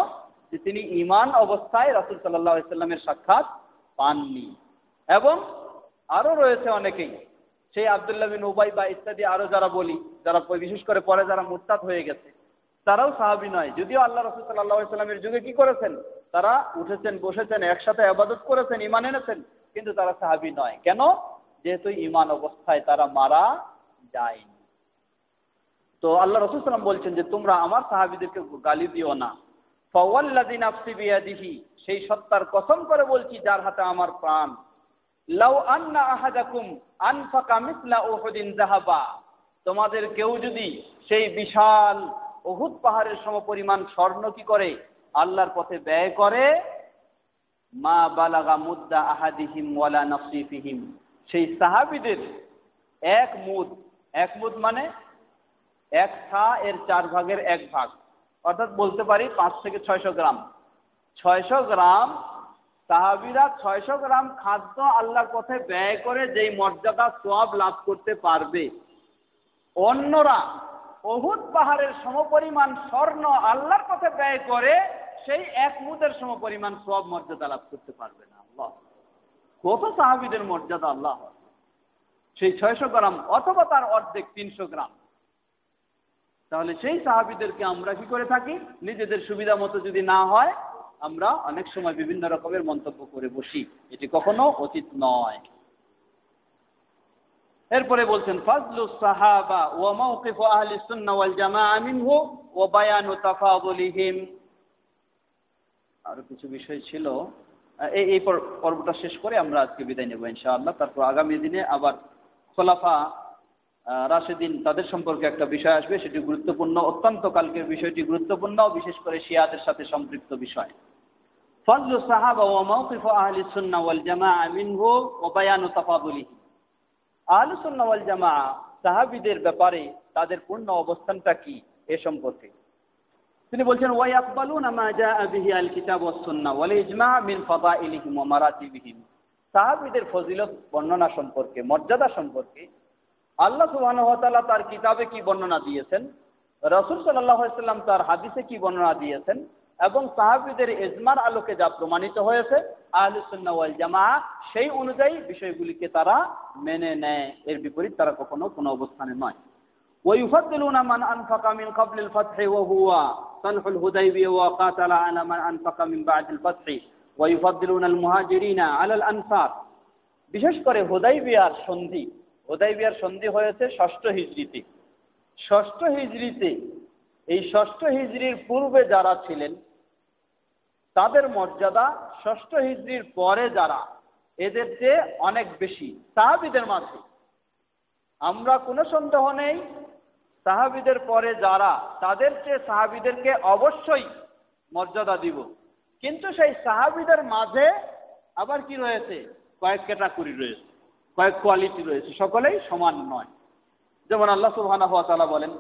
যে তিনি ঈমান অবস্থায় রাসূল সাল্লাল্লাহু আলাইহি ওয়াসাল্লামের সাক্ষাৎ পাননি। এবং আরো রয়েছে অনেকেই, সেই আব্দুল্লাহ বিন উবাই বা ইত্যাদি আরো যারা বলি, যারা বিশেষ করে পরে যারা মুরতাদ হয়ে গেছে, তারাও সাহাবী নয়। যদিও আল্লাহ রাসূল সাল্লাল্লাহু আলাইহি ওয়াসাল্লামের যুগে কি করেছেন, তারা উঠেছেন, বসেছেন, একসাথে ইবাদত করেছেন, ঈমান এনেছেন, কিন্তু তারা সাহাবী নয়। কেন? যেহেতু ঈমান অবস্থায় তারা মারা যায়নি। তো আল্লাহ রাসূল সাল্লাল্লাহু আলাইহি ওয়াসাল্লাম বলছেন যে তোমরা আমার সাহাবীদেরকে গালি দিও না। ফাওয়াল্লাযী নাফসি বিয়াদিহি, সেই সত্তার কসম করে বলছি যার হাতে আমার প্রাণ, লাউ আন্না আহাদাকুম আনফাকা মিসলা উহুদিন যাহাবা, তোমাদের কেউ যদি সেই বিশাল উহুদ পাহাড়ের সমপরিমাণ স্বর্ণ কি করে আল্লাহর পথে ব্যয় করে, মা বালাগা মুদ্দা আহাদিহিম ওয়ালা নাসিফিহিম, সেই সাহাবীদের এক মুদ মানে এক সা এর 4 ভাগের 1 ভাগ, অর্থাৎ বলতে পারি 5 থেকে 600 গ্রাম। 600 গ্রাম সাহাবীরা 600 গ্রাম খাদ্য আল্লাহর পথে ব্যয় করে যেই মর্যাদা সওয়াব লাভ করতে পারবে, অন্যরা উহুদ পাহাড়ের সমপরিমাণ স্বর্ণ আল্লাহর পথে ব্যয় করে সেই এক মুদের সমপরিমাণ সওয়াব মর্যাদা লাভ করতে পারবে না। আল্লাহ, কত সাহাবীদের মর্যাদা! আল্লাহ, সেই 600 গ্রাম অথবা তার অর্ধেক 300 গ্রাম। তাহলে সেই সাহাবীদেরকে আমরা কি করে থাকি? নিজেদের সুবিধা মতো যদি না হয়, আমরা অনেক সময় বিভিন্ন রকমের মন্তব্য করে বসি, এটি কখনো উচিত নয়। এরপরে বলছেন ফাজলুস সাহাবা ওয়া মাওকিফু আহলিস সুন্নাহ ওয়াল জামাআহ মিনহু ওয়া বায়ানু তাফাদুলিহিম। আরো কিছু বিষয় ছিল, এই পর্বটা শেষ করে আমরা আজকে বিদায় নেব ইনশাআল্লাহ। তারপর আগামী দিনে আবার খোলাফা রাশিদিন তাদের সম্পর্কে একটা বিষয় আসবে, সেটি গুরুত্বপূর্ণ, অত্যন্ত কালকের বিষয়টি গুরুত্বপূর্ণ, বিশেষ করে শিয়াদের সাথে সম্পৃক্ত বিষয়। ফাজলুস সাহাবা ওয়া মাওকিফু আহলিস সুন্নাহ ওয়াল জামাআহ মিনহু ওয়া বায়ানু তাফাদুলিহিম। আহলুস সুন্নাহ ওয়াল জামাআহ সাহাবীদের ব্যাপারে তাদের পূর্ণ অবস্থানটা কি এ সম্পর্কে তিনি বলছেন ওয়া ইয়াকবালুনা মা জাআ বিহি আল কিতাব ওয়াস সুন্নাহ ওয়াল ইজমা' মিন ফাদাইলিহিম ওয়া মারাতিবিহিম। সাহাবীদের ফজিলত বর্ণনা সম্পর্কে, মর্যাদা সম্পর্কে আল্লাহ সুবহানাহু ওয়া তাআলা তার কিতাবে কি বর্ণনা দিয়েছেন, রাসূল সাল্লাল্লাহু আলাইহি ওয়াসাল্লাম তার হাদিসে কি বর্ণনা দিয়েছেন, এবং সাহাবীদের ইজমার আলোকে যা প্রমাণিত হয়েছে, আহলুস সুন্নাহ ওয়াল জামাআহ সেই অনুযায়ী বিষয়গুলিকে তারা মেনে নেয়। এর বিপরীত তারা কখনো কোনো অবস্থানে নয়। ওয়ায়ুফাদ্দিলুনা মান আনফাকা মিন ক্বাবলিল ফাতহি ওয়া হুয়া সালহুল হুদাইবিয়া ওয়া কাতালা আলা মান আনফাকা মিন বা'দিল ফাতহি ওয়ায়ুফাদ্দিলুনা আল মুহাজিরিনা আলাল আনসার। বিশেষ করে হুদাইবিয়ার সন্ধি হয়েছে 6ষ্ঠ হিজরিতে। 6ষ্ঠ হিজরিতে, এই 6ষ্ঠ হিজরির পূর্বে যারা ছিলেন তাদের মর্যাদা 6ষ্ঠ হিজরির পরে যারা, এদের চেয়ে অনেক বেশি সাহাবীদের মাঝে। আমরা কোনো সন্দেহ নেই সাহাবীদের পরে যারা, তাদের চেয়ে সাহাবীদেরকে অবশ্যই মর্যাদা দিব, কিন্তু সেই সাহাবীদের মাঝে আবার কি রয়েছে? কয়েক ক্যাটাগরি রয়েছে, কয়েক কোয়ালিটি রয়েছে, সকলেই সমান নয়। যেমন আল্লাহ সুবহানাহু ওয়া তাআলা বলেন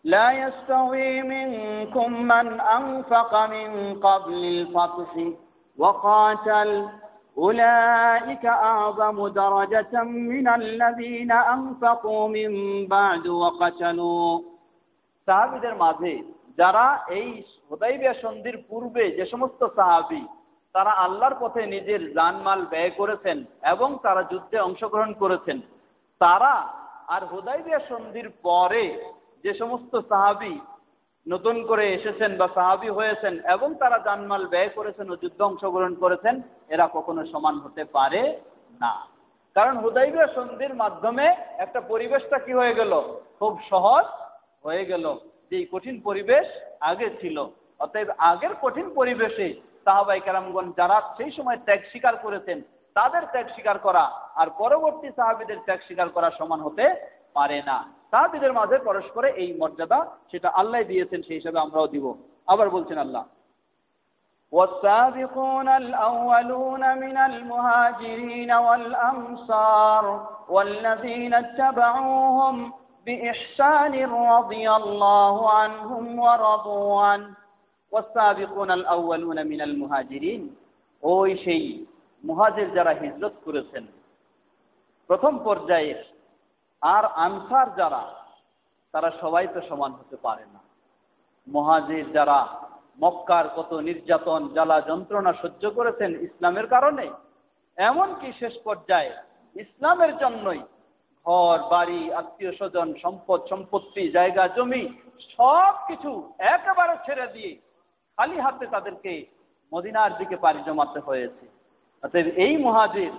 لا يستوي منكم من أنفق من قبل الفتح وقاتل أولئك أعظم درجة من الذين أنفقوا من بعد وقتلوا। সাহাবীদের মাঝে যারা এই হুদাইবিয়া সন্ধির পূর্বে যে সমস্ত সাহাবী তারা আল্লাহর পথে নিজের জানমাল ব্যয় করেছেন এবং তারা যুদ্ধে অংশগ্রহণ করেছেন, তারা আর হুদাইবিয়া সন্ধির পরে যে সমস্ত সাহাবী নতুন করে এসেছেন বা সাহাবী হয়েছেন এবং তারা জানমাল ব্যয় করেছেন ও যুদ্ধে অংশগ্রহণ করেছেন, এরা কখনো সমান হতে পারে না। কারণ হুদাইবিয়া সন্ধির মাধ্যমে একটা পরিবেশটা কি হয়ে গেল? খুব সহজ হয়ে গেল, যে কঠিন পরিবেশ আগে ছিল। অতএব আগের কঠিন পরিবেশে সাহাবায়ে কেরামগণ যারা সেই সময় ত্যাগ স্বীকার করেছেন, তাদের ত্যাগ স্বীকার করা আর পরবর্তী সাহাবীদের ত্যাগ স্বীকার করা সমান হতে পারে না। সাহাবীদের মাঝে পরস্পরে এই মর্যাদা, সেটা আল্লাহ দিয়েছেন, সেই হিসাবে আমরাও দিব। আবার বলছেন আল্লাহ والسابقون الأولون من المهاجرين والأنصار والذين اتبعوهم بإحسان رضي الله عنهم ورضوا عنه والسابقون الأولون من المهاجرين। ওই সেই মুহাজির যারা হিজরত করেছেন প্রথম পর্যায়ে, আর আনসার যারা, তারা সবাই তো সমান হতে পারে না। মুহাজির যারা মক্কার কত নির্যাতন, জ্বালা, যন্ত্রণা সহ্য করেছেন ইসলামের কারণে, এমনকি শেষ পর্যায়ে ইসলামের জন্যই ঘর বাড়ি, আত্মীয় স্বজন, সম্পদ সম্পত্তি, জায়গা জমি সব কিছু একেবারে ছেড়ে দিয়ে খালি হাতে তাদেরকে মদিনার দিকে পাড়ি জমাতে হয়েছে। অতএব এই মুহাজির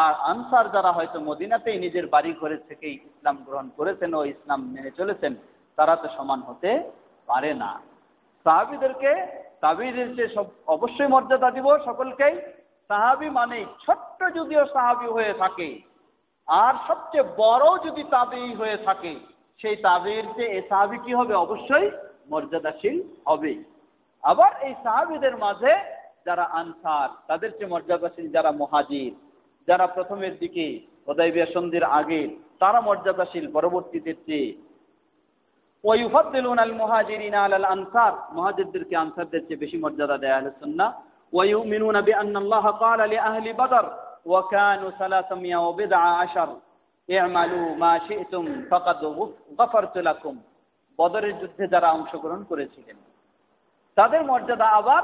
আর আনসার যারা হয়তো মদিনাতেই নিজের বাড়ি ঘরে থেকেই ইসলাম গ্রহণ করেছেন ও ইসলাম মেনে চলেছেন, তারা তো সমান হতে পারে না। সাহাবীদেরকে, তাবিঈনদেরকে সব অবশ্যই মর্যাদা দিব সকলকেই। সাহাবী মানে ছোট্ট যদিও সাহাবী হয়ে থাকে আর সবচেয়ে বড় যদি তাবিঈ হয়ে থাকে, সেই তাবিঈর চেয়ে এই সাহাবী কি হবে? অবশ্যই মর্যাদাশীল হবে। আবার এই সাহাবীদের মাঝে যারা আনসার, তাদের চেয়ে মর্যাদাশীল যারা মুহাজির, যারা প্রথমের দিকে হুদাইবিয়া সন্ধির আগে, তারা মর্যাদাশীল পরবর্তীদের চেয়ে। ويفضلون المهاجرين على الأنصار মুহাজিরদেরকে আনসারদের চেয়ে বেশি মর্যাদা দেয় আহলে সুন্নাহ ويؤمنون بأن الله قال لأهل بدر وكانوا 319 اعملوا ما شئتم فقد غفرت لكم বদরের যুদ্ধে যারা অংশগ্রহণ করেছিলেন তাদের মর্যাদা আবার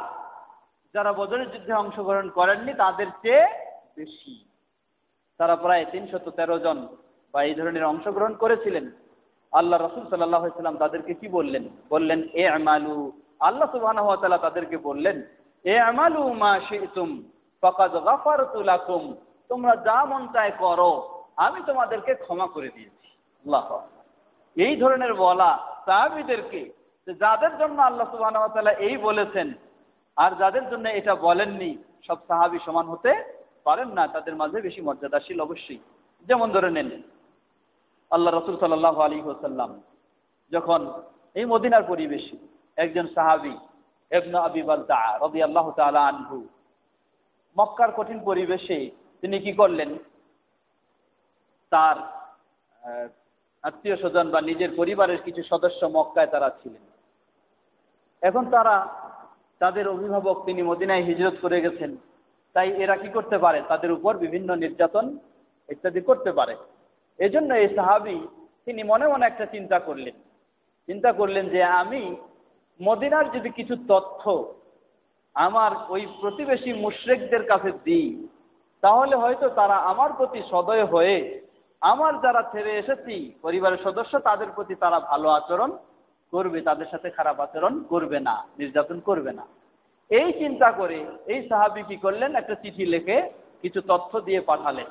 যারা বদরের যুদ্ধে অংশগ্রহণ করেননি তাদের চেয়ে বেশি। তারা প্রায় 313 জন বা এই ধরনের অংশগ্রহণ করেছিলেন। আল্লাহ রাসূল সাল্লাল্লাহু আলাইহি ওয়াসাল্লাম তাদেরকে কি বললেন? বললেন আমালু, আল্লাহ সুবহানাহু ওয়া তাআলা তাদেরকে বললেন আমালু মা শি'তুম ফাকাদ গাফারতু লাকুম, তোমরা যা মন চায় করো, আমি তোমাদেরকে ক্ষমা করে দিয়েছি। আল্লাহু আকবার। এই ধরনের বলা সাহাবীদেরকে, যাদের জন্য আল্লাহ সুবহানাহু ওয়া তাআলা এই বলেছেন আর যাদের জন্য এটা বলেননি, সব সাহাবী সমান হতে পারেন না, তাদের মাঝে বেশি মর্যাদাশীল অবশ্যই। যেমন ধরে নেন আল্লাহ রাসূল সাল্লাল্লাহু আলাইহি ওয়াসাল্লাম যখন এই মদিনার পরিবেশে একজন সাহাবী ইবনে আবি বালতা রাদিয়াল্লাহু তাআলা আনহু মক্কার কঠিন পরিবেশে তিনি কি করলেন, তার আত্মীয় স্বজন বা নিজের পরিবারের কিছু সদস্য মক্কায় তারা ছিলেন। এখন তারা তাদের অভিভাবক তিনি মদিনায় হিজরত করে গেছেন, তাই এরা কি করতে পারে, তাদের উপর বিভিন্ন নির্যাতন ইত্যাদি করতে পারে। এজন্য এই সাহাবী তিনি মনে মনে একটা চিন্তা করলেন যে আমি মদিনার যদি কিছু তথ্য আমার ওই প্রতিবেশী মুশরিকদের কাছে দিই, তাহলে হয়তো তারা আমার প্রতি সদয় হয়ে আমার যারা ছেড়ে এসেছি পরিবারের সদস্য তাদের প্রতি তারা ভালো আচরণ করবে, তাদের সাথে খারাপ আচরণ করবে না, নির্যাতন করবে না। এই চিন্তা করে এই সাহাবী কি করলেন, একটা চিঠি লিখে কিছু তথ্য দিয়ে পাঠালেন।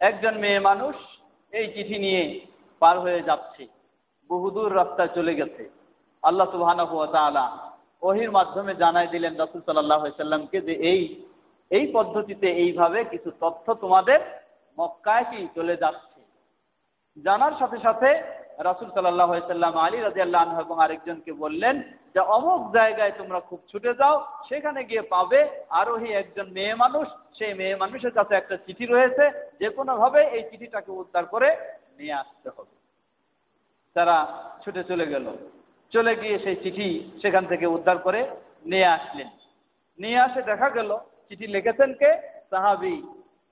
একজন মেয়ে মানুষ এই চিঠি নিয়ে পার হয়ে যাচ্ছে, বহুদূর রাস্তায় চলে গেছে। আল্লাহ সুবহানাহু ওয়া তাআলা ওহীর মাধ্যমে জানাই দিলেন রাসূল সাল্লাল্লাহু আলাইহি সাল্লামকে যে এই পদ্ধতিতে এইভাবে কিছু তথ্য তোমাদের মক্কায় কি চলে যাচ্ছে। জানার সাথে সাথে রাসূল সাল্লাল্লাহু আলাইহি সাল্লাম আলী রাদিয়াল্লাহু আনহু এবং আরেকজনকে বললেন যে অমুক জায়গায় তোমরা খুব ছুটে যাও, সেখানে গিয়ে পাবে আরোহী একজন মেয়ে মানুষ, সেই মেয়ে মানুষের কাছে একটা চিঠি রয়েছে, যে কোনোভাবে এই চিঠিটাকে উদ্ধার করে নিয়ে আসতে হবে। তারা ছুটে চলে গিয়ে সেই চিঠি সেখান থেকে উদ্ধার করে নিয়ে আসলেন। নিয়ে আসে দেখা গেল চিঠি লিখেছেন কে? সাহাবী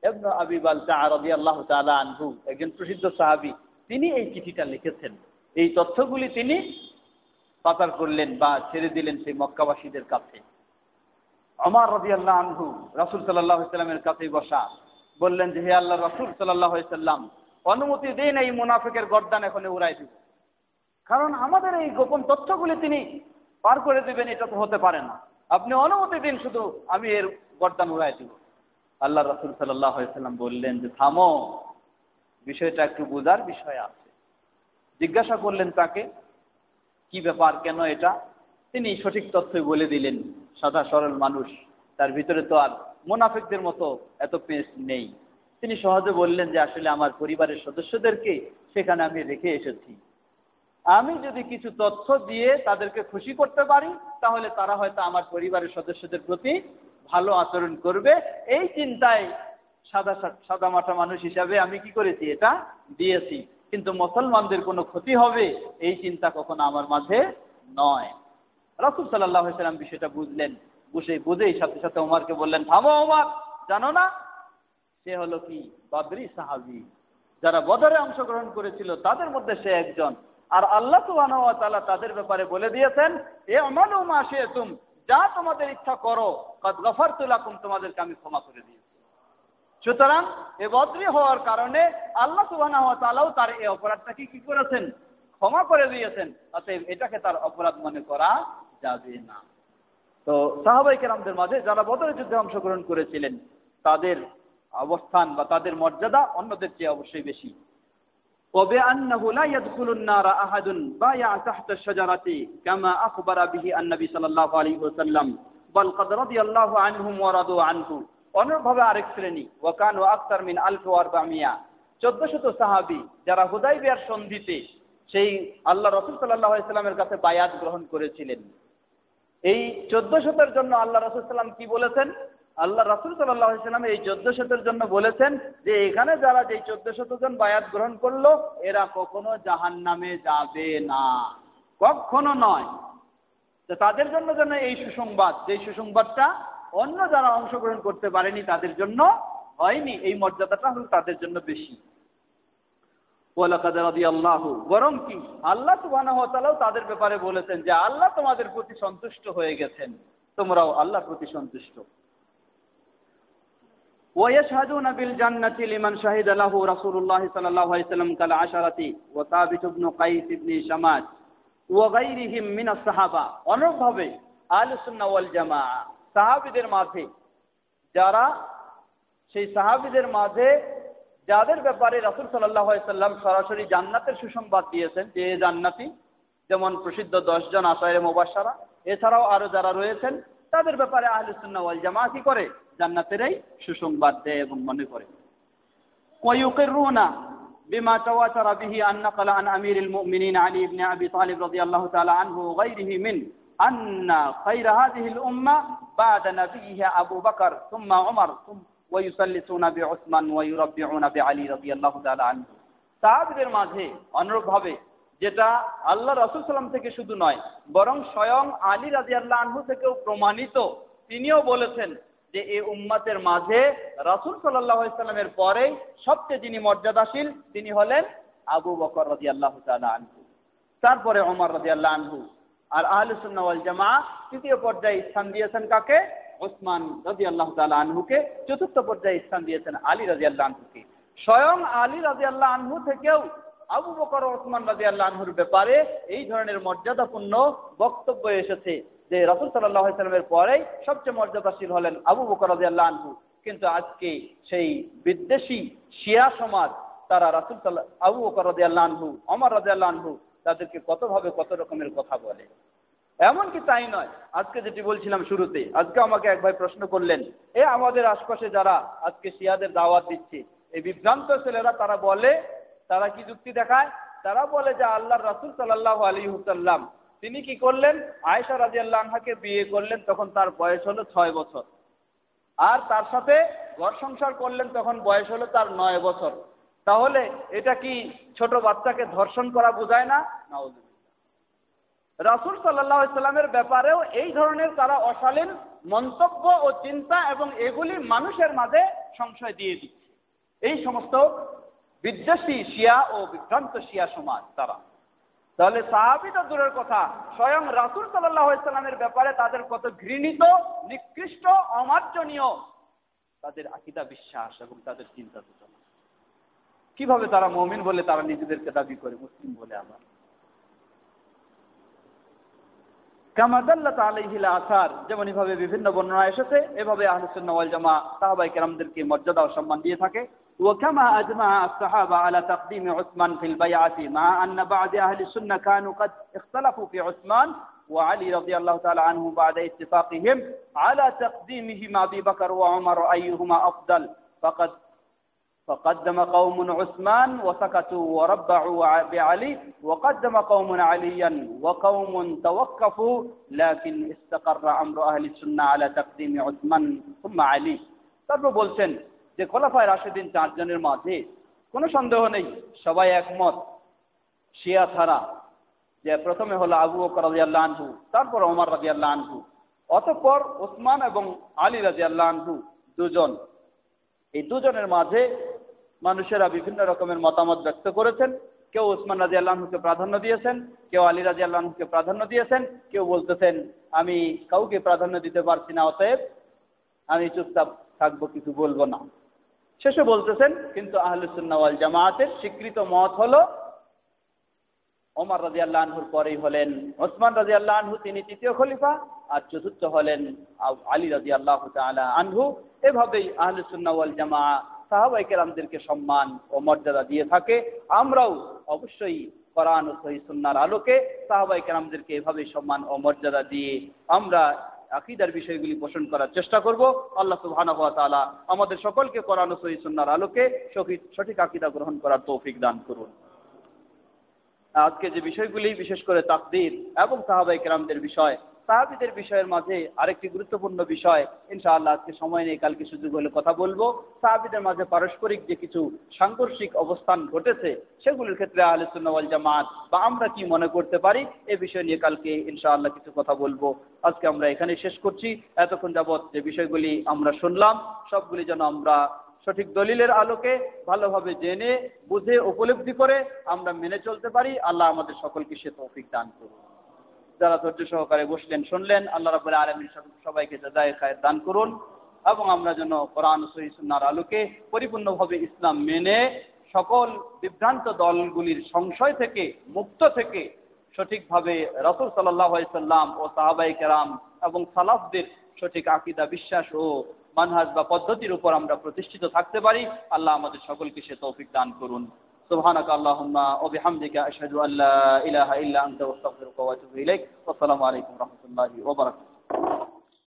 ইবনে আবি বালতা রাদিয়াল্লাহু তাআলা আনহু, একজন প্রসিদ্ধ সাহাবী। তিনি এই চিঠিটা লিখেছেন। এই তথ্যগুলি তিনি পাচার করলেন বা ছেড়ে দিলেন সেই মক্কাবাসীদের কাছে। ওমর রাদিয়াল্লাহু আনহু রাসূল সাল্লাল্লাহু আলাইহি সাল্লামের কাছে বসা বললেন যে হে আল্লাহর রাসূল সাল্লাল্লাহু আলাইহি সাল্লাম, অনুমতি দিন এই মুনাফিকের গর্দান এখনই উড়াই দিব, কারণ আমাদের এই গোপন তথ্যগুলি তিনি পার করে দিবেন এটা তো হতে পারে না, আপনি অনুমতি দিন, শুধু আমি এর গর্দান উড়াই দিব। আল্লাহ রাসূল সাল্লাল্লাহু আলাইহি সাল্লাম বললেন যে থামো, বিষয়টা একটু বোঝার বিষয় আছে। জিজ্ঞাসা করলেন তাকে কি ব্যাপার, কেন এটা? তিনি সঠিক তথ্যই বলে দিলেন। সাদা সরল মানুষ, তার ভিতরে তো আর মুনাফিকদের মতো এত পেশ নেই। তিনি সহজে বললেন যে আসলে আমার পরিবারের সদস্যদেরকে সেখানে আমি রেখে এসেছি, আমি যদি কিছু তথ্য দিয়ে তাদেরকে খুশি করতে পারি তাহলে তারা হয়তো আমার পরিবারের সদস্যদের প্রতি ভালো আচরণ করবে। এই চিন্তায় সাদা মাটা মানুষ হিসাবে আমি কি করেছি, এটা দিয়েছি, কিন্তু মুসলমানদের কোনো ক্ষতি হবে এই চিন্তা কখনো আমার মাঝে নয়। রাসূল সাল্লাল্লাহু আলাইহি সাল্লাম বিষয়টা বুঝলেন, বুঝেই সাথে সাথে ওমরকে বললেন থামো ওমর, জানো না সে হলো কি বদরি সাহাবী, যারা বদরে অংশগ্রহণ করেছিল তাদের মধ্যে সে একজন। আর আল্লাহ সুবহানাহু ওয়া তাআলা তাদের ব্যাপারে বলে দিয়েছেন আমালু মা শি'তুম, যা তোমাদের ইচ্ছা করো, কাদ গফারতু লাকুম, তোমাদেরকে আমি ক্ষমা করে দিয়েছি। সুতরাং এ বদরি হওয়ার কারণে আল্লাহ সুবহানাহু ওয়া তাআলাও তার এই অপরাধটাকে কি করেছেন, ক্ষমা করে দিয়েছেন। অতএব এটাকে তার অপরাধ মনে করা যাবে না। তো সাহাবায়ে কেরামদের মাঝে যারা বদরের যুদ্ধে অংশগ্রহণ করেছিলেন তাদের অবস্থান বা তাদের মর্যাদা অন্যদের চেয়ে অবশ্যই বেশি। وبأنه لا يدخل النار أحد بايع تحت الشجرة كما أخبر به النبي صلى الله عليه وسلم بل قد رضي الله عنهم ورضوا عنه। অনুরূপভাবে আরেক শ্রেণী ওয়াকানু আকতার মিন 1400, 1400 সাহাবী যারা হুদায়বিয়ার সন্ধিতে সেই আল্লাহ রাসূল সাল্লাল্লাহু আলাইহি সাল্লামের কাছে বায়াত গ্রহণ করেছিলেন। এই 1400 এর জন্য আল্লাহ রাসূল সাল্লাম কি বলেছেন, আল্লাহ রাসূল সাল্লাল্লাহু আলাইহি ওয়াসাল্লাম এই 1400 জন্য বলেছেন যে এখানে যারা যে 1400 জন বায়াত গ্রহণ করলো এরা কখনো জাহান্নামে যাবে না, কখনো নয়। তো তাদের জন্য যেন এই সুসংবাদ, যে সুসংবাদটা অন্য যারা অংশগ্রহণ করতে পারেনি তাদের জন্য হয়নি, এই মর্যাদাটা হলো তাদের জন্য বেশি। ওয়ালাকাদ রাদিয়াল্লাহু, বরং কি আল্লাহ সুবহানাহু ওয়া তাআলাও তাদের ব্যাপারে বলেছেন যে আল্লাহ তোমাদের প্রতি সন্তুষ্ট হয়ে গেছেন, তোমরাও আল্লাহর প্রতি সন্তুষ্ট। ويشهدون بالجنة لمن شهد له رسول الله صلى الله عليه وسلم كالعشرة وثابت بن قيس بن شماس وغيرهم من الصحابة। অনুরূপভাবে আহলুস সুন্নাহ ওয়াল জামাআহ সাহাবীদের মাঝে যারা, সেই সাহাবীদের মাঝে যাদের ব্যাপারে রাসূল সাল্লাল্লাহু আলাইহি সাল্লাম সরাসরি জান্নাতের সুসংবাদ দিয়েছেন যে জান্নাতি, যেমন প্রসিদ্ধ 10 জন আশায়ে মুবাশশারা, এছাড়াও আরো যারা রয়েছেন তাদের ব্যাপারে আহলুস সুন্নাহ ওয়াল জামাআহ কি করে, জান্নাতেরই সুসংবাদ দেয় এবং মনে করে। ওয়ায়ুকিরুনা বিমা তাওয়াতারা বিহি আন নাকালা আন আমিরুল মুমিনিন আলী ইবনে আবি তালিব রাদিয়াল্লাহু তাআলা আনহু ওয়া গায়রিহি মিন আন্না খায়রা হাযিহিল উম্মাহ বা'দা নাবিয়্যিহা আবু বকর সুম্মা উমর ওয়া ইউসাল্লিসুনা বিউসমান ওয়া ইউরাব্বিউনা বিআলী রাদিয়াল্লাহু তাআলা আনহু। সাহাবীদের মাঝে অনুরূপভাবে যেটা আল্লাহ রাসূল সাল্লাল্লাহু থেকে শুধু নয় বরং স্বয়ং আলী রাদিয়াল্লাহু আনহু থেকেও প্রমাণিত, তিনিও বলেছেন যে এই উম্মতের মাঝে রাসূল সাল্লাল্লাহু আলাইহি সাল্লামের পরে সবচেয়ে যিনি মর্যাদাশীল তিনি হলেন আবু বকর রাদিয়াল্লাহু তাআলা আনহু, তারপরে ওমর রাদিয়াল্লাহু আনহু। আর আহলুস সুন্নাহ ওয়াল জামাআহ তৃতীয় পর্যায়ে স্থান দিয়েছেন কাকে, উসমান রাদিয়াল্লাহু তাআলা আনহুকে। চতুর্থ পর্যায়ে স্থান দিয়েছেন আলী রাদিয়াল্লাহু আনহুকে। স্বয়ং আলী রাদিয়াল্লাহু আনহু থেকেও আবু বকর ও উসমান রাদিয়াল্লাহু আনহুর ব্যাপারে এই ধরনের মর্যাদাপূর্ণ বক্তব্য এসেছে যে রাসূল সাল্লাল্লাহু আলাইহি সাল্লামের পরে সবচেয়ে মর্যাদাশীল হলেন আবু বকর রাদিয়াল্লাহু আনহু। কিন্তু আজকে সেই বিদ্বেষী শিয়া সমাজ তারা আবু বকর রাদিয়াল্লাহু আনহু, ওমর রাদিয়াল্লাহু আনহু তাদেরকে কতভাবে কত রকমের কথা বলে। এমনকি তাই নয়, আজকে যেটি বলছিলাম শুরুতে, আজকে আমাকে এক ভাই প্রশ্ন করলেন, আমাদের আশপাশে যারা আজকে শিয়াদের দাওয়াত দিচ্ছে এই বিভ্রান্ত ছেলেরা, তারা বলে, তারা কি যুক্তি দেখায়, তারা বলে যে আল্লাহর রাসূল সাল্লাল্লাহু আলাইহি ওয়াসাল্লাম তিনি কি করলেন, আয়েশা রাদিয়াল্লাহু আনহাকে বিয়ে করলেন, তখন তার বয়স হলো 6 বছর, আর তার সাথে ঘর সংসার করলেন তখন বয়স হলো তার 9 বছর। তাহলে এটা কি ছোট বাচ্চাকে ধর্ষণ করা বোঝায় না? নাউযুবিল্লাহ। রাসূল সাল্লাল্লাহু আলাইহি সাল্লামের ব্যাপারেও এই ধরনের তারা অশালীন মন্তব্য ও চিন্তা এবং এগুলি মানুষের মাঝে সংশয় দিয়ে দিচ্ছে এই সমস্ত বিদ্বেষী শিয়া ও বিভ্রান্ত শিয়া সমাজ তারা। তাহলে সাহাবী তো দূরের কথা, স্বয়ং রাসূল সাল্লাল্লাহু আলাইহি সাল্লামের ব্যাপারে তাদের কত ঘৃণিত, নিকৃষ্ট, অমার্জনীয় তাদের আকীদা, বিশ্বাস এবং তাদের চিন্তা চেতনা। কিভাবে তারা মুমিন বলে তারা নিজেদেরকে দাবি করে, মুসলিম বলে আবার। কামা দাল্লাত আলাইহিল আসার, যেমন এভাবে বিভিন্ন বর্ণনা এসেছে, এভাবে আহলুস সুন্নাহ ওয়াল জামাআহ সাহাবায়ে কেরামদেরকে মর্যাদা ও সম্মান দিয়ে থাকে। وكما أجمع الصحابة على تقديم عثمان في البيعة مع أن بعض أهل السنة كانوا قد اختلفوا في عثمان وعلي رضي الله تعالى عنه بعد اتفاقهم على تقديمهما أبي بكر وعمر أيهما أفضل فقدم قوم عثمان وسكتوا وربعوا بعلي وقدم قوم عليا وقوم توقفوا لكن استقر أمر أهل السنة على تقديم عثمان ثم علي। তারপর বলছেন যে খোলাফায়ে রাশিদিন 4 জনের মাঝে কোনো সন্দেহ নেই, সবাই একমত শিয়া ছাড়া, যে প্রথমে হলো আবু বকর রাদিয়াল্লাহু আনহু, তারপর ওমর রাদিয়াল্লাহু আনহু, অতঃপর ওসমান এবং আলী রাদিয়াল্লাহু আনহু দুজন। এই দুজনের মাঝে মানুষেরা বিভিন্ন রকমের মতামত ব্যক্ত করেছেন। কেউ ওসমান রাদিয়াল্লাহু আনহুকে প্রাধান্য দিয়েছেন, কেউ আলী রাদিয়াল্লাহু আনহুকে প্রাধান্য দিয়েছেন, কেউ বলতেছেন আমি কাউকে প্রাধান্য দিতে পারছি না, অতএব আমি চুপচাপ থাকবো, কিছু বলবো না। শেষে বলতেছেন কিন্তু আহলুস সুন্নাহ ওয়াল জামাআতের স্বীকৃত মত হলো ওমর রাদিয়াল্লাহু আনহুর পরেই হলেন ওসমান রাদিয়াল্লাহু আনহু, তিনি তৃতীয় খলিফা, আর চতুর্থ হলেন আলী রাদিয়াল্লাহু তাআলা আনহু। এভাবেই আহলুস সুন্নাহ ওয়াল জামাআহ সাহাবায়ে কেরামদেরকে সম্মান ও মর্যাদা দিয়ে থাকে। আমরাও অবশ্যই কোরআন ও সহিহ সুন্নাহর আলোকে সাহাবায়ে কেরামদেরকে এভাবেই সম্মান ও মর্যাদা দিয়ে আমরা আকীদার বিষয়গুলি পোষণ করার চেষ্টা করব। আল্লাহ সুবহানাহু ওয়া তাআলা আমাদের সকলকে কোরআন ও সহিহ সুন্নাহর আলোকে সঠিক আকীদা গ্রহণ করার তৌফিক দান করুন। আজকে যে বিষয়গুলি বিশেষ করে তাকদীর এবং সাহাবায়ে কেরামদের বিষয়, সাহাবীদের বিষয়ের মাঝে আরেকটি গুরুত্বপূর্ণ বিষয় ইনশাআল্লাহ আজকে সময় নেই, কালকে সুযোগ হলে কথা বলবো। সাহাবীদের মাঝে পারস্পরিক যে কিছু সাংঘর্ষিক অবস্থান ঘটেছে সেগুলির ক্ষেত্রে আহলে সুন্নাহ ওয়াল জামাত বা আমরা কি মনে করতে পারি এ বিষয় নিয়ে কালকে ইনশাআল্লাহ কিছু কথা বলবো। আজকে আমরা এখানে শেষ করছি। এতক্ষণ যাবৎ যে বিষয়গুলি আমরা শুনলাম সবগুলি যেন আমরা সঠিক দলিলের আলোকে ভালোভাবে জেনে বুঝে উপলব্ধি করে আমরা মেনে চলতে পারি। আল্লাহ আমাদের সকলকে সে তৌফিক দান করুন। যারা ধৈর্য সহকারে বসলেন শুনলেন, আল্লাহ রাব্বুল আলামিন সবাইকে জাযায়ে খায়ের দান করুন এবং আমরা যেন কোরআন ও সহিহ সুন্নাহর আলোকে পরিপূর্ণভাবে ইসলাম মেনে সকল বিভ্রান্ত দলগুলির সংশয় থেকে মুক্ত থেকে সঠিকভাবে রাসূল সাল্লাল্লাহু আলাইহি সাল্লাম ও সাহাবায়ে কেরাম এবং সালাফদের সঠিক আকীদা বিশ্বাস ও মানহাজ বা পদ্ধতির উপর আমরা প্রতিষ্ঠিত থাকতে পারি। আল্লাহ আমাদের সকলকে সে তৌফিক দান করুন। সুবহানাকা আল্লাহুম্মা ওয়া বিহামদিকা আশহাদু আল্লা ইলাহা ইল্লা আনতা আস্তাগফিরুকা ওয়া আতুবু ইলাইক। আসসালামু আলাইকুম ওয়া রাহমাতুল্লাহি ওয়া বারাকাতুহু।